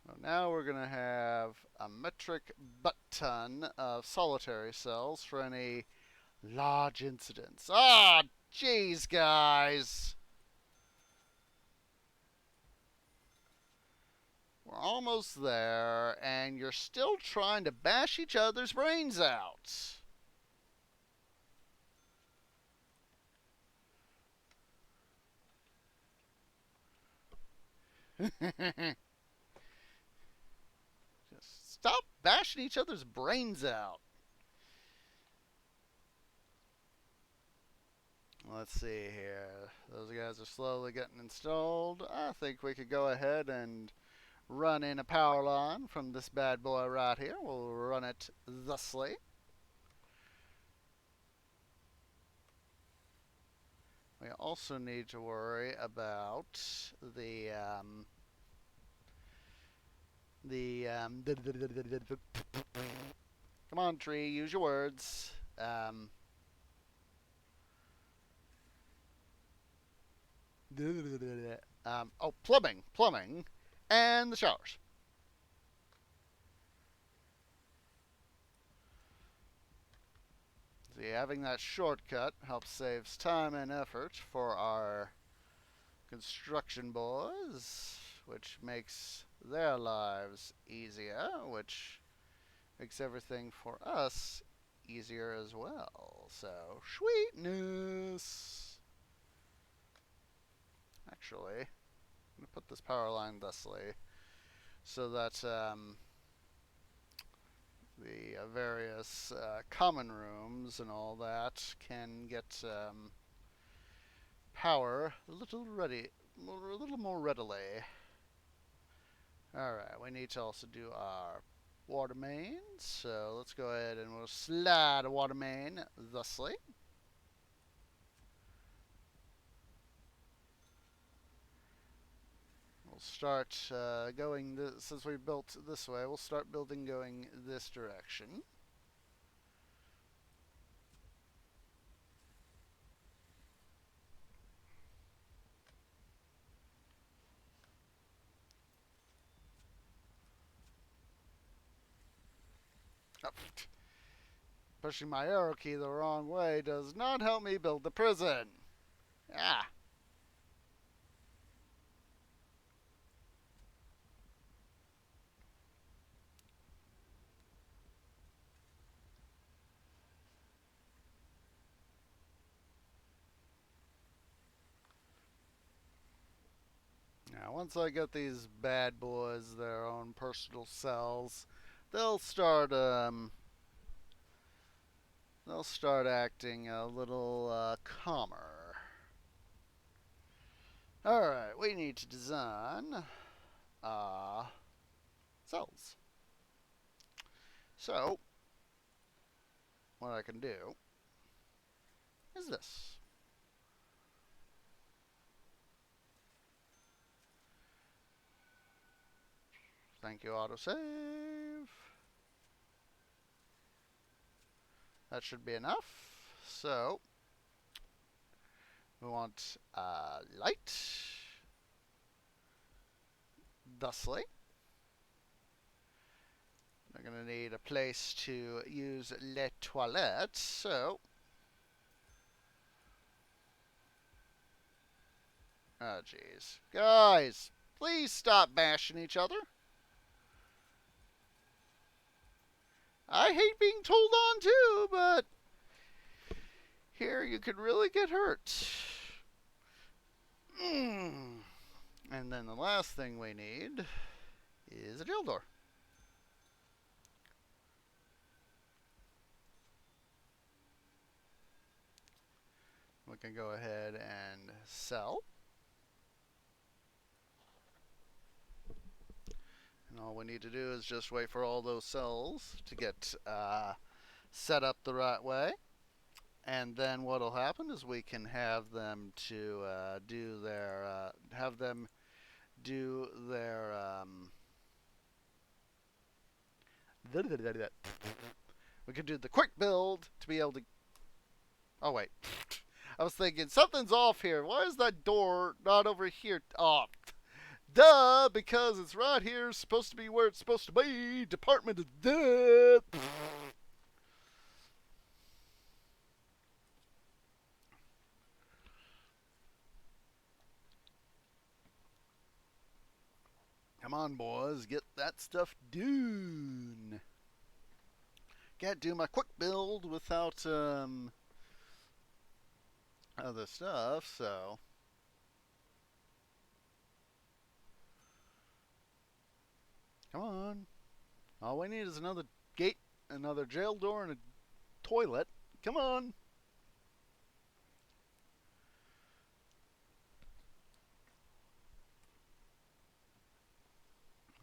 [SPEAKER 1] So now we're going to have a metric butt ton of solitary cells for any large incidents. Ah, jeez, guys. We're almost there, and you're still trying to bash each other's brains out. Just stop bashing each other's brains out. Let's see here. Those guys are slowly getting installed. I think we could go ahead and run in a power line from this bad boy right here. We'll run it thusly. We also need to worry about come on, tree, use your words. Oh, plumbing, and the showers. See, having that shortcut helps saves time and effort for our construction boys, which makes their lives easier, which makes everything for us easier as well. So, sweetness. Actually, I'm going to put this power line thusly so that the various common rooms and all that can get power a little more readily. Alright, we need to also do our water mains, so let's go ahead and we'll slide a water main thusly. We'll start going, since we built this way, we'll start building going this direction. Oh, pushing my arrow key the wrong way does not help me build the prison. Ah. Now, once I get these bad boys their own personal cells, they'll start acting a little calmer. Alright, we need to design cells. So, what I can do is this. Thank you, autosave. That should be enough. So, we want light, thusly. We're going to need a place to use les toilettes, so... Oh, jeez. Guys, please stop bashing each other. I hate being told on too, but here you could really get hurt. And then the last thing we need is a jail door. We can go ahead and sell. And all we need to do is just wait for all those cells to get set up the right way. And then what'll happen is we can have them to do their We could do the quick build to be able to. Oh wait, I was thinking something's off here. Why is that door not over here? Oh, duh! Because it's right here. Supposed to be where it's supposed to be. Department of Death. Come on, boys, get that stuff done. Can't do my quick build without other stuff, so come on. All we need is another gate, another jail door, and a toilet. Come on.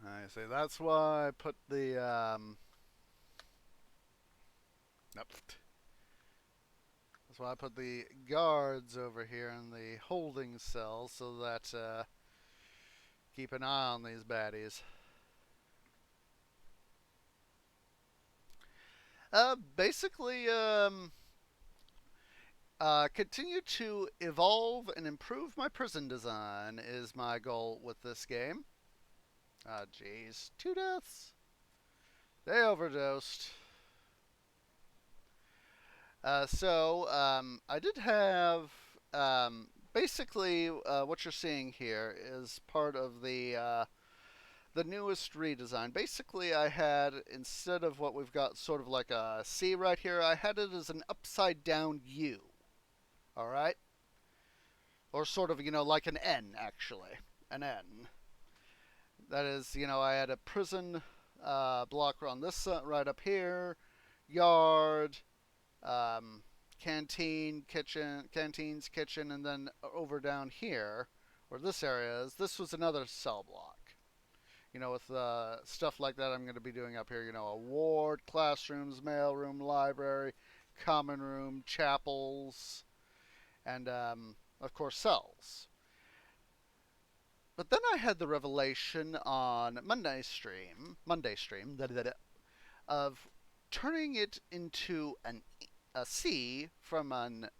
[SPEAKER 1] I say that's why I put the nope. That's why I put the guards over here in the holding cell so that keep an eye on these baddies. Basically, continue to evolve and improve my prison design is my goal with this game. Ah, jeez. 2 deaths. They overdosed. I did have basically what you're seeing here is part of the newest redesign. Basically, I had instead of what we've got, sort of like a C right here, I had it as an upside down U. All right, or sort of like an N actually, an N. That is, I had a prison block on this right up here, yard, um, canteens, kitchen, and then over down here, where this area is, this was another cell block. With stuff like that I'm going to be doing up here, a ward, classrooms, mailroom, library, common room, chapels, and of course cells. But then I had the revelation on Monday stream, of turning it into a C from an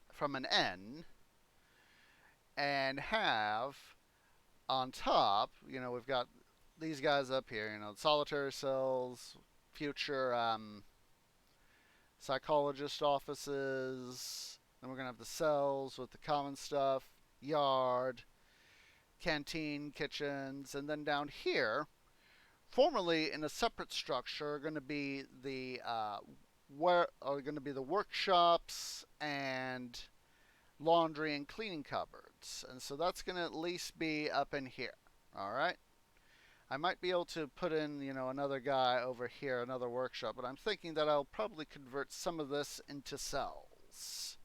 [SPEAKER 1] N, and have on top, we've got these guys up here, solitary cells, future psychologist offices. Then we're gonna have the cells with the common stuff, yard, canteen, kitchens, and then down here, formerly in a separate structure, are going to be the where are going to be the workshops and laundry and cleaning cupboards, and so that's going to at least be up in here. All right. I might be able to put in, another guy over here, another workshop, but I'm thinking that I'll probably convert some of this into cells.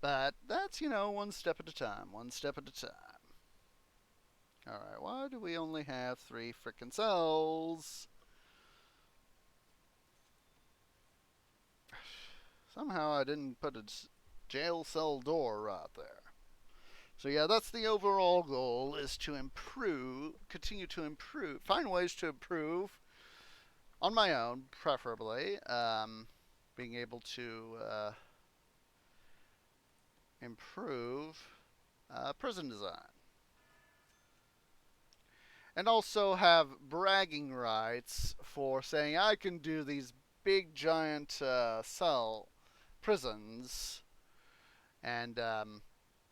[SPEAKER 1] But that's, one step at a time, one step at a time. Alright, why do we only have 3 frickin' cells? Somehow I didn't put a jail cell door right there. So yeah, that's the overall goal, is to improve, continue to improve, find ways to improve on my own, preferably, being able to improve prison design. And also have bragging rights for saying I can do these big giant cell prisons and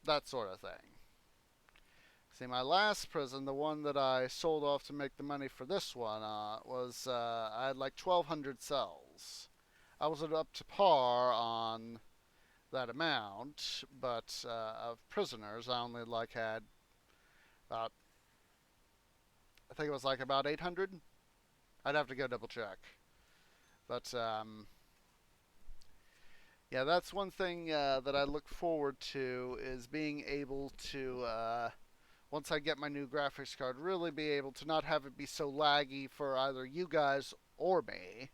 [SPEAKER 1] that sort of thing. See, my last prison, the one that I sold off to make the money for this one, was I had like 1,200 cells. I was up to par on that amount, but of prisoners, I only had about, I think it was about 800. I'd have to go double check. But yeah, that's one thing that I look forward to, is being able to, once I get my new graphics card, really be able to not have it be so laggy for either you guys or me.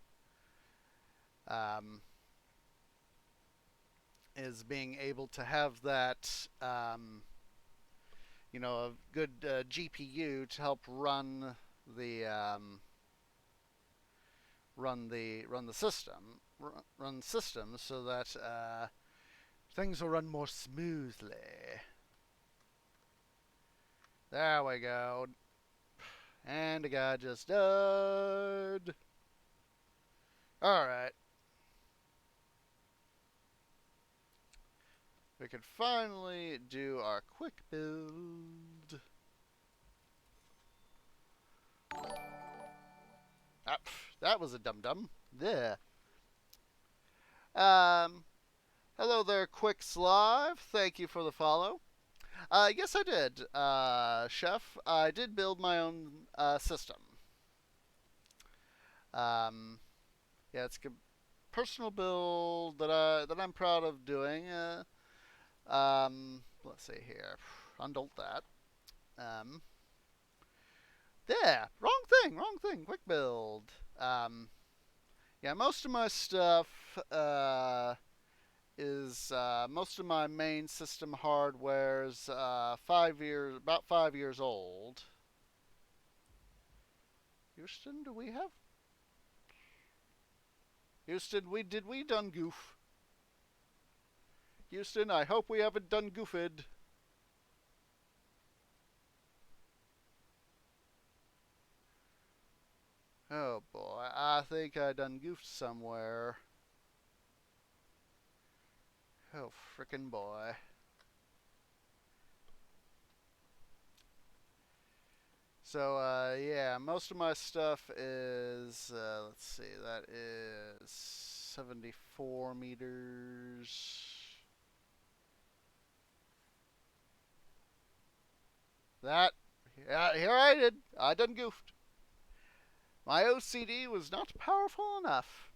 [SPEAKER 1] Is being able to have that, a good GPU to help run the run the system, run systems so that things will run more smoothly. There we go. And the guy just died. Alright. We can finally do our quick build. Ah, that was a dum-dum. There. Hello there, Quick Slive. Thank you for the follow. Yes, I did, Chef. I did build my own system. Yeah, it's a personal build that I'm proud of doing. Let's see here. Undult that. There. Wrong thing. Quick build. Yeah, most of my stuff is most of my main system hardware is about 5 years old. Houston, do we have? Houston, did we done goof? Houston, I hope we haven't done goofed. Oh boy, I think I done goofed somewhere. Oh frickin' boy. So yeah, most of my stuff is let's see, that is 74 meters. That, yeah, here I done goofed. My OCD was not powerful enough.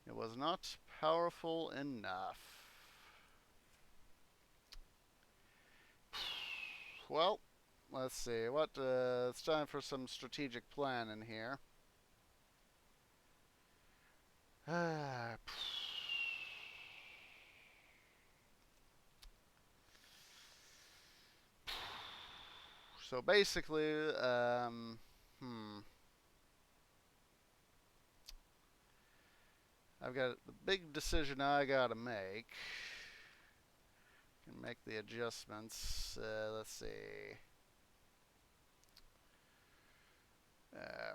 [SPEAKER 1] It was not powerful enough. Well, let's see. It's time for some strategic planning here. So basically, I've got the big decision I gotta make. Can make the adjustments. Let's see. Uh,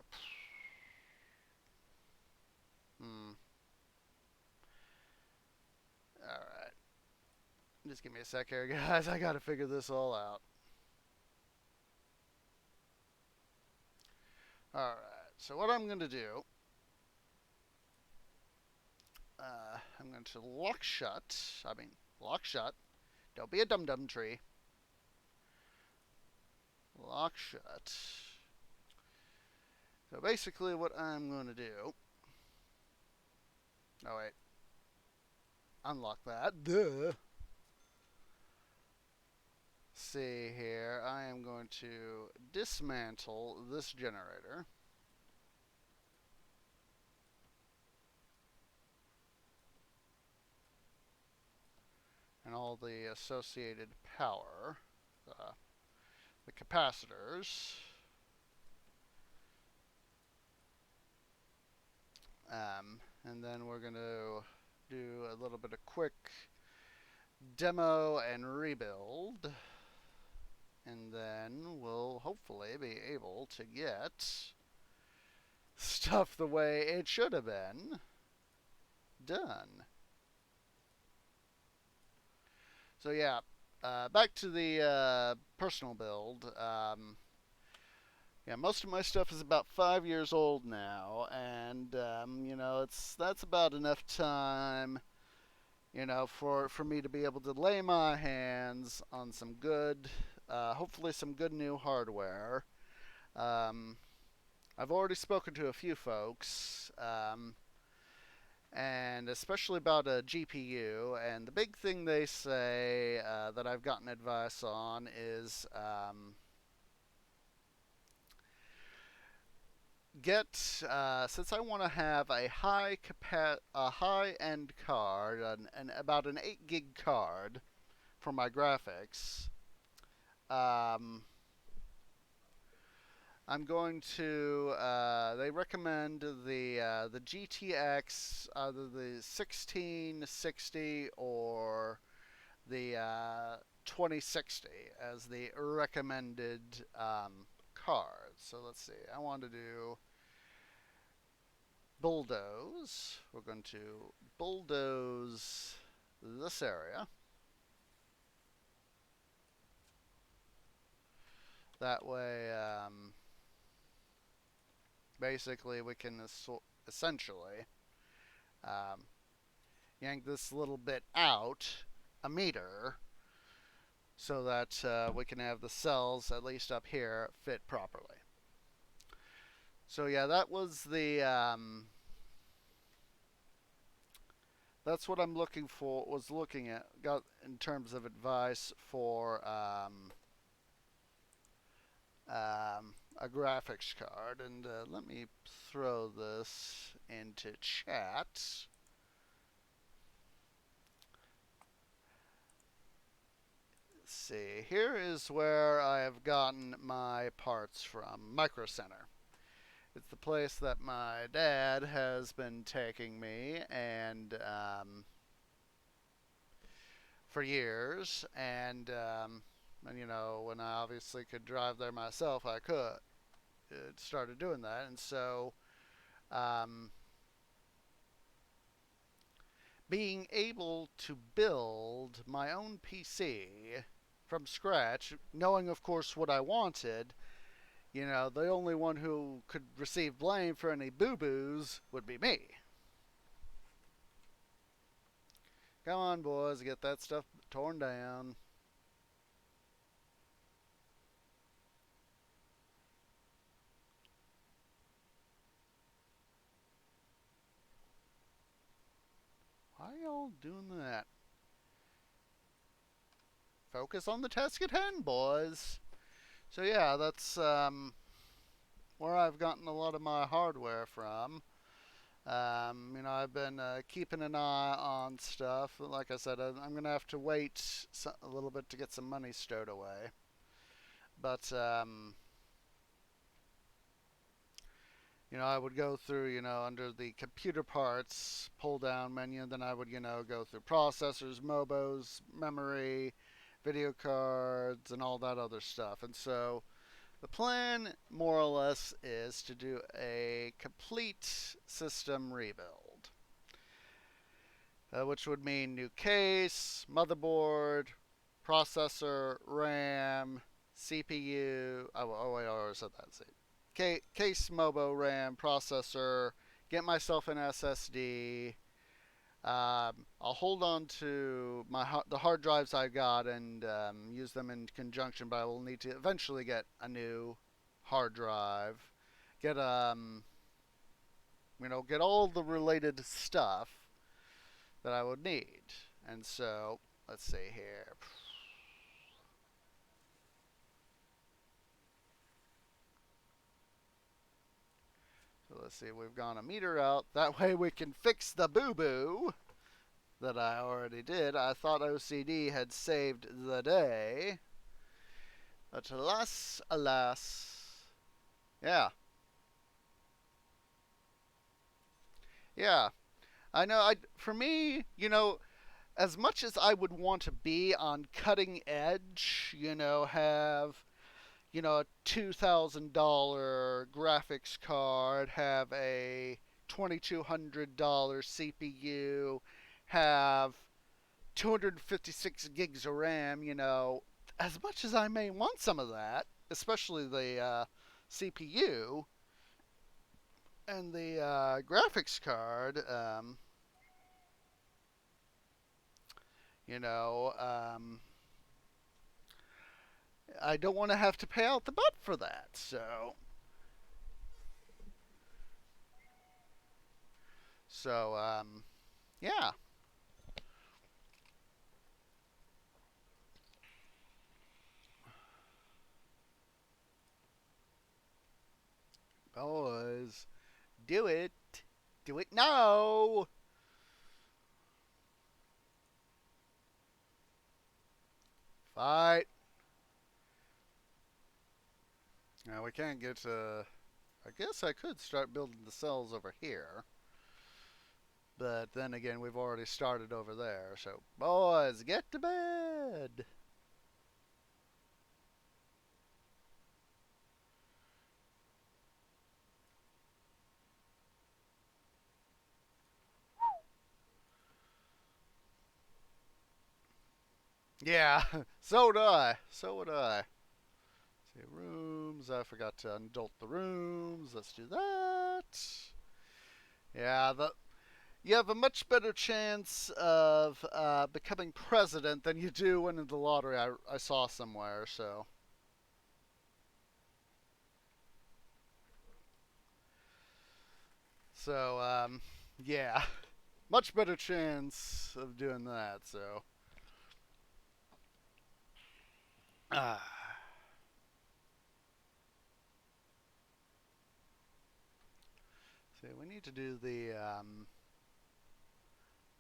[SPEAKER 1] Alright. Just give me a sec here, guys. I gotta figure this all out. Alright. So what I'm gonna do, I'm going to lock shut. Lock shut. Don't be a dum-dum tree. Lock shut. So basically what I'm going to do... Oh, wait. Unlock that. Duh. See here. I am going to dismantle this generator. And all the associated power. The capacitors. And then we're going to do a little bit of quick demo and rebuild. And then we'll hopefully be able to get stuff the way it should have been done. So yeah, back to the personal build. Yeah, most of my stuff is about 5 years old now, and you know, that's about enough time, you know, for me to be able to lay my hands on some good, hopefully some good new hardware. I've already spoken to a few folks, and especially about a GPU, and the big thing they say that I've gotten advice on is since I want to have a high end card, and about an 8 gig card for my graphics. I'm going to. They recommend the GTX, either the 1660 or the 2060 as the recommended cards. So let's see. I want to do bulldoze. We're going to bulldoze this area. That way, basically, we can essentially um, yank this little bit out a meter so that we can have the cells, at least up here, fit properly. So yeah, that was the that's what I'm looking for. Was looking at got in terms of advice for a graphics card, and let me throw this into chat. Let's see. Here is where I have gotten my parts from. Micro Center. It's the place that my dad has been taking me, and for years, and you know, when I obviously could drive there myself, I could. It started doing that, and so um, being able to build my own PC from scratch, knowing, of course, what I wanted, you know, the only one who could receive blame for any boo boos would be me. Come on, boys, get that stuff torn down. Why are y'all doing that? Focus on the task at hand, boys. So yeah, that's where I've gotten a lot of my hardware from. You know, I've been keeping an eye on stuff. Like I said, I'm going to have to wait a little bit to get some money stowed away. But, you know, I would go through, you know, under the computer parts pull down menu. Then I would, you know, go through processors, MOBOs, memory, video cards, and all that other stuff. And so the plan, more or less, is to do a complete system rebuild, which would mean new case, motherboard, processor, RAM, CPU. Oh wait, I already said that. See, case, MOBO, RAM, processor. Get myself an SSD. I'll hold on to the hard drives I got and use them in conjunction, but I will need to eventually get a new hard drive. Get you know, get all the related stuff that I would need. And so, let's see here. So let's see, we've gone a meter out. That way we can fix the boo-boo that I already did. I thought OCD had saved the day. But alas, alas. Yeah. Yeah. I know, for me, you know, as much as I would want to be on cutting edge, you know, have, you know, a $2,000 graphics card, have a $2,200 CPU, have 256 gigs of RAM, you know, as much as I may want some of that, especially the CPU and the graphics card, you know, I don't want to have to pay out the butt for that. So, yeah. Boys, do it. Do it now. Fight. Now we can't get to... I guess I could start building the cells over here. But then again, we've already started over there. So, boys, get to bed! Yeah, so would I. So would I. See, rooms. I forgot to undolt the rooms. Let's do that. Yeah, you have a much better chance of becoming president than you do winning the lottery. I saw somewhere, so. So, yeah, much better chance of doing that. So, ah. See, we need to do the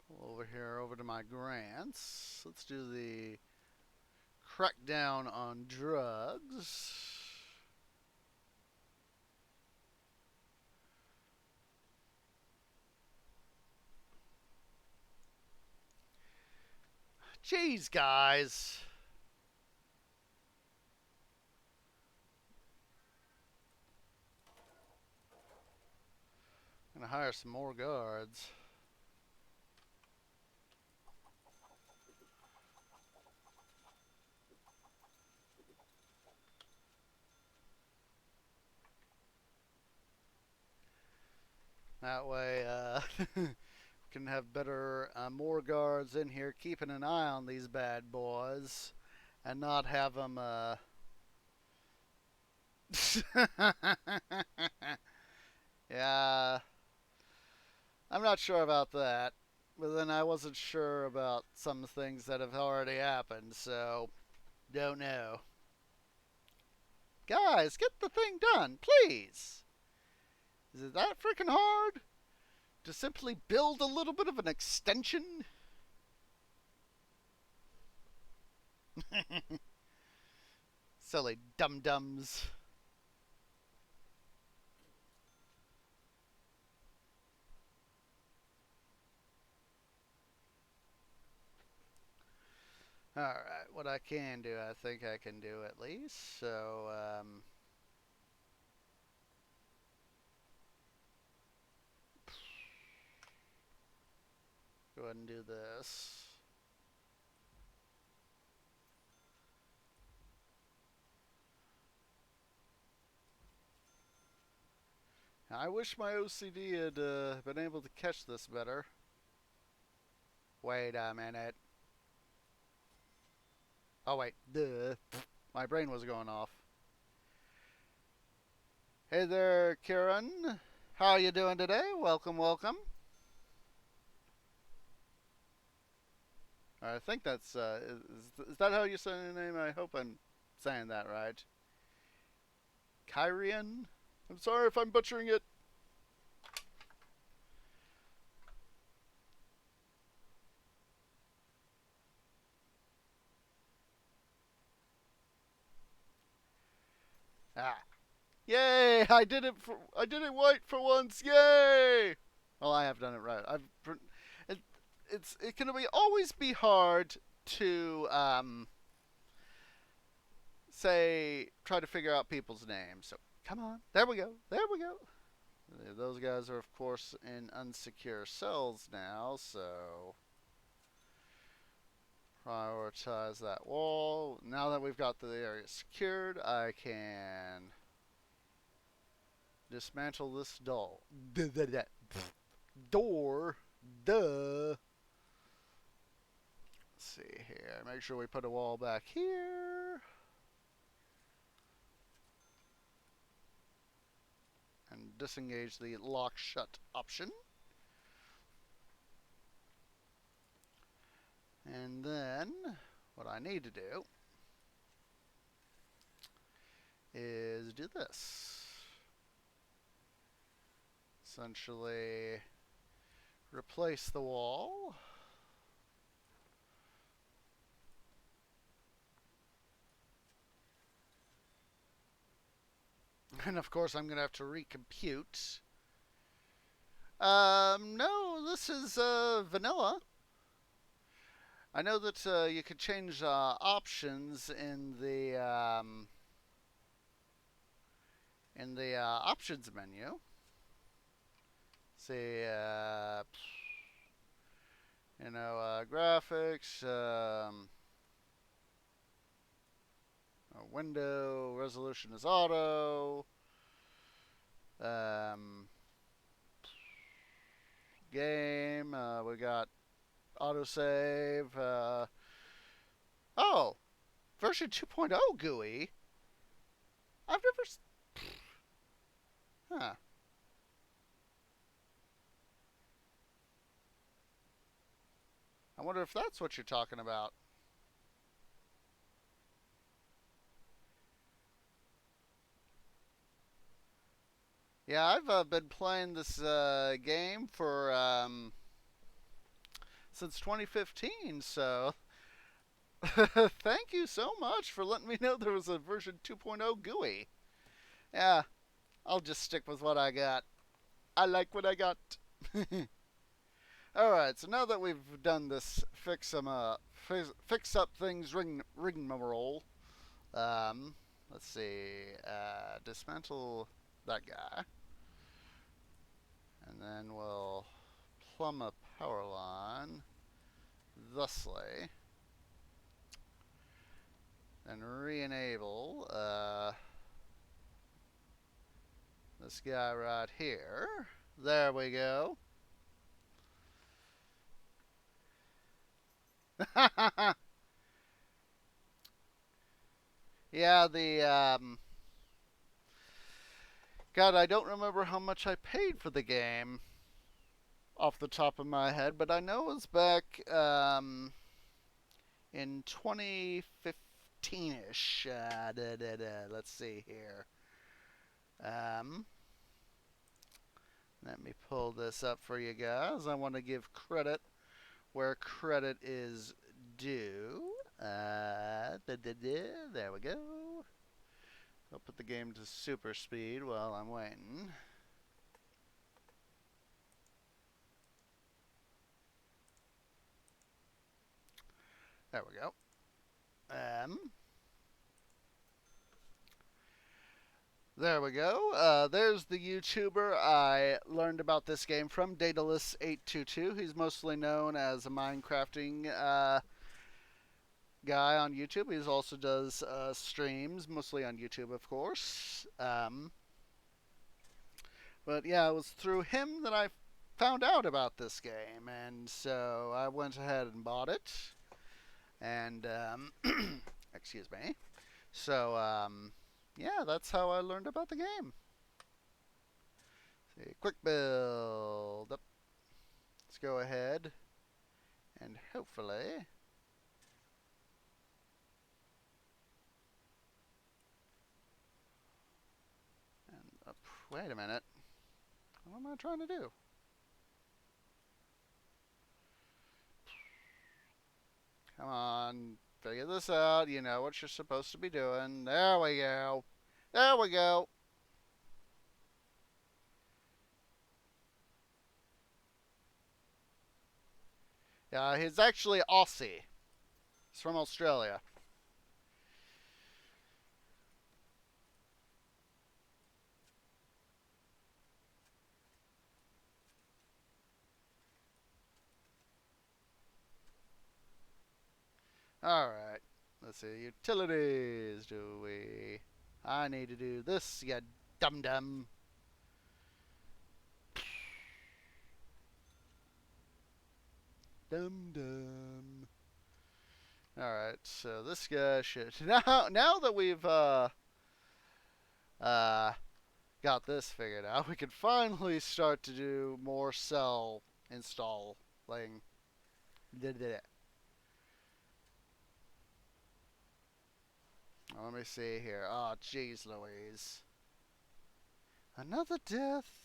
[SPEAKER 1] pull over here over to my grants. Let's do the crackdown on drugs. Jeez, guys. I'm gonna hire some more guards. That way, we can have better, more guards in here keeping an eye on these bad boys, and not have them. Yeah, I'm not sure about that. But then I wasn't sure about some things that have already happened, so don't know. Guys, get the thing done, please. Is it that freaking hard to simply build a little bit of an extension? Silly dum-dums. Alright, what I can do, I think I can do at least. So, go ahead and do this. I wish my OCD had been able to catch this better. Wait a minute. Oh, wait. Duh. My brain was going off. Hey there, Kieran. How are you doing today? Welcome, welcome. I think that's, is that how you say your name? I hope I'm saying that right. Kyrian? I'm sorry if I'm butchering it. Ah. Yay! I did it right for once. Yay! Well, I have done it right. It, it can always be hard to say try to figure out people's names. So come on, there we go, there we go. Those guys are of course in unsecure cells now, so prioritize that wall. Now that we've got the area secured, I can dismantle this door. Duh. Let's see here. Make sure we put a wall back here. And disengage the lock shut option. And then what I need to do is do this. Essentially replace the wall. And of course, I'm going to have to recompute. No, this is vanilla. I know that you could change options in the options menu. See, graphics, window resolution is auto. Um, Game, we got autosave. Oh, version 2.0 GUI. I've never. Huh. I wonder if that's what you're talking about. Yeah, I've been playing this game for since 2015, so thank you so much for letting me know there was a version 2.0 GUI. Yeah, I'll just stick with what I got. I like what I got. All right, so now that we've done this fix up things rigmarole, let's see, dismantle that guy, and then we'll plumb a power line thusly, and re-enable this guy right here. There we go. Yeah, God, I don't remember how much I paid for the game off the top of my head, but I know it was back in 2015-ish. Let's see here. Let me pull this up for you guys. I want to give credit where credit is due. There we go. I'll put the game to super speed while I'm waiting. There we go. There we go. There's the YouTuber I learned about this game from, Daedalus822. He's mostly known as a Minecrafting guy on YouTube. He also does streams, mostly on YouTube, of course. But yeah, it was through him that I found out about this game, and so I went ahead and bought it. And excuse me. So yeah, that's how I learned about the game. See, quick build. Let's go ahead and hopefully. And wait a minute. What am I trying to do? Come on, figure this out. You know what you're supposed to be doing. There we go. There we go. Yeah, he's actually Aussie. He's from Australia. Alright. Let's see. Utilities, do we? I need to do this, you dum dum. Dum dum. Alright, so this guy should. Now that we've uh, got this figured out, we can finally start to do more cell installing. Let me see here. Oh, jeez Louise. Another death?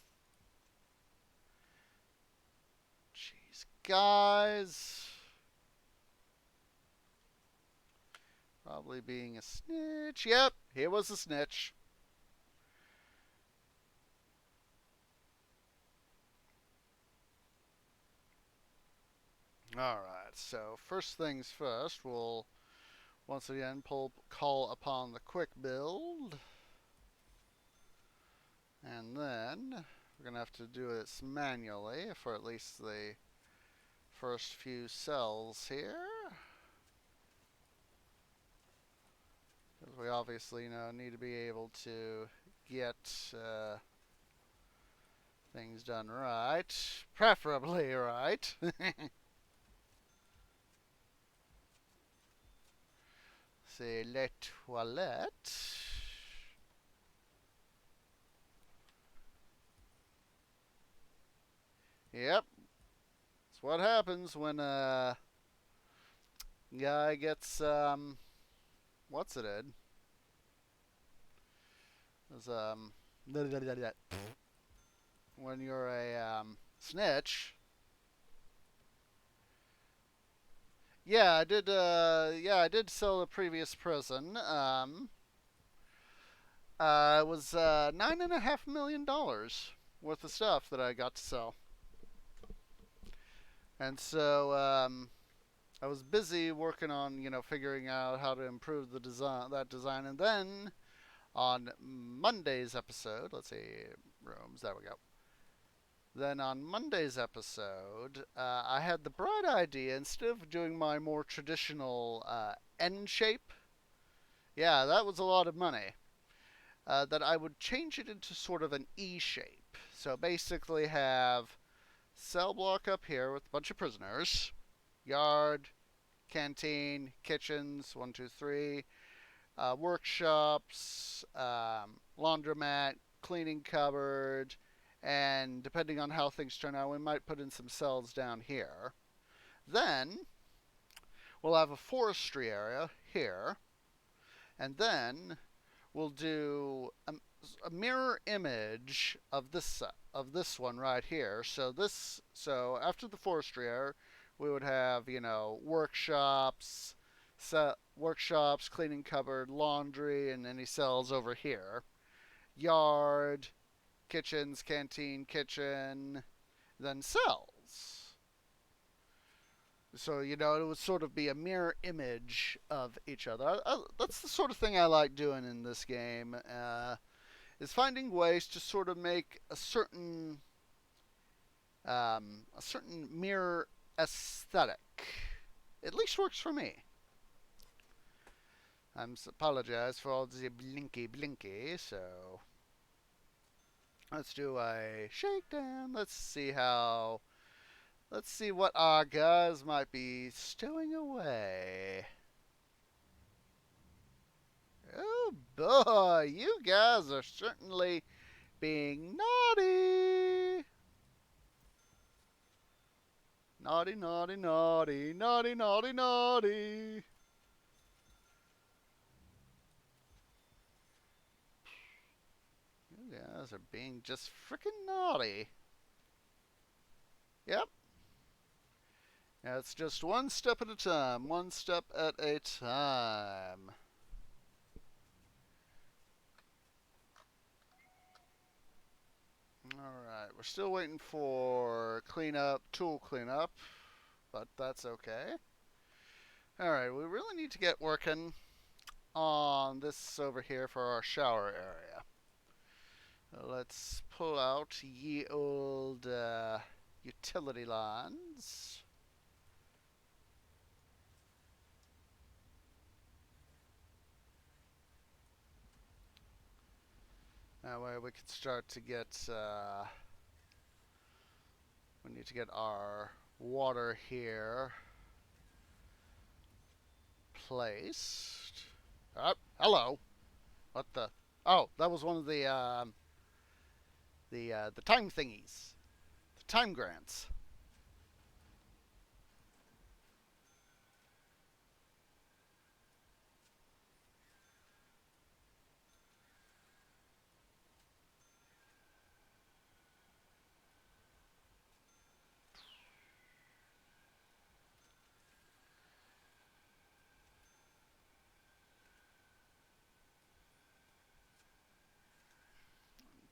[SPEAKER 1] Jeez, guys. Probably being a snitch. Yep, here was a snitch. Alright, so first things first, we'll once again call upon the quick build. And then we're going to have to do this manually for at least the first few cells here. Because we obviously need to be able to get things done right. Preferably right. C'est les toilettes. Yep. That's what happens when a guy gets, what's it, Ed? It's, when you're a, snitch. Yeah, I did sell the previous prison. It was $9.5 million worth of stuff that I got to sell. And so I was busy working on, figuring out how to improve that design. And then on Monday's episode, let's see, rooms, there we go. Then on Monday's episode, I had the bright idea, instead of doing my more traditional N shape, yeah, that was a lot of money, that I would change it into sort of an E shape. So basically have cell block up here with a bunch of prisoners, yard, canteen, kitchens, 1, 2, 3, workshops, laundromat, cleaning cupboard, and depending on how things turn out, we might put in some cells down here. Then we'll have a forestry area here, and then we'll do a mirror image of this one right here. So after the forestry area, we would have workshops, cleaning cupboard, laundry, and any cells over here. Yard, kitchens, canteen, kitchen, then cells. So, it would sort of be a mirror image of each other. That's the sort of thing I like doing in this game, is finding ways to sort of make a certain mirror aesthetic. At least works for me. I apologize for all the blinky, so let's do a shakedown. Let's see what our guys might be stowing away. Oh boy, you guys are certainly being naughty. Naughty, naughty, naughty, naughty, naughty, naughty. You guys are being just freaking naughty. Yep. Yeah, it's just one step at a time. One step at a time. Alright, we're still waiting for tool cleanup, but that's okay. Alright, we really need to get working on this over here for our shower area. Let's pull out ye old utility lines. That way we can start to get, we need to get our water here placed. Hello. What the? Oh, that was one of the time thingies. The time grants.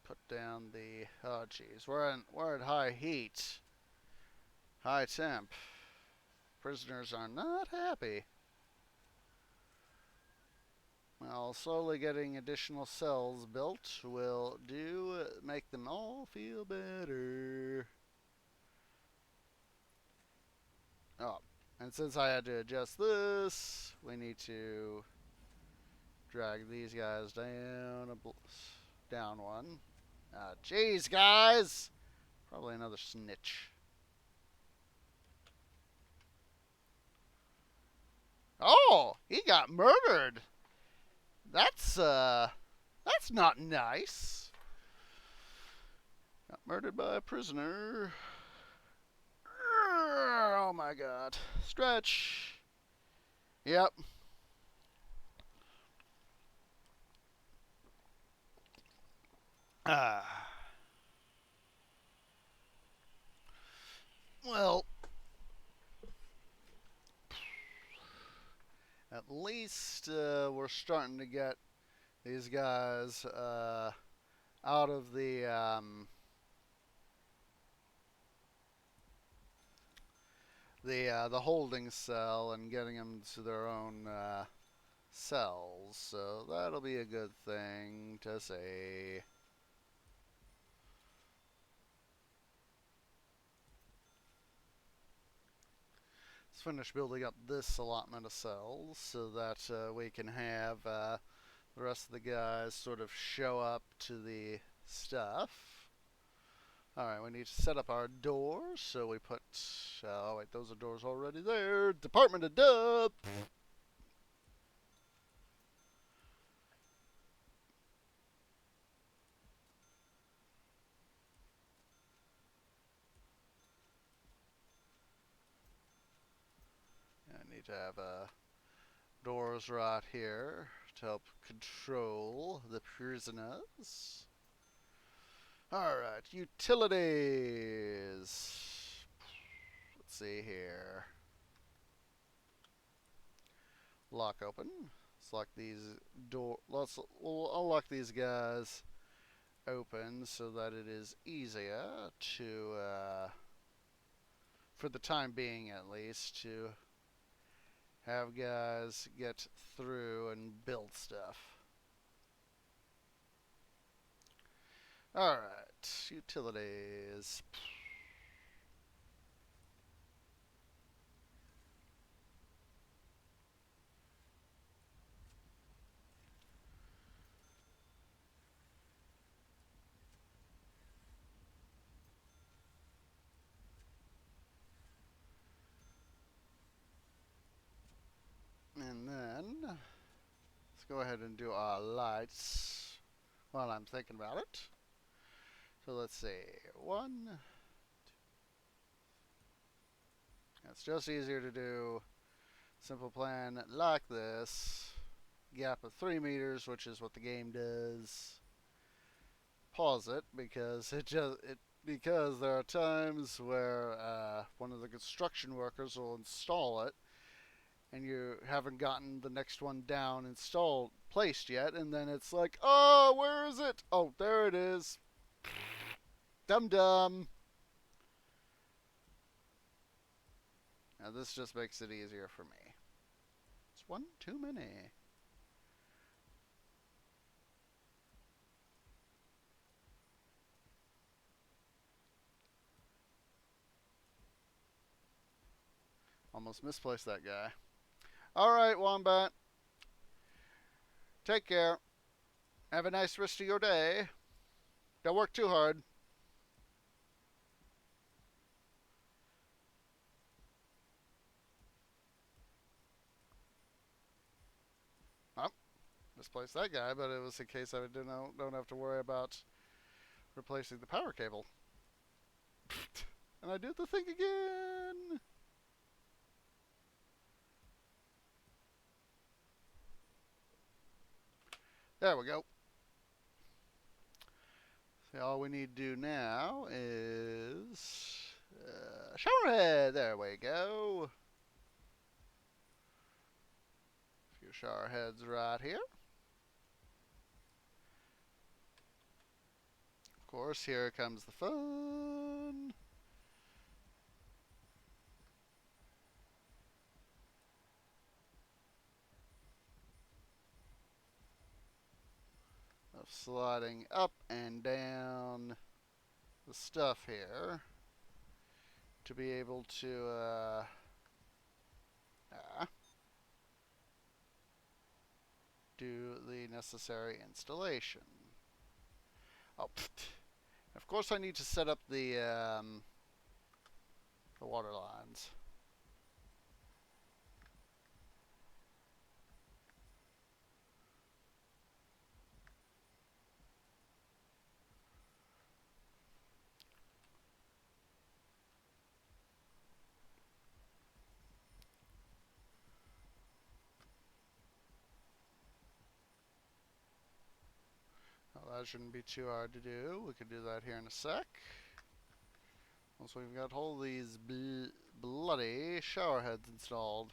[SPEAKER 1] Put down the, oh geez, we're at high heat, high temp. Prisoners are not happy. Well, slowly getting additional cells built will make them all feel better. Oh, and since I had to adjust this, we need to drag these guys down one. Jeez, guys! Probably another snitch. Oh, he got murdered. That's not nice. Got murdered by a prisoner. Oh my god. Stretch. Yep. Ah. Well, at least we're starting to get these guys out of the holding cell and getting them to their own cells. So that'll be a good thing to say. Let's finish building up this allotment of cells so that we can have the rest of the guys sort of show up to the stuff. Alright, we need to set up our doors, so we put, oh wait, those are doors already there. Department of Dub! I need to have doors right here to help control the prisoners. Alright, utilities. Let's see here. Lock open. Let's lock these we'll unlock these guys open so that it is easier to, for the time being at least, to have guys get through and build stuff. Alright, utilities. And then, let's go ahead and do our lights while I'm thinking about it. So let's see, one. It's just easier to do simple plan like this. Gap of 3 meters, which is what the game does. Pause it because because there are times where one of the construction workers will install it and you haven't gotten the next one down placed yet, and then it's like, oh, where is it? Oh, there it is. Dum dum. Now this just makes it easier for me. It's one too many. Almost misplaced that guy. Alright, Wombat. Take care. Have a nice rest of your day. Don't work too hard. Oh, misplaced that guy, but it was in case I don't have to worry about replacing the power cable. And I did the thing again. There we go. See, all we need to do now is showerhead. There we go. A few shower heads right here. Of course, here comes the fun. sliding up and down the stuff here to be able to do the necessary installation. Oh, of course I need to set up the water lines. Well, that shouldn't be too hard to do. We can do that here in a sec. Once we've got all these bloody shower heads installed.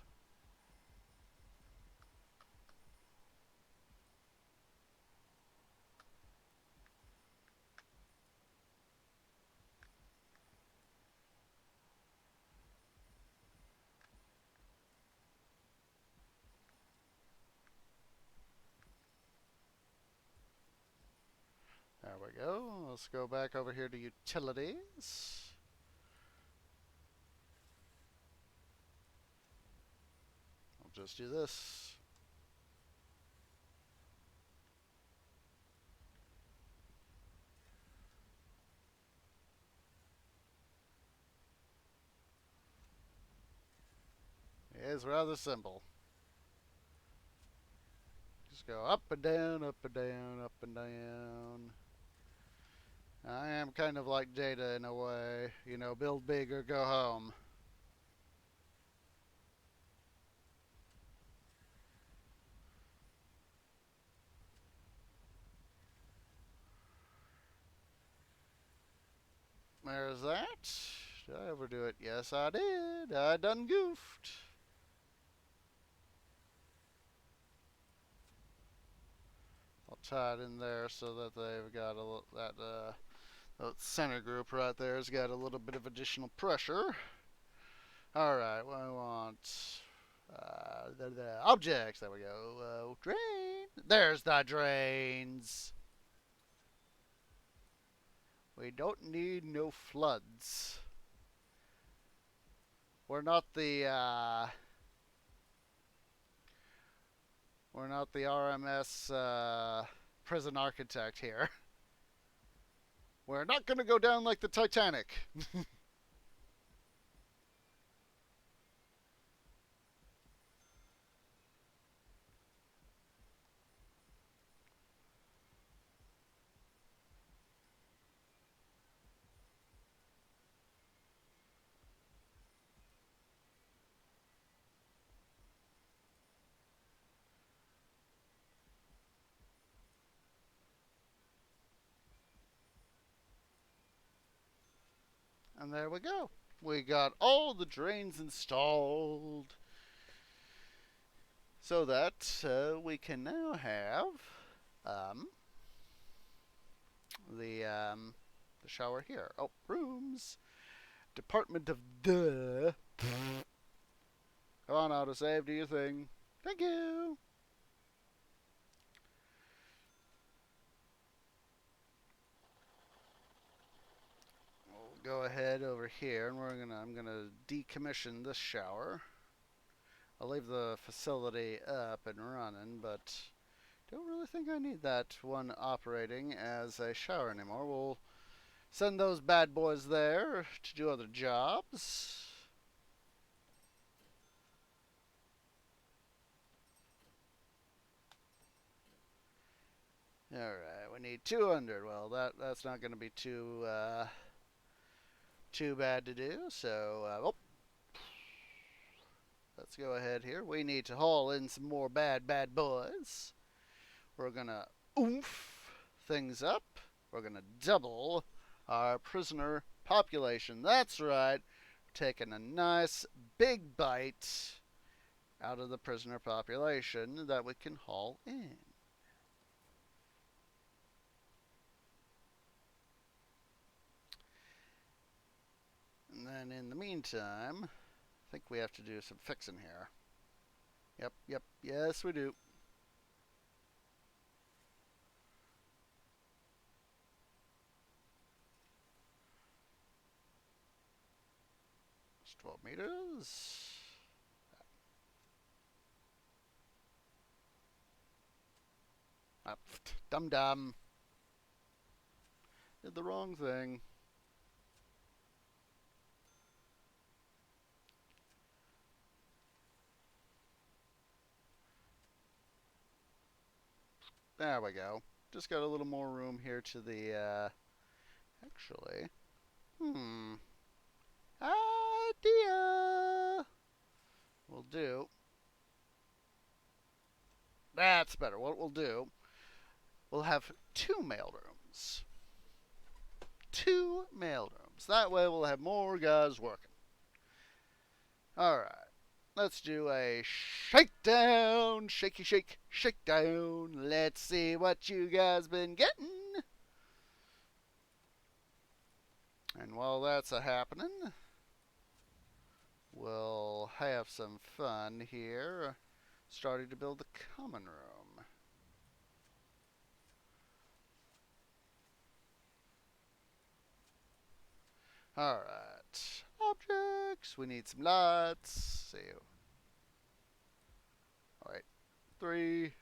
[SPEAKER 1] There we go. Let's go back over here to utilities. I'll just do this. It's rather simple. Just go up and down, up and down, up and down. I am kind of like Data in a way. You know, build big or go home. There's that. Did I overdo it? Yes, I did. I done goofed. I'll tie it in there so that they've got that center group right there has got a little bit of additional pressure. All right, well, I want the objects. There we go. Drain. There's the drains. We don't need no floods. We're not the RMS prison architect here. We're not going to go down like the Titanic. And there we go. We got all the drains installed so that we can now have the shower here. Oh, rooms. Department of Duh. Come on, autosave, do your thing. Thank you. We'll go ahead over here, and I'm gonna decommission this shower. I'll leave the facility up and running, but don't really think I need that one operating as a shower anymore. We'll send those bad boys there to do other jobs. Alright, we need 200. Well, that's not going to be too bad to do. So, let's go ahead here. We need to haul in some more bad boys. We're going to oomph things up. We're going to double our prisoner population. That's right. Taking a nice big bite out of the prisoner population that we can haul in. And then in the meantime, I think we have to do some fixing here. Yep, yes we do. 12 meters. Ah, dum dum. Did the wrong thing. There we go. Just got a little more room here to the, actually, idea. We'll do. That's better. What we'll do, we'll have 2 mail rooms. 2 mail rooms. That way we'll have more guys working. Alright. Let's do a shakedown. Shaky shake, shakedown. Let's see what you guys been getting. And while that's a happening, we'll have some fun here, starting to build the common room. Alright. Objects. We need some lights. See you. Alright. 3.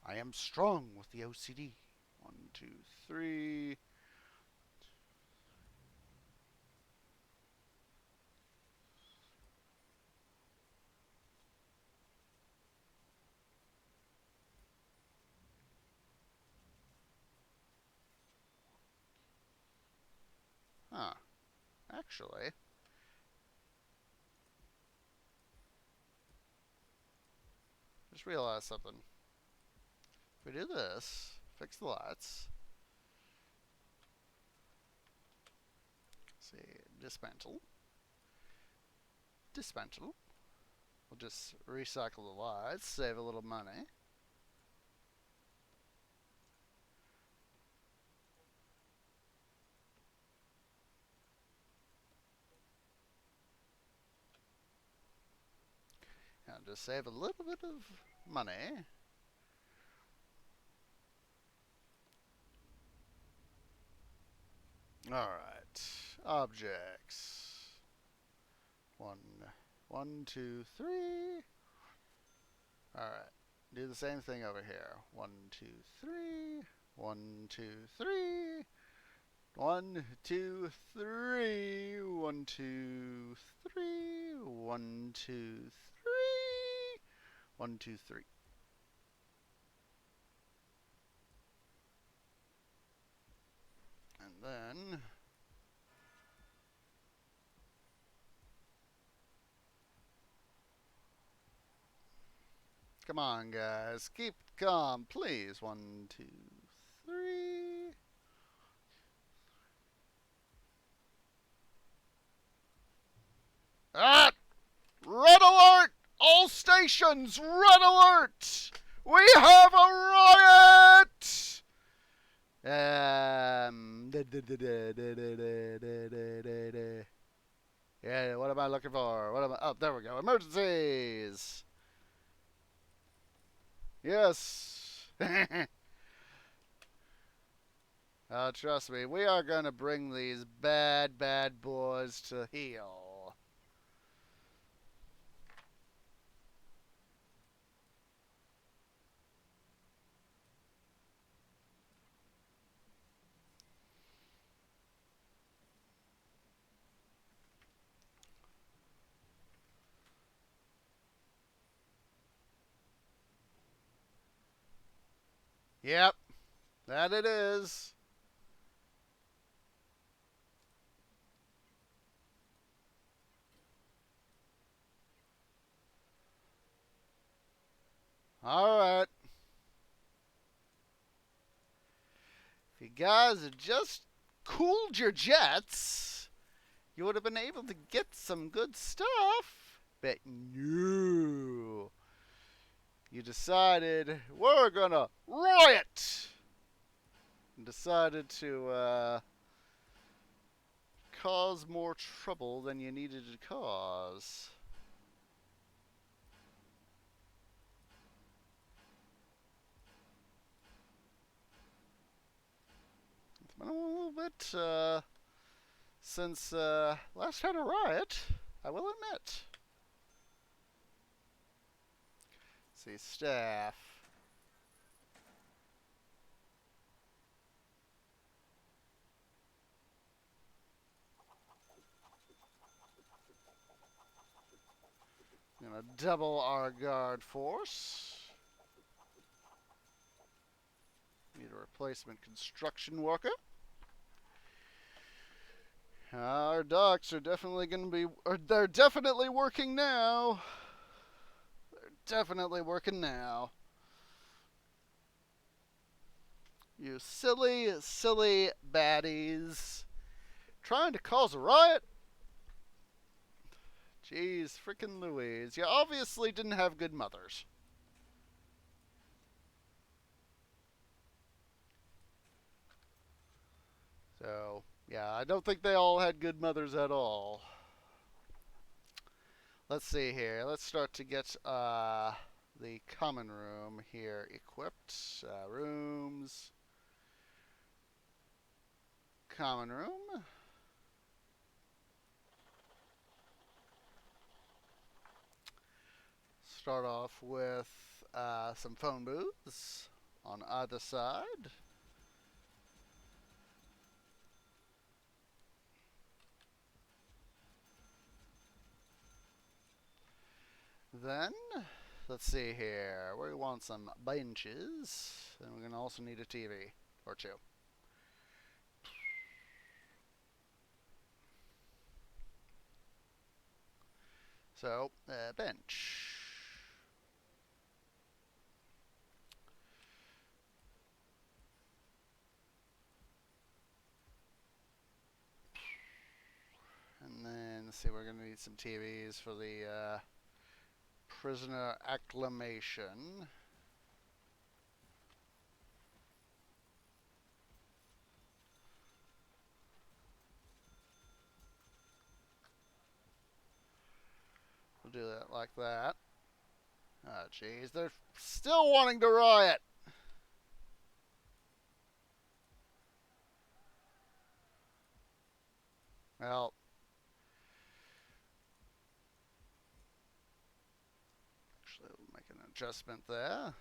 [SPEAKER 1] I am strong with the OCD. 1, 2, 3. Huh. Actually, just realized something. If we do this, fix the lights. See, dismantle. Dismantle. We'll just recycle the lights, save a little money. And just save a little bit of money. Alright. Objects. 1, 1, 2, 3. Alright. Do the same thing over here. 1, 2, 3. 1, 2, 3. 1, 2, 3. 1, 2, 3. 1, 2, 3. 1, 2, 3. And then come on, guys. Keep calm, please. 1, 2, 3. Ah! Red alert! All stations, red alert! We have a riot! Yeah, what am I looking for? What am I? Oh, there we go. Emergencies! Yes! Oh, trust me, we are going to bring these bad, bad boys to heel. Yep, that it is. All right. If you guys had just cooled your jets, you would have been able to get some good stuff. But no. You decided we're gonna riot. And decided to cause more trouble than you needed to cause. lot since last had a riot, I will admit. Let's see, staff. Gonna double our guard force. Need a replacement construction worker. Our docks are definitely going to be... they're definitely working now. They're definitely working now. You silly, silly baddies. Trying to cause a riot? Jeez, frickin' Louise. You obviously didn't have good mothers. So, yeah, I don't think they all had good mothers at all. Let's see here. Let's start to get the common room here equipped. Rooms. Common room. Start off with some phone booths on either side. Then, let's see here. We want some benches. And we're going to also need a TV or two. So, bench. And then, let's see, we're going to need some TVs for the prisoner acclimation. We'll do that like that. Oh, jeez, they're still wanting to riot. Well, actually, we'll make an adjustment there.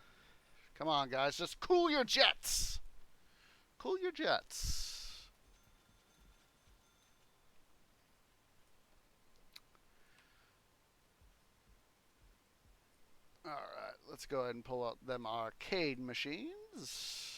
[SPEAKER 1] Come on, guys, just cool your jets. Cool your jets. All right, let's go ahead and pull out them arcade machines.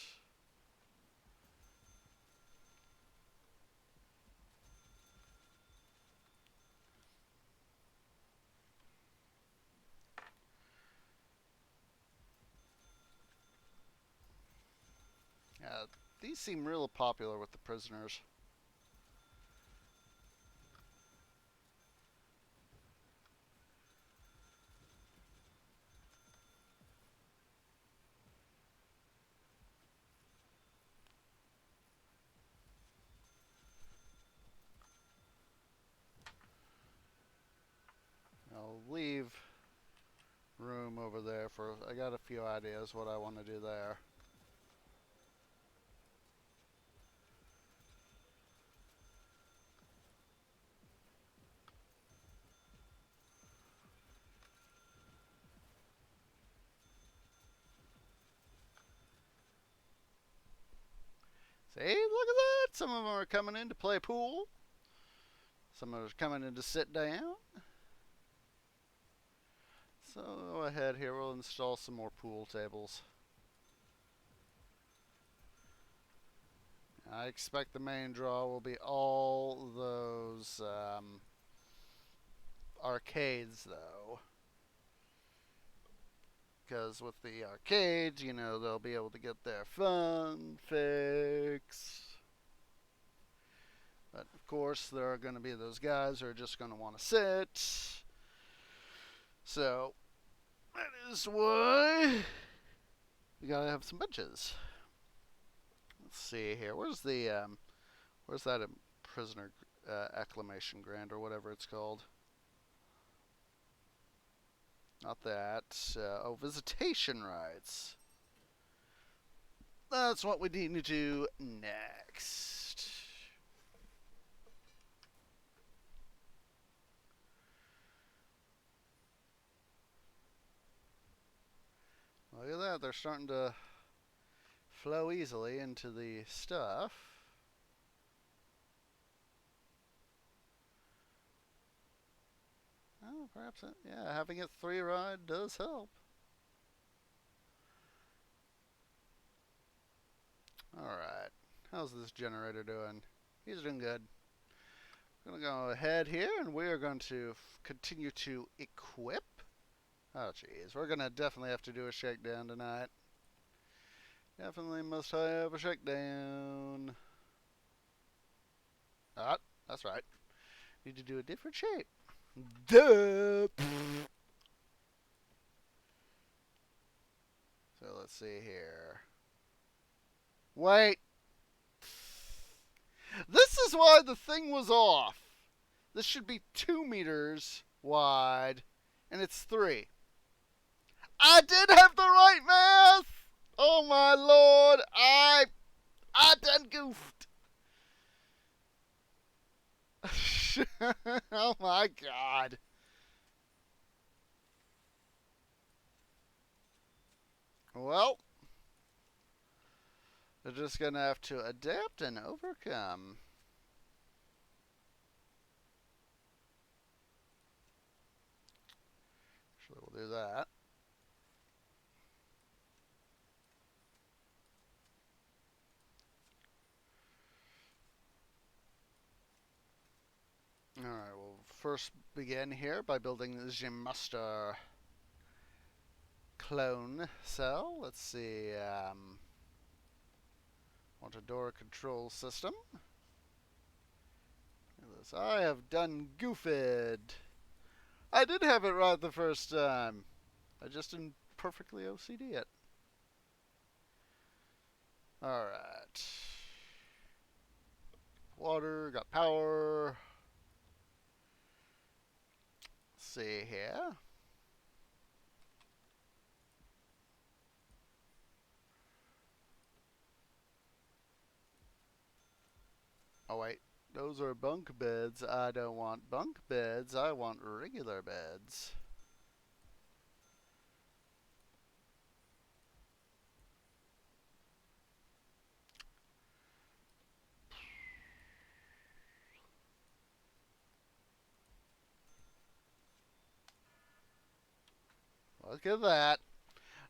[SPEAKER 1] Yeah, these seem real popular with the prisoners. I'll leave room over there for, I got a few ideas what I want to do there. See, look at that! Some of them are coming in to play pool. Some of them are coming in to sit down. So go ahead here, we'll install some more pool tables. I expect the main draw will be all those arcades, though. Because with the arcades, you know, they'll be able to get their fun fix. But of course, there are going to be those guys who are just going to want to sit. So that is why we gotta have some benches. Let's see here. Where's that prisoner acclimation grant or whatever it's called? Not that. Oh, visitation rights. That's what we need to do next. Look at that. They're starting to flow easily into the stuff. Oh, perhaps, yeah, having it 3-ride does help. Alright. How's this generator doing? He's doing good. I'm going to go ahead here and we are going to continue to equip. Oh, jeez. We're going to definitely have to do a shakedown tonight. Definitely must have a shakedown. Ah, that's right. Need to do a different shape. Duh! So let's see here. Wait. This is why the thing was off. This should be 2 meters wide, and it's 3. I did have the right math! Oh my lord, I done goofed. Oh my god. Well, we're just gonna have to adapt and overcome. Actually, we'll do that. Alright, we'll first begin here by building the Gymmaster clone cell. Let's see, want a door control system. I have done goofed. I did have it right the first time. I just didn't perfectly OCD it. Alright. Water, got power. Let's see here. Oh wait, those are bunk beds. I don't want bunk beds. I want regular beds. Look at that.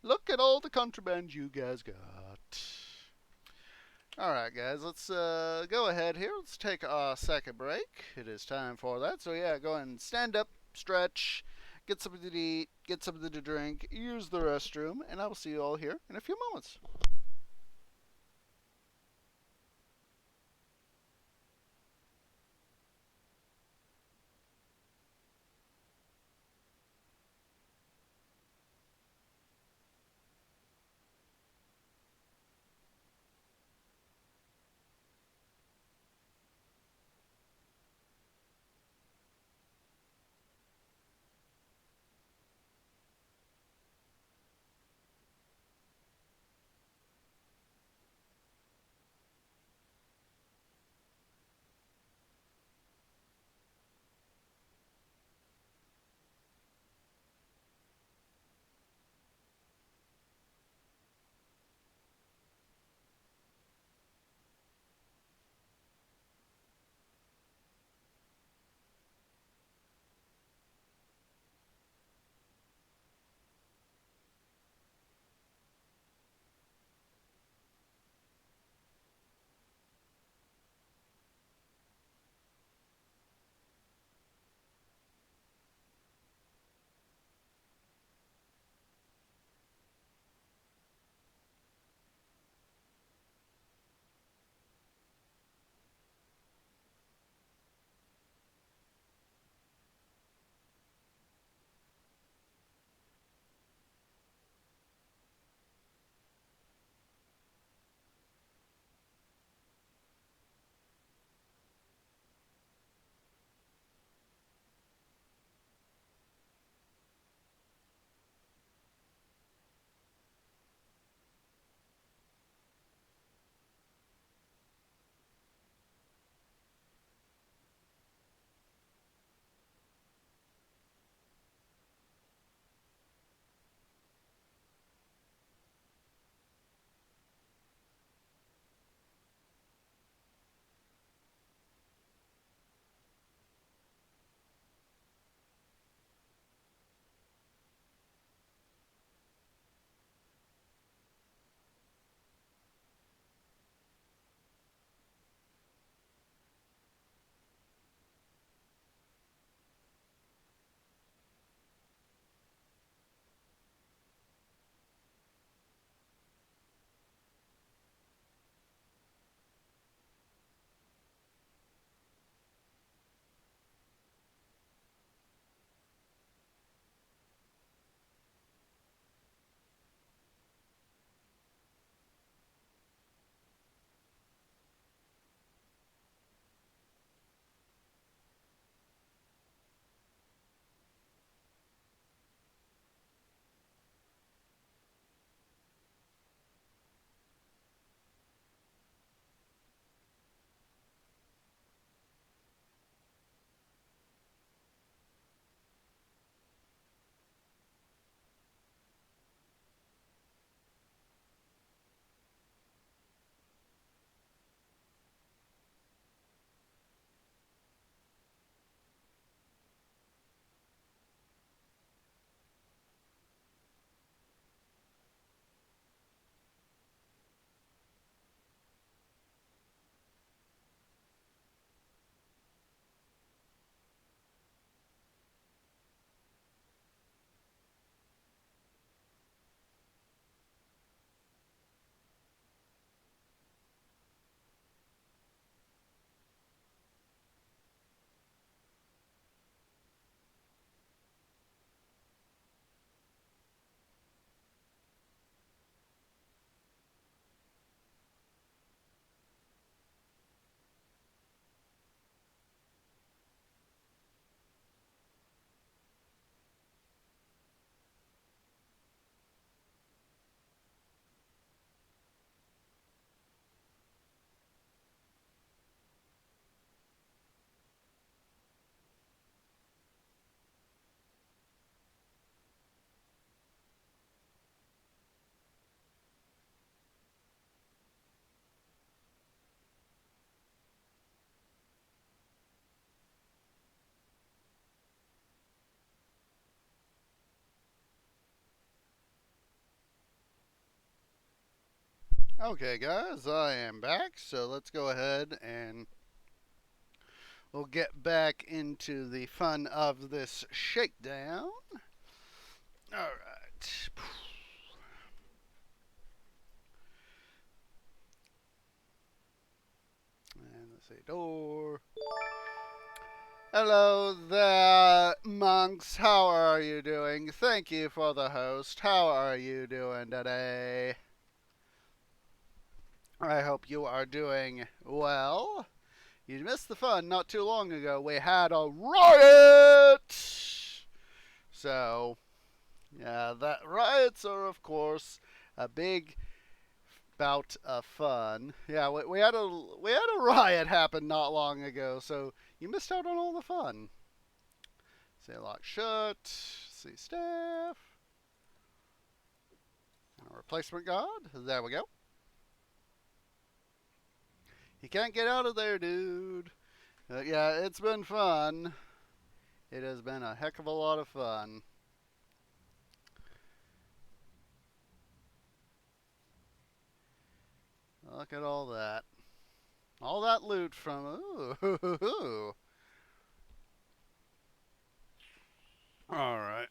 [SPEAKER 1] Look at all the contraband you guys got. Alright guys, let's go ahead here. Let's take a second break. It is time for that. So yeah, go ahead and stand up, stretch, get something to eat, get something to drink, use the restroom, and I will see you all here in a few moments. Okay, guys, I am back. So let's go ahead and we'll get back into the fun of this shakedown. All right. And let's say door. Hello there, monks. How are you doing? Thank you for the host. How are you doing today? I hope you are doing well. You missed the fun not too long ago. We had a riot! So, yeah, that riots are, of course, a big bout of fun. Yeah, we had a riot happen not long ago, so you missed out on all the fun. Say lock shut. See staff. Replacement guard. There we go. You can't get out of there, dude. Yeah, it's been fun. It has been a heck of a lot of fun. Look at all that. All that loot from. Ooh. All right.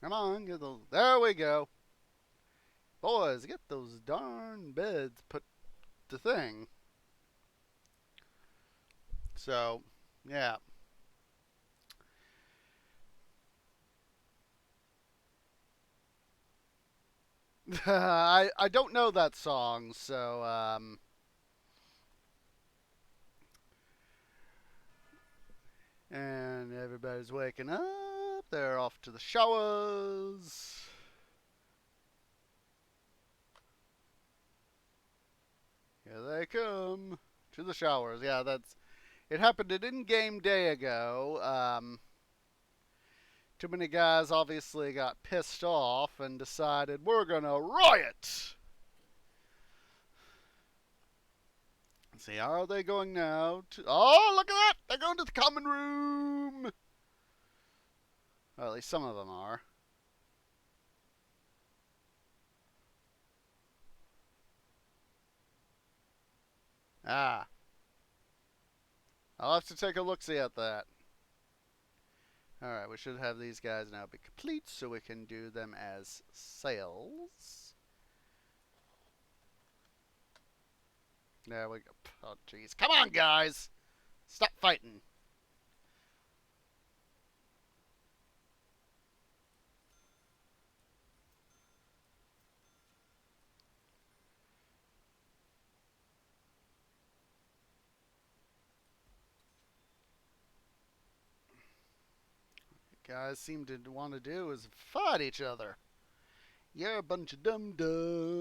[SPEAKER 1] Come on, get those. There we go. Boys, get those darn beds put to thing. So, yeah. I don't know that song, so and everybody's waking up. They're off to the showers. Here they come to the showers. Yeah, that's it. Happened an in-game day ago. Too many guys obviously got pissed off and decided we're gonna riot. Let's see, are they going now? Oh, look at that! They're going to the common room. Well, at least some of them are. Ah, I'll have to take a look-see at that. Alright, we should have these guys now be complete so we can do them as sales. There we go. Oh, jeez. Come on, guys! Stop fighting. Guys seem to want to do is fight each other. You're a bunch of dum-dums.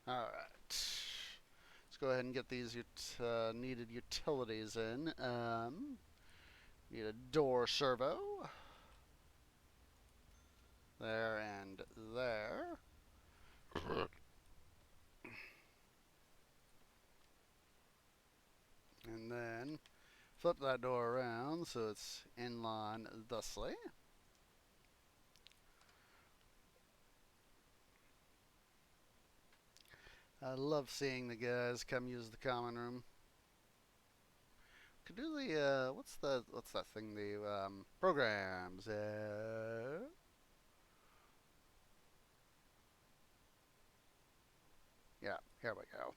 [SPEAKER 1] Alright. Let's go ahead and get these needed utilities in. Need a door servo. There and there. And then flip that door around so it's in line thusly. I love seeing the guys come use the common room. Could do the what's that thing, the programs. Yeah, here we go.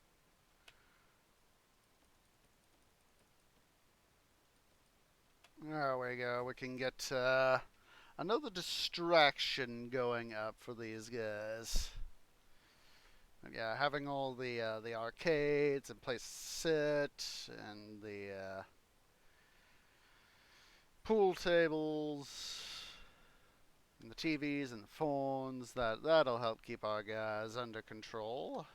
[SPEAKER 1] There we go. We can get another distraction going up for these guys. And yeah, having all the arcades and place to sit and the pool tables and the TVs and the phones, that'll help keep our guys under control.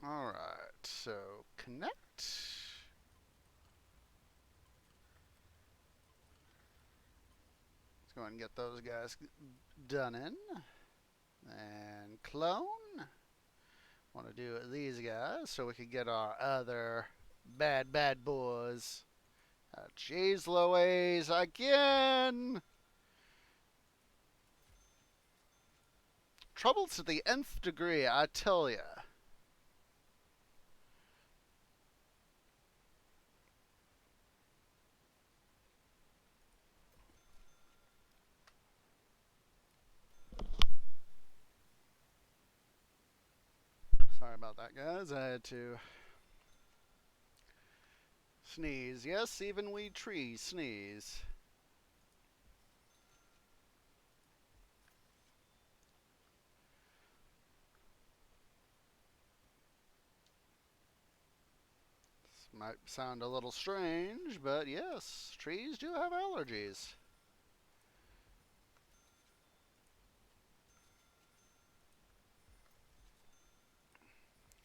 [SPEAKER 1] All right, so connect. Let's go ahead and get those guys done in. And clone. Want to do these guys so we can get our other Bad, bad boys. Jeez Louise, again! Trouble to the nth degree, I tell ya. Sorry about that, guys. I had to sneeze. Yes, even we trees sneeze. This might sound a little strange, but yes, trees do have allergies.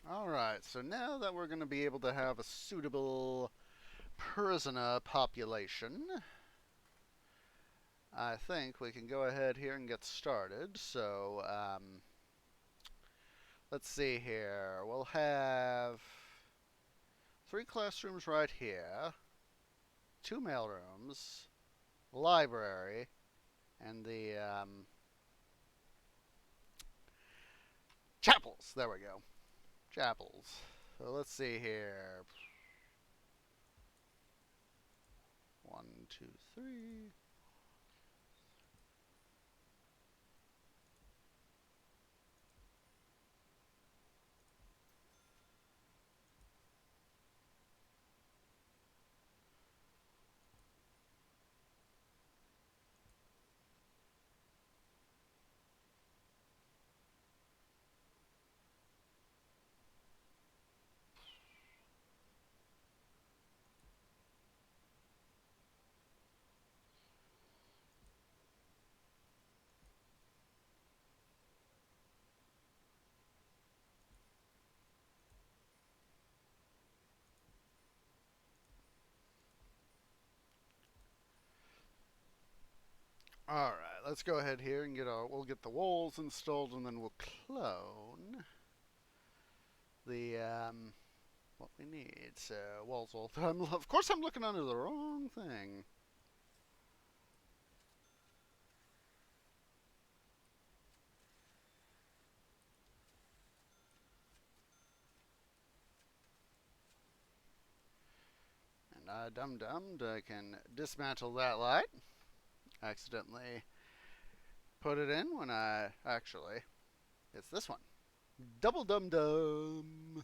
[SPEAKER 1] Alright, so now that we're going to be able to have a suitable prisoner population, I think we can go ahead here and get started. So, let's see here. We'll have 3 classrooms right here, 2 mailrooms, library, and the chapels. There we go. Chapels. So let's see here. 1, 2, 3. All right, let's go ahead here and we'll get the walls installed, and then we'll clone the what we need. So walls will. Of course, I'm looking under the wrong thing. And I dum-dummed. I can dismantle that light. Accidentally put it in when I actually. It's this one. Double dum-dum.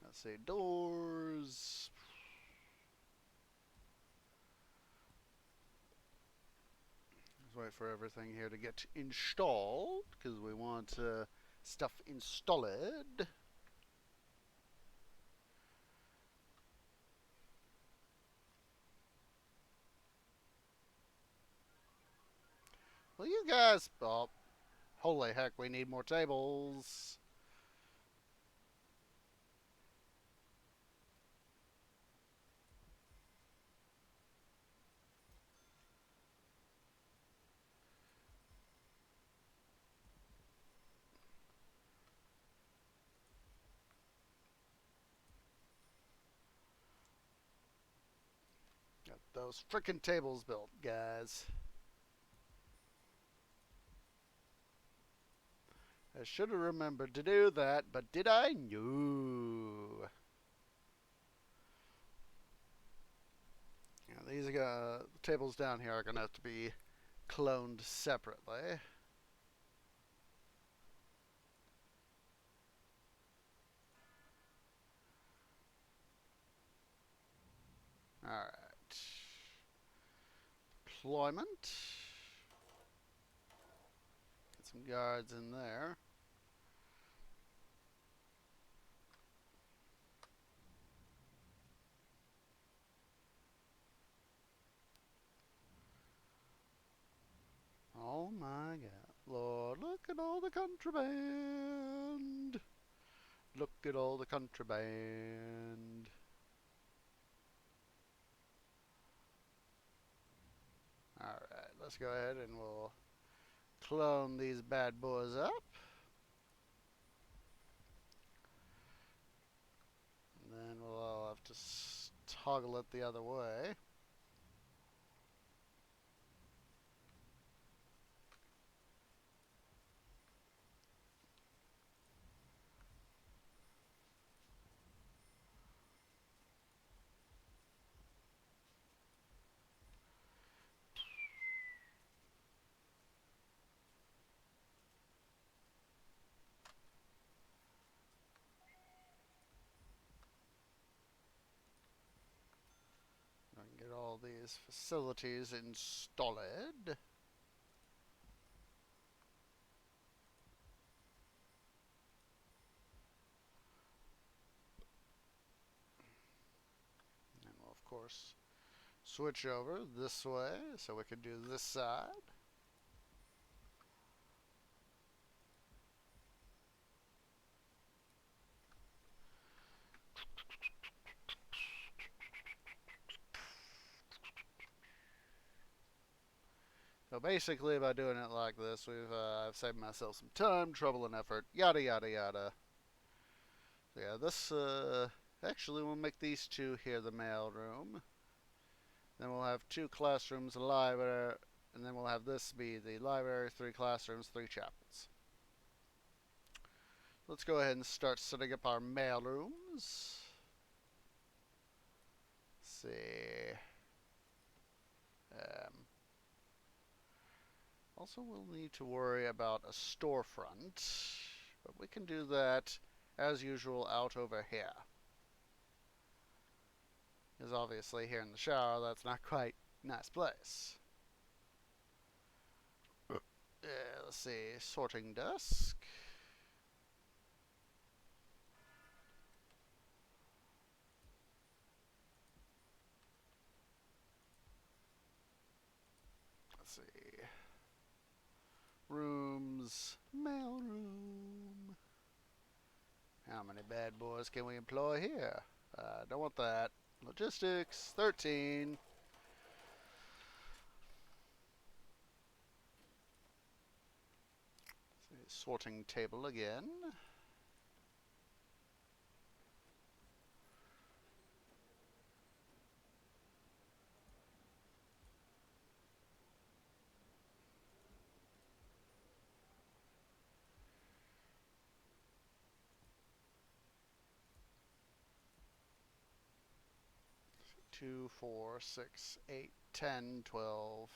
[SPEAKER 1] Let's see, doors. Let's wait for everything here to get installed, because we want stuff installed. Well, you guys. Oh, holy heck, we need more tables. Got those frickin' tables built, guys. I should have remembered to do that, but did I? No. Yeah, these tables down here are going to have to be cloned separately. Alright. Deployment. Get some guards in there. Oh my god. Lord, look at all the contraband. Look at all the contraband. Alright, let's go ahead and we'll clone these bad boys up. toggle it the other way. I can get all these facilities installed. And we'll, of course, switch over this way so we can do this side. So basically, by doing it like this, I've saved myself some time, trouble, and effort. Yada yada yada. So yeah, this actually we'll make these two here the mail room. Then we'll have 2 classrooms, a library, and then we'll have this be the library, 3 classrooms, 3 chapels. Let's go ahead and start setting up our mail rooms. Let's see. Also, we'll need to worry about a storefront, but we can do that as usual out over here. Because obviously here in the shower, that's not quite a nice place. Let's see, sorting desk. Let's see. Rooms, mail room. How many bad boys can we employ here? Don't want that. Logistics, 13. Sorting table again. Two, 4, 6, 8, 10, 12,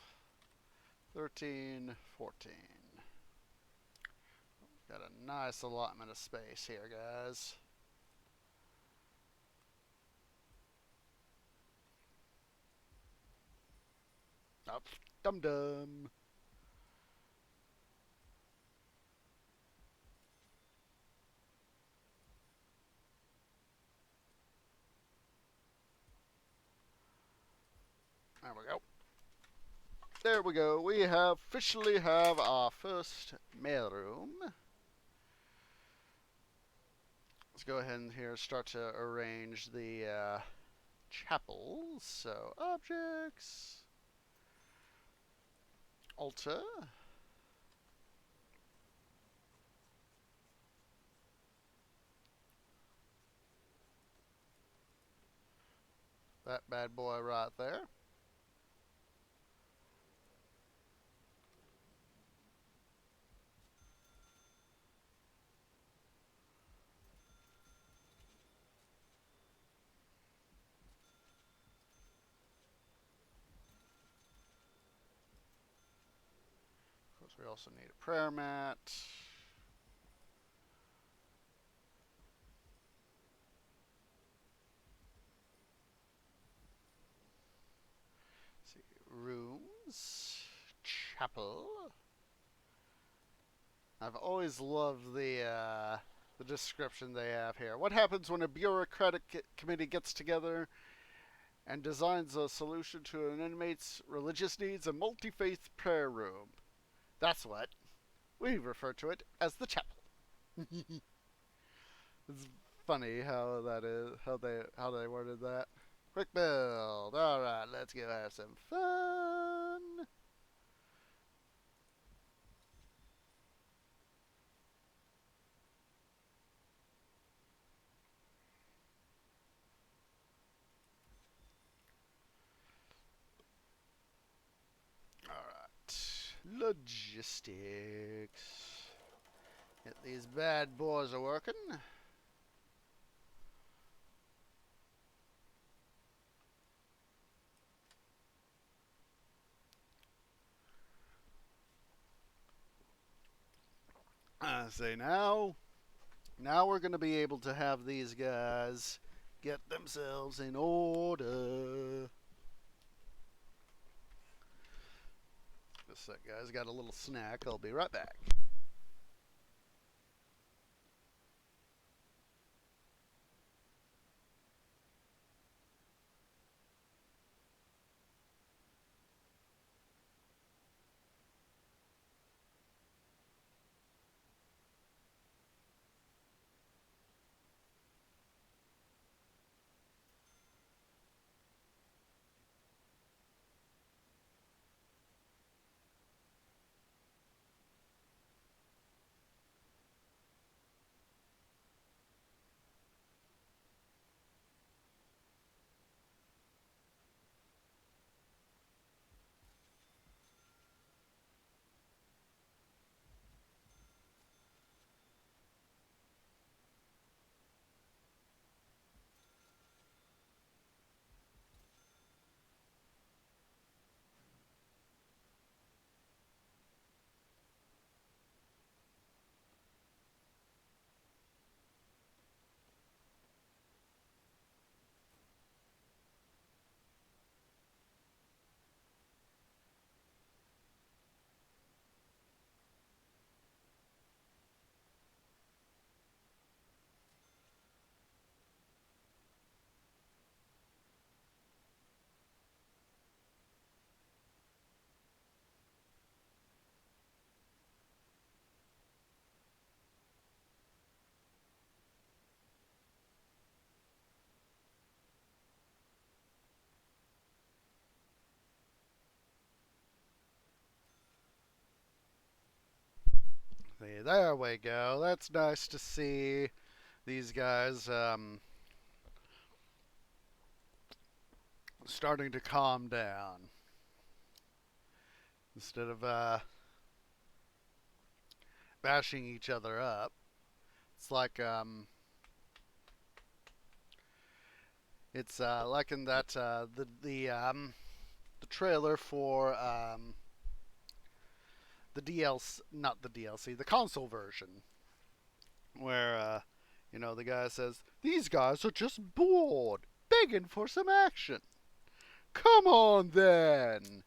[SPEAKER 1] 13, 14. Got a nice allotment of space here, guys. Oh, dum-dum. There we go. There we go. We have officially have our first mailroom. Let's go ahead and here start to arrange the chapels. So objects, altar, that bad boy right there. Of course, we also need a prayer mat. Let's see, rooms, chapel. I've always loved the description they have here. What happens when a bureaucratic committee gets together and designs a solution to an inmate's religious needs? A multi-faith prayer room. That's what we refer to it as the chapel. It's funny how that is, how they worded that. Quick build. All right, let's go have some fun. Logistics. Get these bad boys a working. I say now we're going to be able to have these guys get themselves in order. Just a sec, guys. Got a little snack. I'll be right back. See, there we go. That's nice to see these guys starting to calm down instead of bashing each other up. It's like like in that the trailer for the DLC, not the DLC, the console version, where the guy says these guys are just bored, begging for some action. Come on then.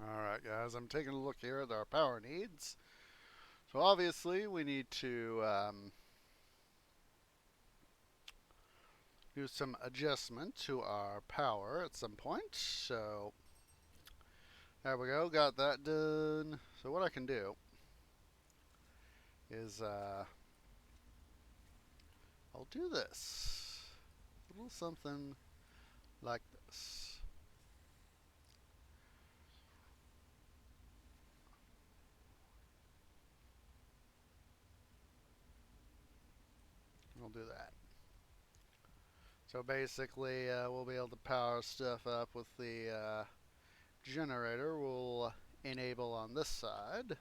[SPEAKER 1] All right, guys, I'm taking a look here at our power needs. So obviously we need to do some adjustment to our power at some point. So there we go, got that done. So what I can do is I'll do this. A little something like this. We'll do that. So basically, we'll be able to power stuff up with the generator. We'll enable on this side.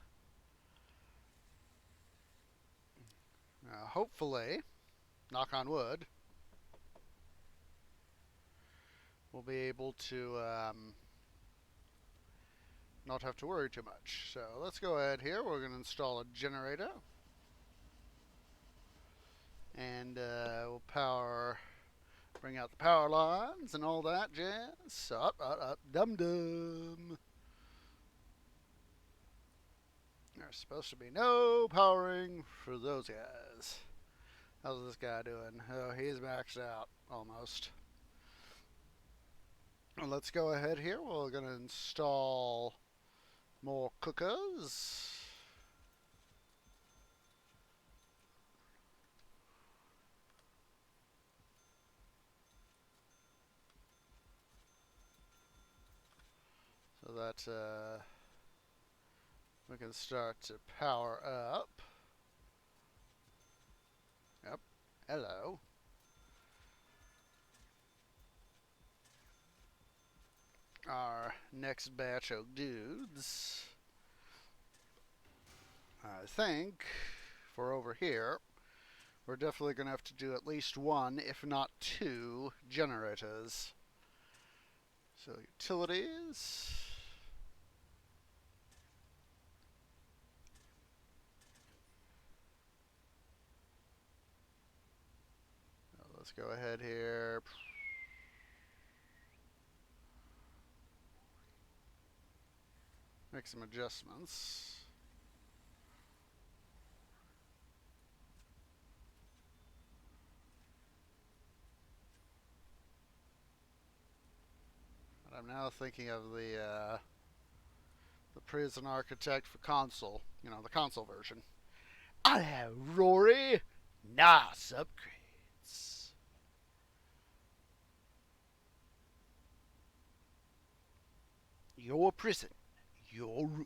[SPEAKER 1] Hopefully, knock on wood, we'll be able to not have to worry too much. So let's go ahead here. We're going to install a generator. And we'll bring out the power lines and all that jazz. Up, dum-dum. There's supposed to be no powering for those guys. How's this guy doing? Oh, he's maxed out, almost. Well, let's go ahead here. We're going to install more cookers. So that we can start to power up. Yep. Hello. Our next batch of dudes. I think for over here, we're definitely going to have to do at least one, if not two, generators. So utilities. Let's go ahead here. Make some adjustments. But I'm now thinking of the Prison Architect for console. You know, the console version. I have Rory. Nice upgrades. Your prison. Your rules.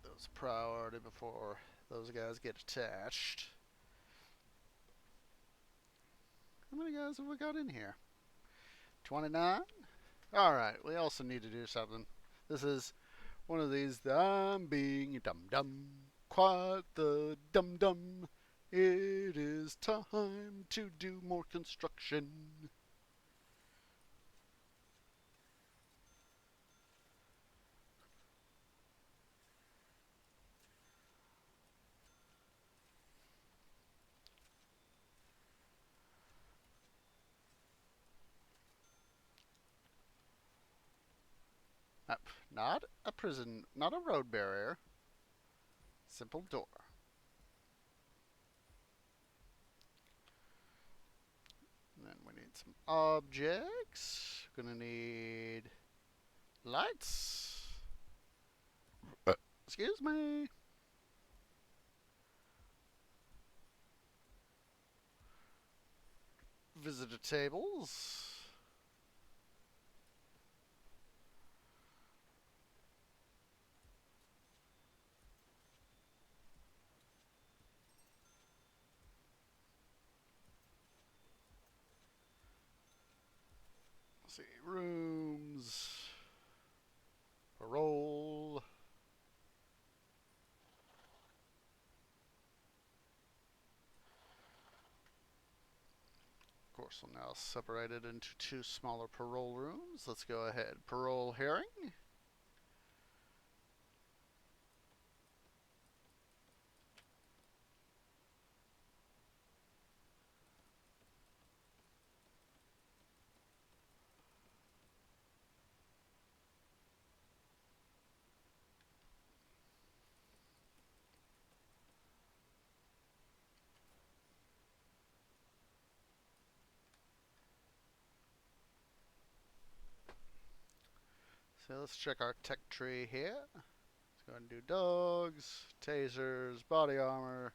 [SPEAKER 1] Those priority before those guys get attached. How many guys have we got in here? 29? Alright, we also need to do something. This is one of these, I'm being dum-dum, quite the dum-dum. It is time to do more construction. Not a prison, not a road barrier. Simple door. And then we need some objects. Gonna need lights. Excuse me. Visitor tables. Let's see, rooms, parole. Of course, we'll now separate it into two smaller parole rooms. Let's go ahead. Parole hearing. So let's check our tech tree here. Let's go ahead and do dogs, tasers, body armor.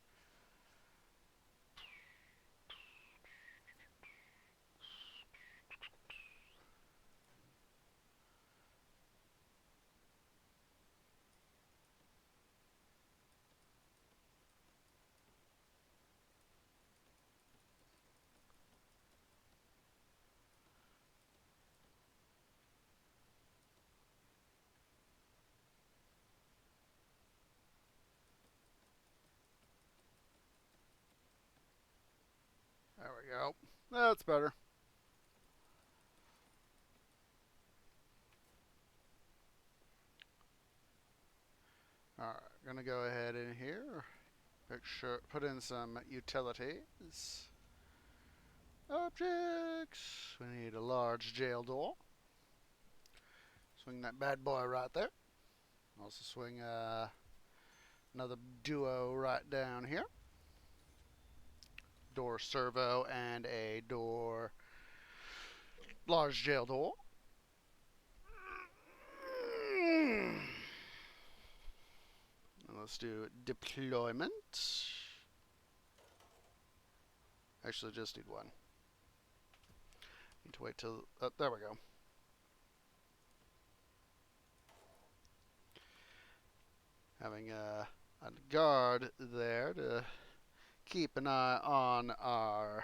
[SPEAKER 1] There we go. That's better. Alright, gonna go ahead in here. Put in some utilities. Objects. We need a large jail door. Swing that bad boy right there. Also swing another duo right down here. Door servo and a door large jail door. And let's do deployment. Actually, just need one. Need to wait till... Oh, there we go. Having a guard there to keep an eye on our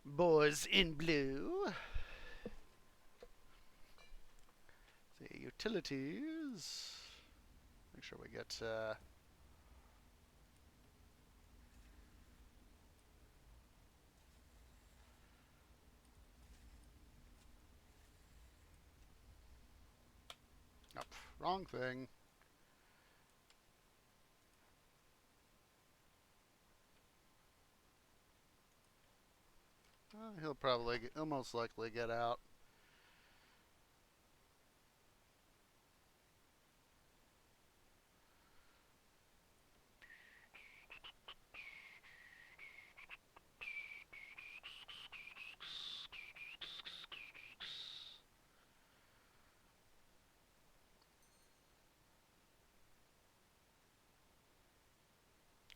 [SPEAKER 1] boys in blue. The utilities. Make sure we get... Nope, wrong thing. He'll most likely get out.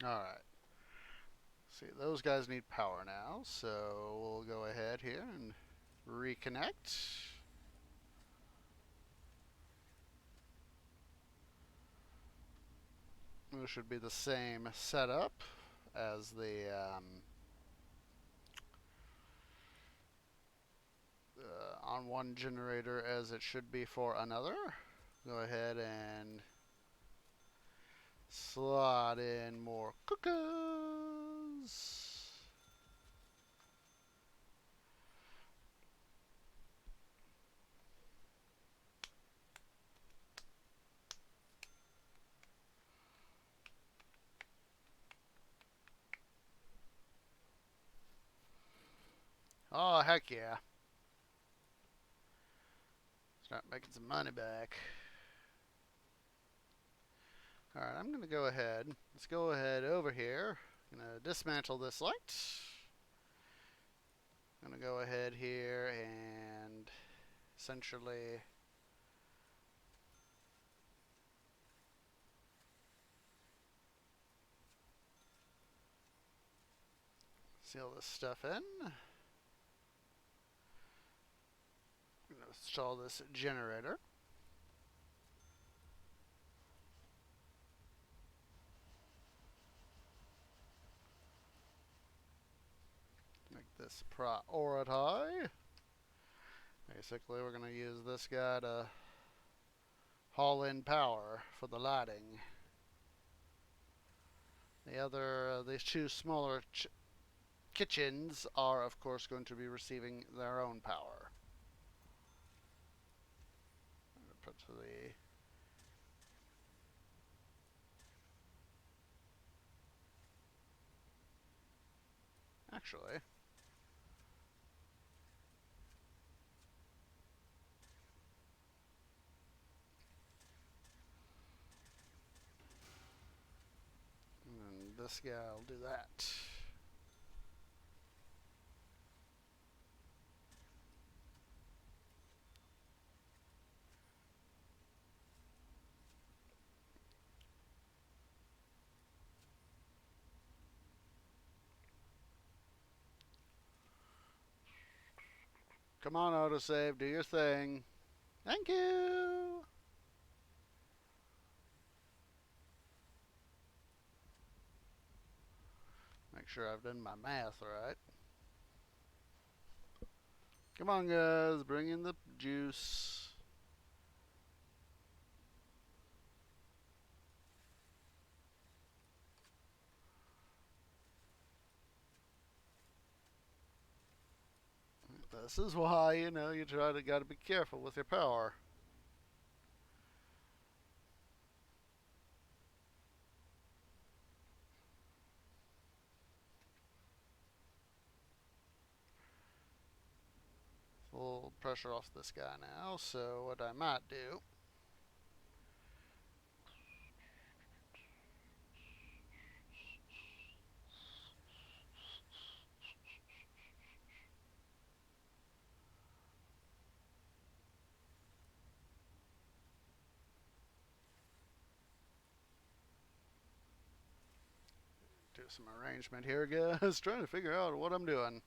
[SPEAKER 1] Alright. See, those guys need power now, so we'll go ahead here and reconnect. This should be the same setup as the on one generator as it should be for another. Go ahead and slot in more cookers. Oh, heck yeah. Start making some money back. Alright, I'm going to go ahead. Let's go ahead over here. I'm going to dismantle this light. I'm going to go ahead here and essentially seal this stuff in. I'm going to install this generator. Make this priority. Basically, we're going to use this guy to haul in power for the lighting. The other, these two smaller kitchens are, of course, going to be receiving their own power. I'm going to put to the... Actually... And this guy will do that. Come on, autosave. Do your thing. Thank you. Make sure I've done my math right. Come on, guys. Bring in the juice. This is why, you know, you gotta be careful with your power. Full pressure off this guy now, so what I might do do some arrangement here, guys. Trying to figure out what I'm doing.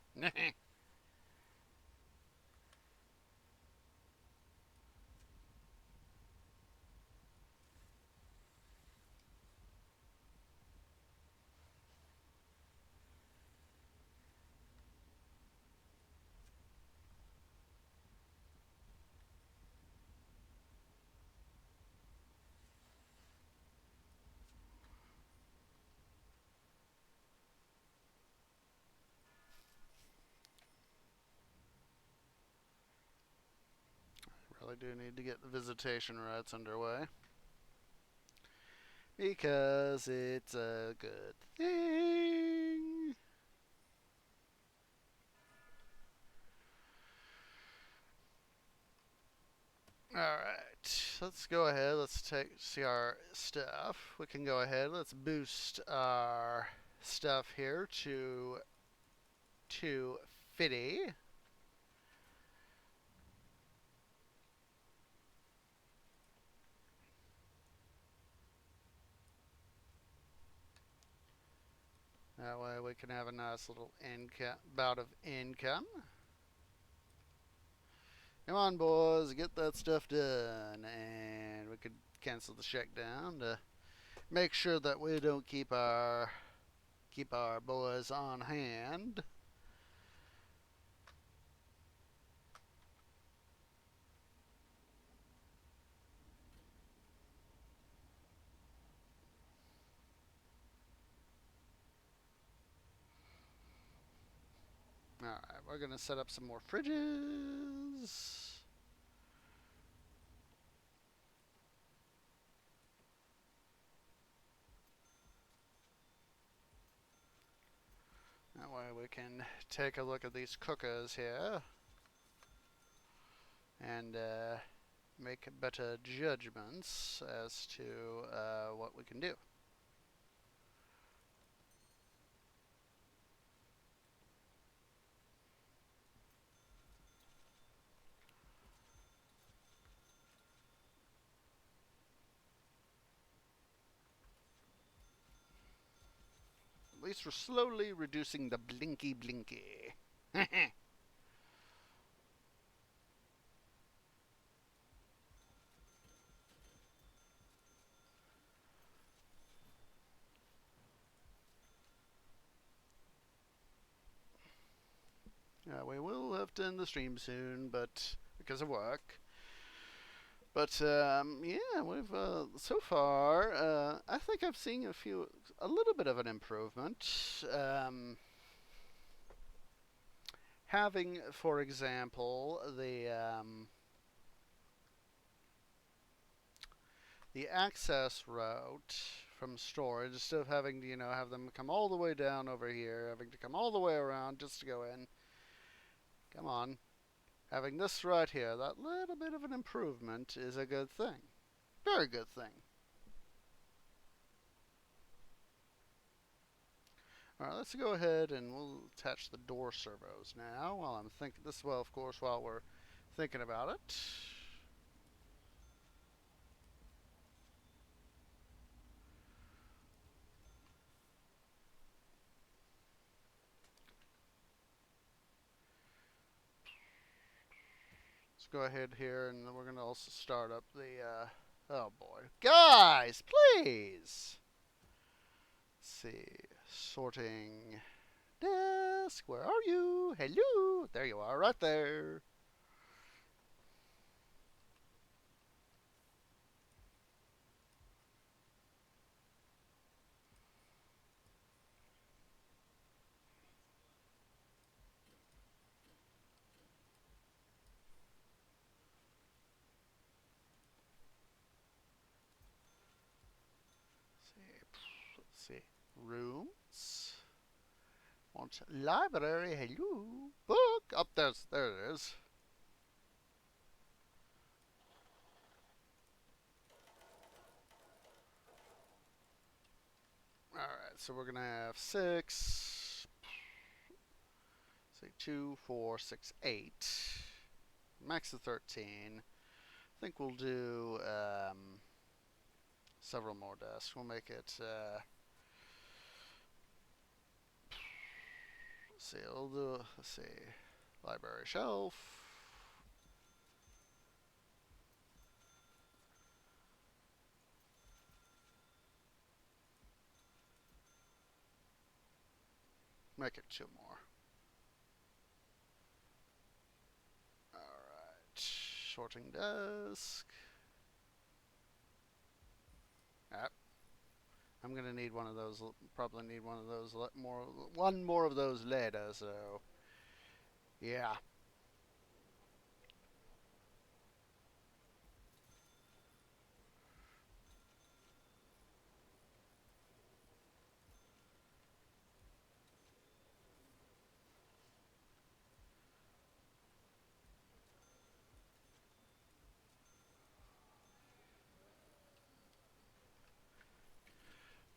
[SPEAKER 1] Really do need to get the visitation rights underway. Because it's a good thing. Alright, let's go ahead. Let's see our stuff. We can go ahead. Let's boost our stuff here to 250. That way we can have a nice little bout of income. Come on, boys, get that stuff done. And we could cancel the check down to make sure that we don't keep our boys on hand. Alright, we're going to set up some more fridges. That way we can take a look at these cookers here and make better judgments as to what we can do. At least we're slowly reducing the blinky. We will have to end the stream soon, but because of work. But yeah, we've so far. I think I've seen a little bit of an improvement. Having, for example, the access route from storage, instead of having to have them come all the way down over here, having to come all the way around just to go in. Come on. Having this right here, that little bit of an improvement is a good thing. Very good thing. Alright, let's go ahead and we'll attach the door servos now while I'm thinking this, well, of course, while we're thinking about it. Let's go ahead here, and we're going to also start up the, oh boy. Guys, please! Let's see, sorting desk, where are you? Hello! There you are, right there. Let's see. Rooms. Want library. Hello. Book. Up there it is. Alright, so we're gonna have 6. Say 2, 4, 6, 8. Max of 13. I think we'll do several more desks. We'll make it let's see, library shelf. Make it 2 more. Alright. Sorting desk. I'm gonna need one of those. Probably need one of those more. One more of those later. So, yeah.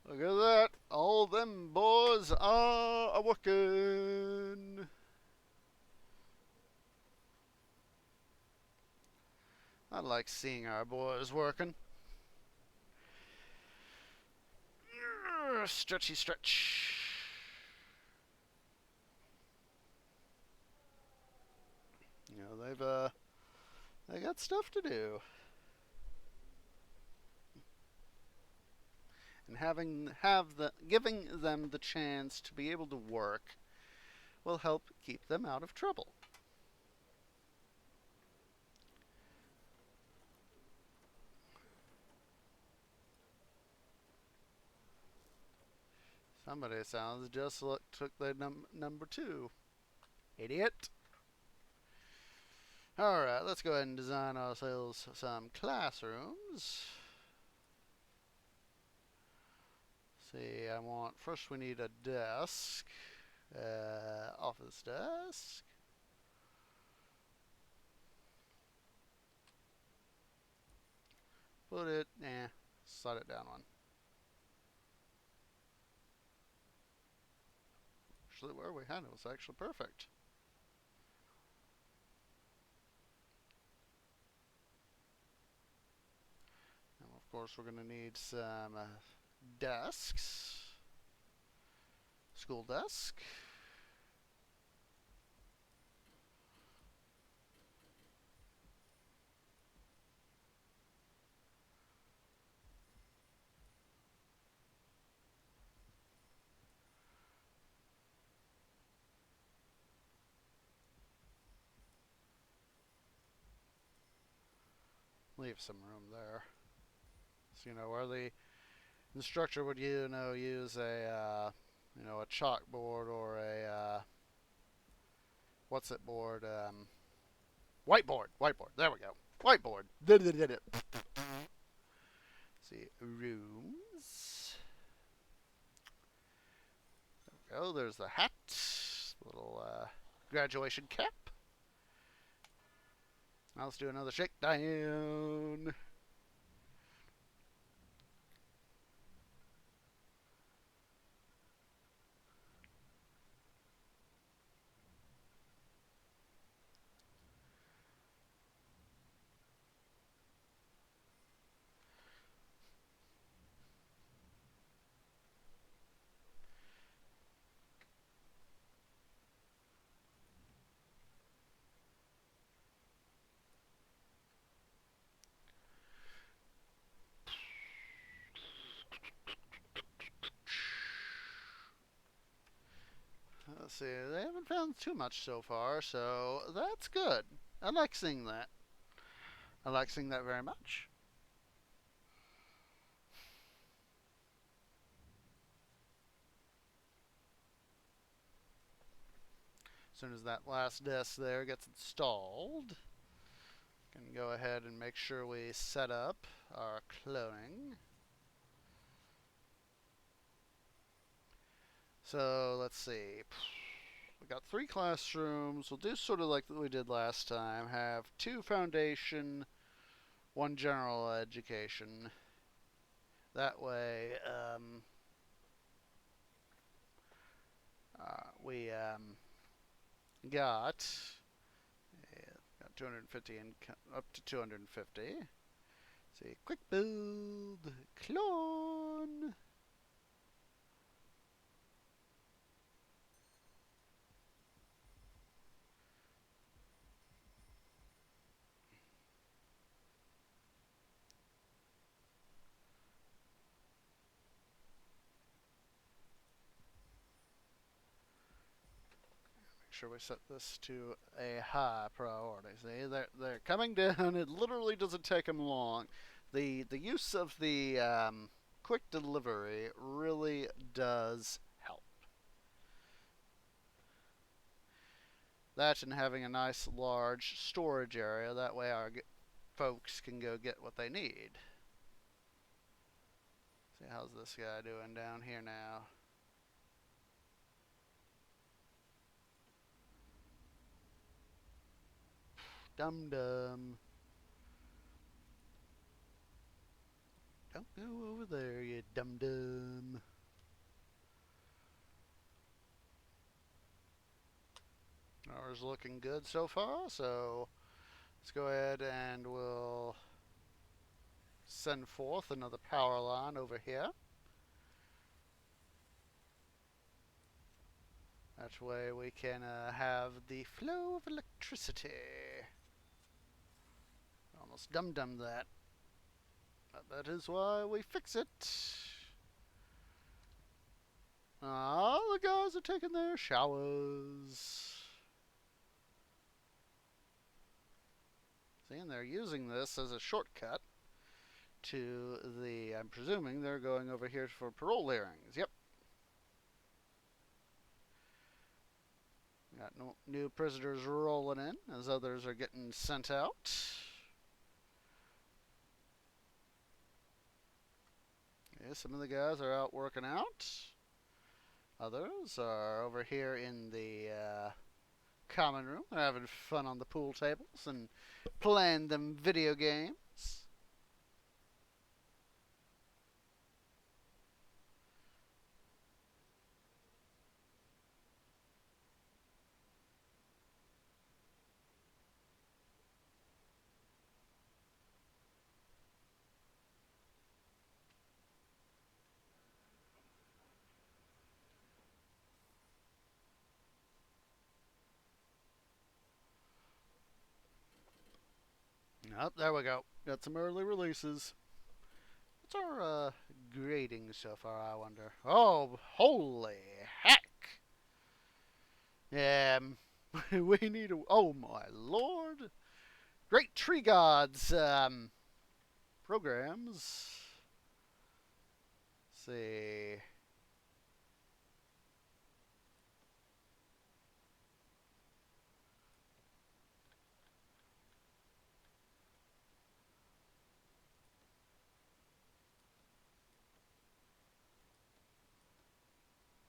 [SPEAKER 1] Look at that. All them boys are working. I like seeing our boys working. Stretchy stretch. You know, they got stuff to do. And giving them the chance to be able to work will help keep them out of trouble. Somebody sounds just like took the number 2. Idiot. Alright, let's go ahead and design ourselves some classrooms. See, first we need a desk. Office desk. Put it, slide it down one. Actually, where we had it was actually perfect. And of course, we're going to need some desks. School desk. Leave some room there. So, where the instructor would, use a, a chalkboard or a, what's it board? Whiteboard. There we go. Whiteboard. See, rooms. There we go. There's the hat. Little graduation cap. Now let's do another shakedown. Let's see, they haven't found too much so far, so that's good. I like seeing that. I like seeing that very much. As soon as that last disk there gets installed, can go ahead and make sure we set up our cloning. So let's see. We got 3 classrooms. We'll do sort of like we did last time. Have 2 foundation, 1 general education. That way, we got 250 and up to 250. See, quick build, clone. Make sure we set this to a high priority. See, they're coming down. It literally doesn't take them long. The use of the quick delivery really does help. That and having a nice large storage area, that way our folks can go get what they need. See, how's this guy doing down here now? Dum dum. Don't go over there, you dum dum. Ours looking good so far, so let's go ahead and we'll send forth another power line over here. That way we can have the flow of electricity. Almost dum-dum that. But that is why we fix it. Ah, the guys are taking their showers. See, and they're using this as a shortcut to the, I'm presuming they're going over here for parole hearings. Yep. Got no new prisoners rolling in as others are getting sent out. Yeah, some of the guys are out working out. Others are over here in the common room. They're having fun on the pool tables and playing them video games. Yep, there we go. Got some early releases. What's our grading so far, I wonder? Oh, holy heck! We need a... Oh, my lord! Great Tree Gods programs. Let's see...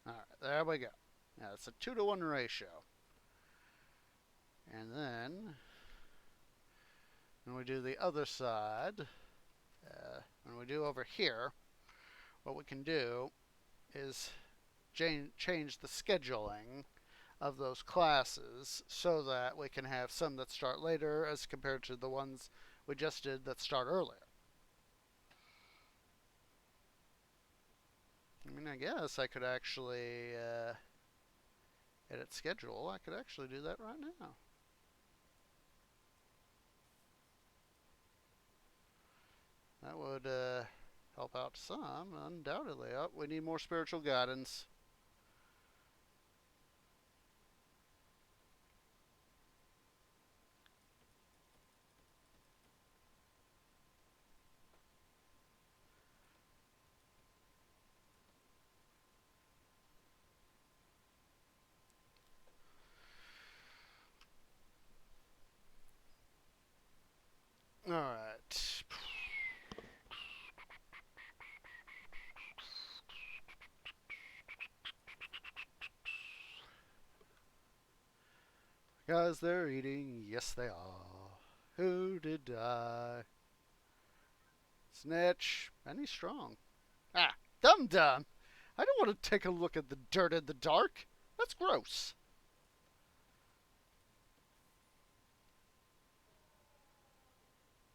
[SPEAKER 1] Alright, there we go. Now, it's a 2-to-1 ratio. And then, when we do the other side, when we do over here, what we can do is change the scheduling of those classes so that we can have some that start later as compared to the ones we just did that start earlier. I mean, I guess I could actually edit schedule. I could actually do that right now. That would help out some, undoubtedly. Oh, we need more spiritual guidance. Guys, they're eating. Yes, they are. Who did die? Snitch. And he's strong. Ah, dum dum. I don't want to take a look at the dirt in the dark. That's gross.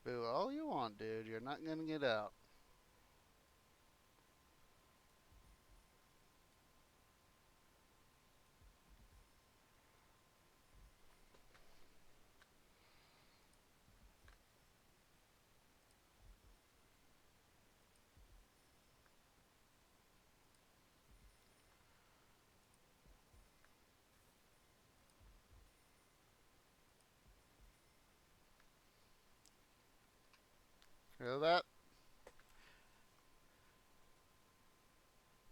[SPEAKER 1] Boo all you want, dude. You're not gonna get out. Feel that?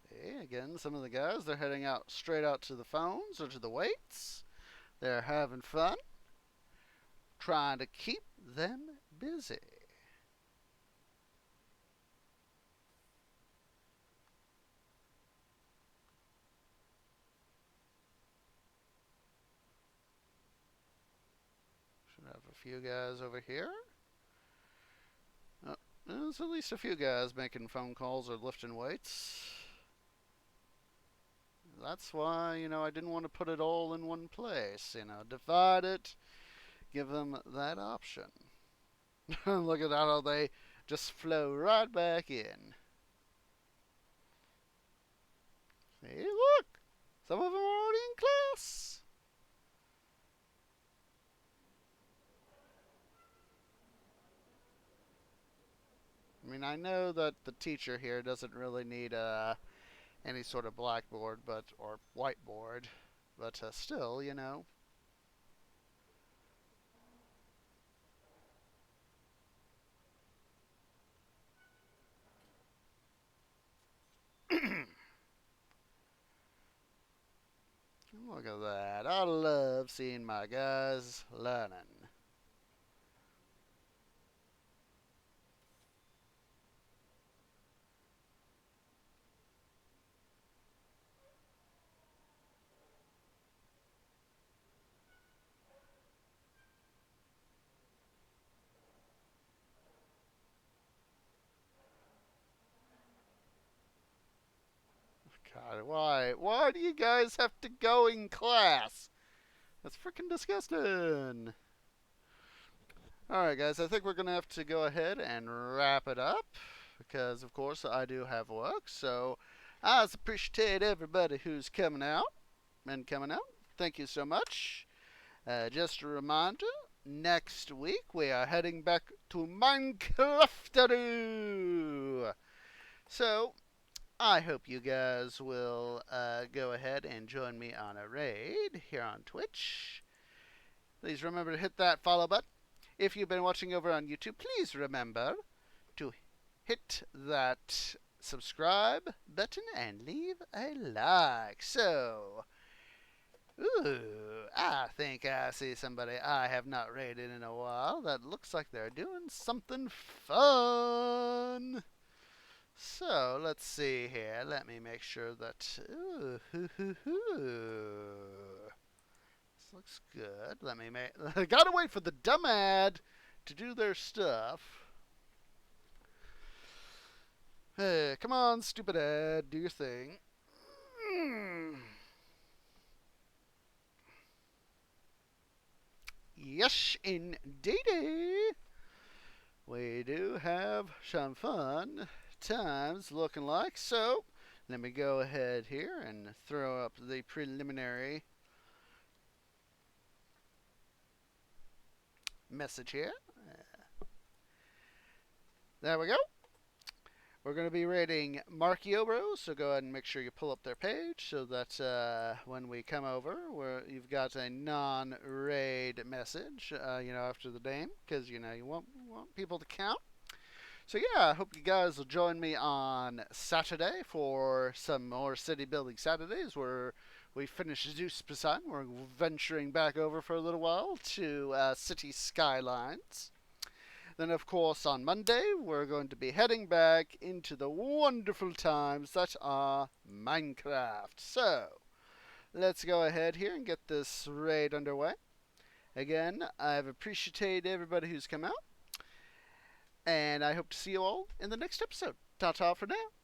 [SPEAKER 1] Hey, again, some of the guys, they're heading out straight out to the phones or to the weights. They're having fun, trying to keep them busy. Should have a few guys over here. Oh, there's at least a few guys making phone calls or lifting weights. That's why, I didn't want to put it all in one place. Divide it, give them that option. Look at how they just flow right back in. Hey, look! Some of them are already in class. I mean, I know that the teacher here doesn't really need any sort of blackboard, or whiteboard, but still, Look at that. I love seeing my guys learning. God, why? Why do you guys have to go in class? That's freaking disgusting. Alright, guys, I think we're going to have to go ahead and wrap it up because, of course, I do have work. So I appreciate everybody who's coming out and coming out. Thank you so much. Just a reminder, next week we are heading back to Minecraft. So I hope you guys will go ahead and join me on a raid here on Twitch. Please remember to hit that follow button. If you've been watching over on YouTube, please remember to hit that subscribe button and leave a like. So, I think I see somebody I have not raided in a while that looks like they're doing something fun. So, let's see here. Let me make sure that... Ooh, This looks good. Let me make... I gotta wait for the dumb ad to do their stuff. Hey, come on, stupid ad. Do your thing. Yes, indeedy. We do have some fun times looking like. So, let me go ahead here and throw up the preliminary message here. There we go. We're going to be rating Markio Bros, so go ahead and make sure you pull up their page so that when we come over, you've got a non-raid message, after the name, because, you want people to count. So yeah, I hope you guys will join me on Saturday for some more City Building Saturdays where we finish Zeus Poseidon. We're venturing back over for a little while to City Skylines. Then, of course, on Monday, we're going to be heading back into the wonderful times that are Minecraft. So, let's go ahead here and get this raid underway. Again, I've appreciated everybody who's come out, and I hope to see you all in the next episode. Ta ta for now.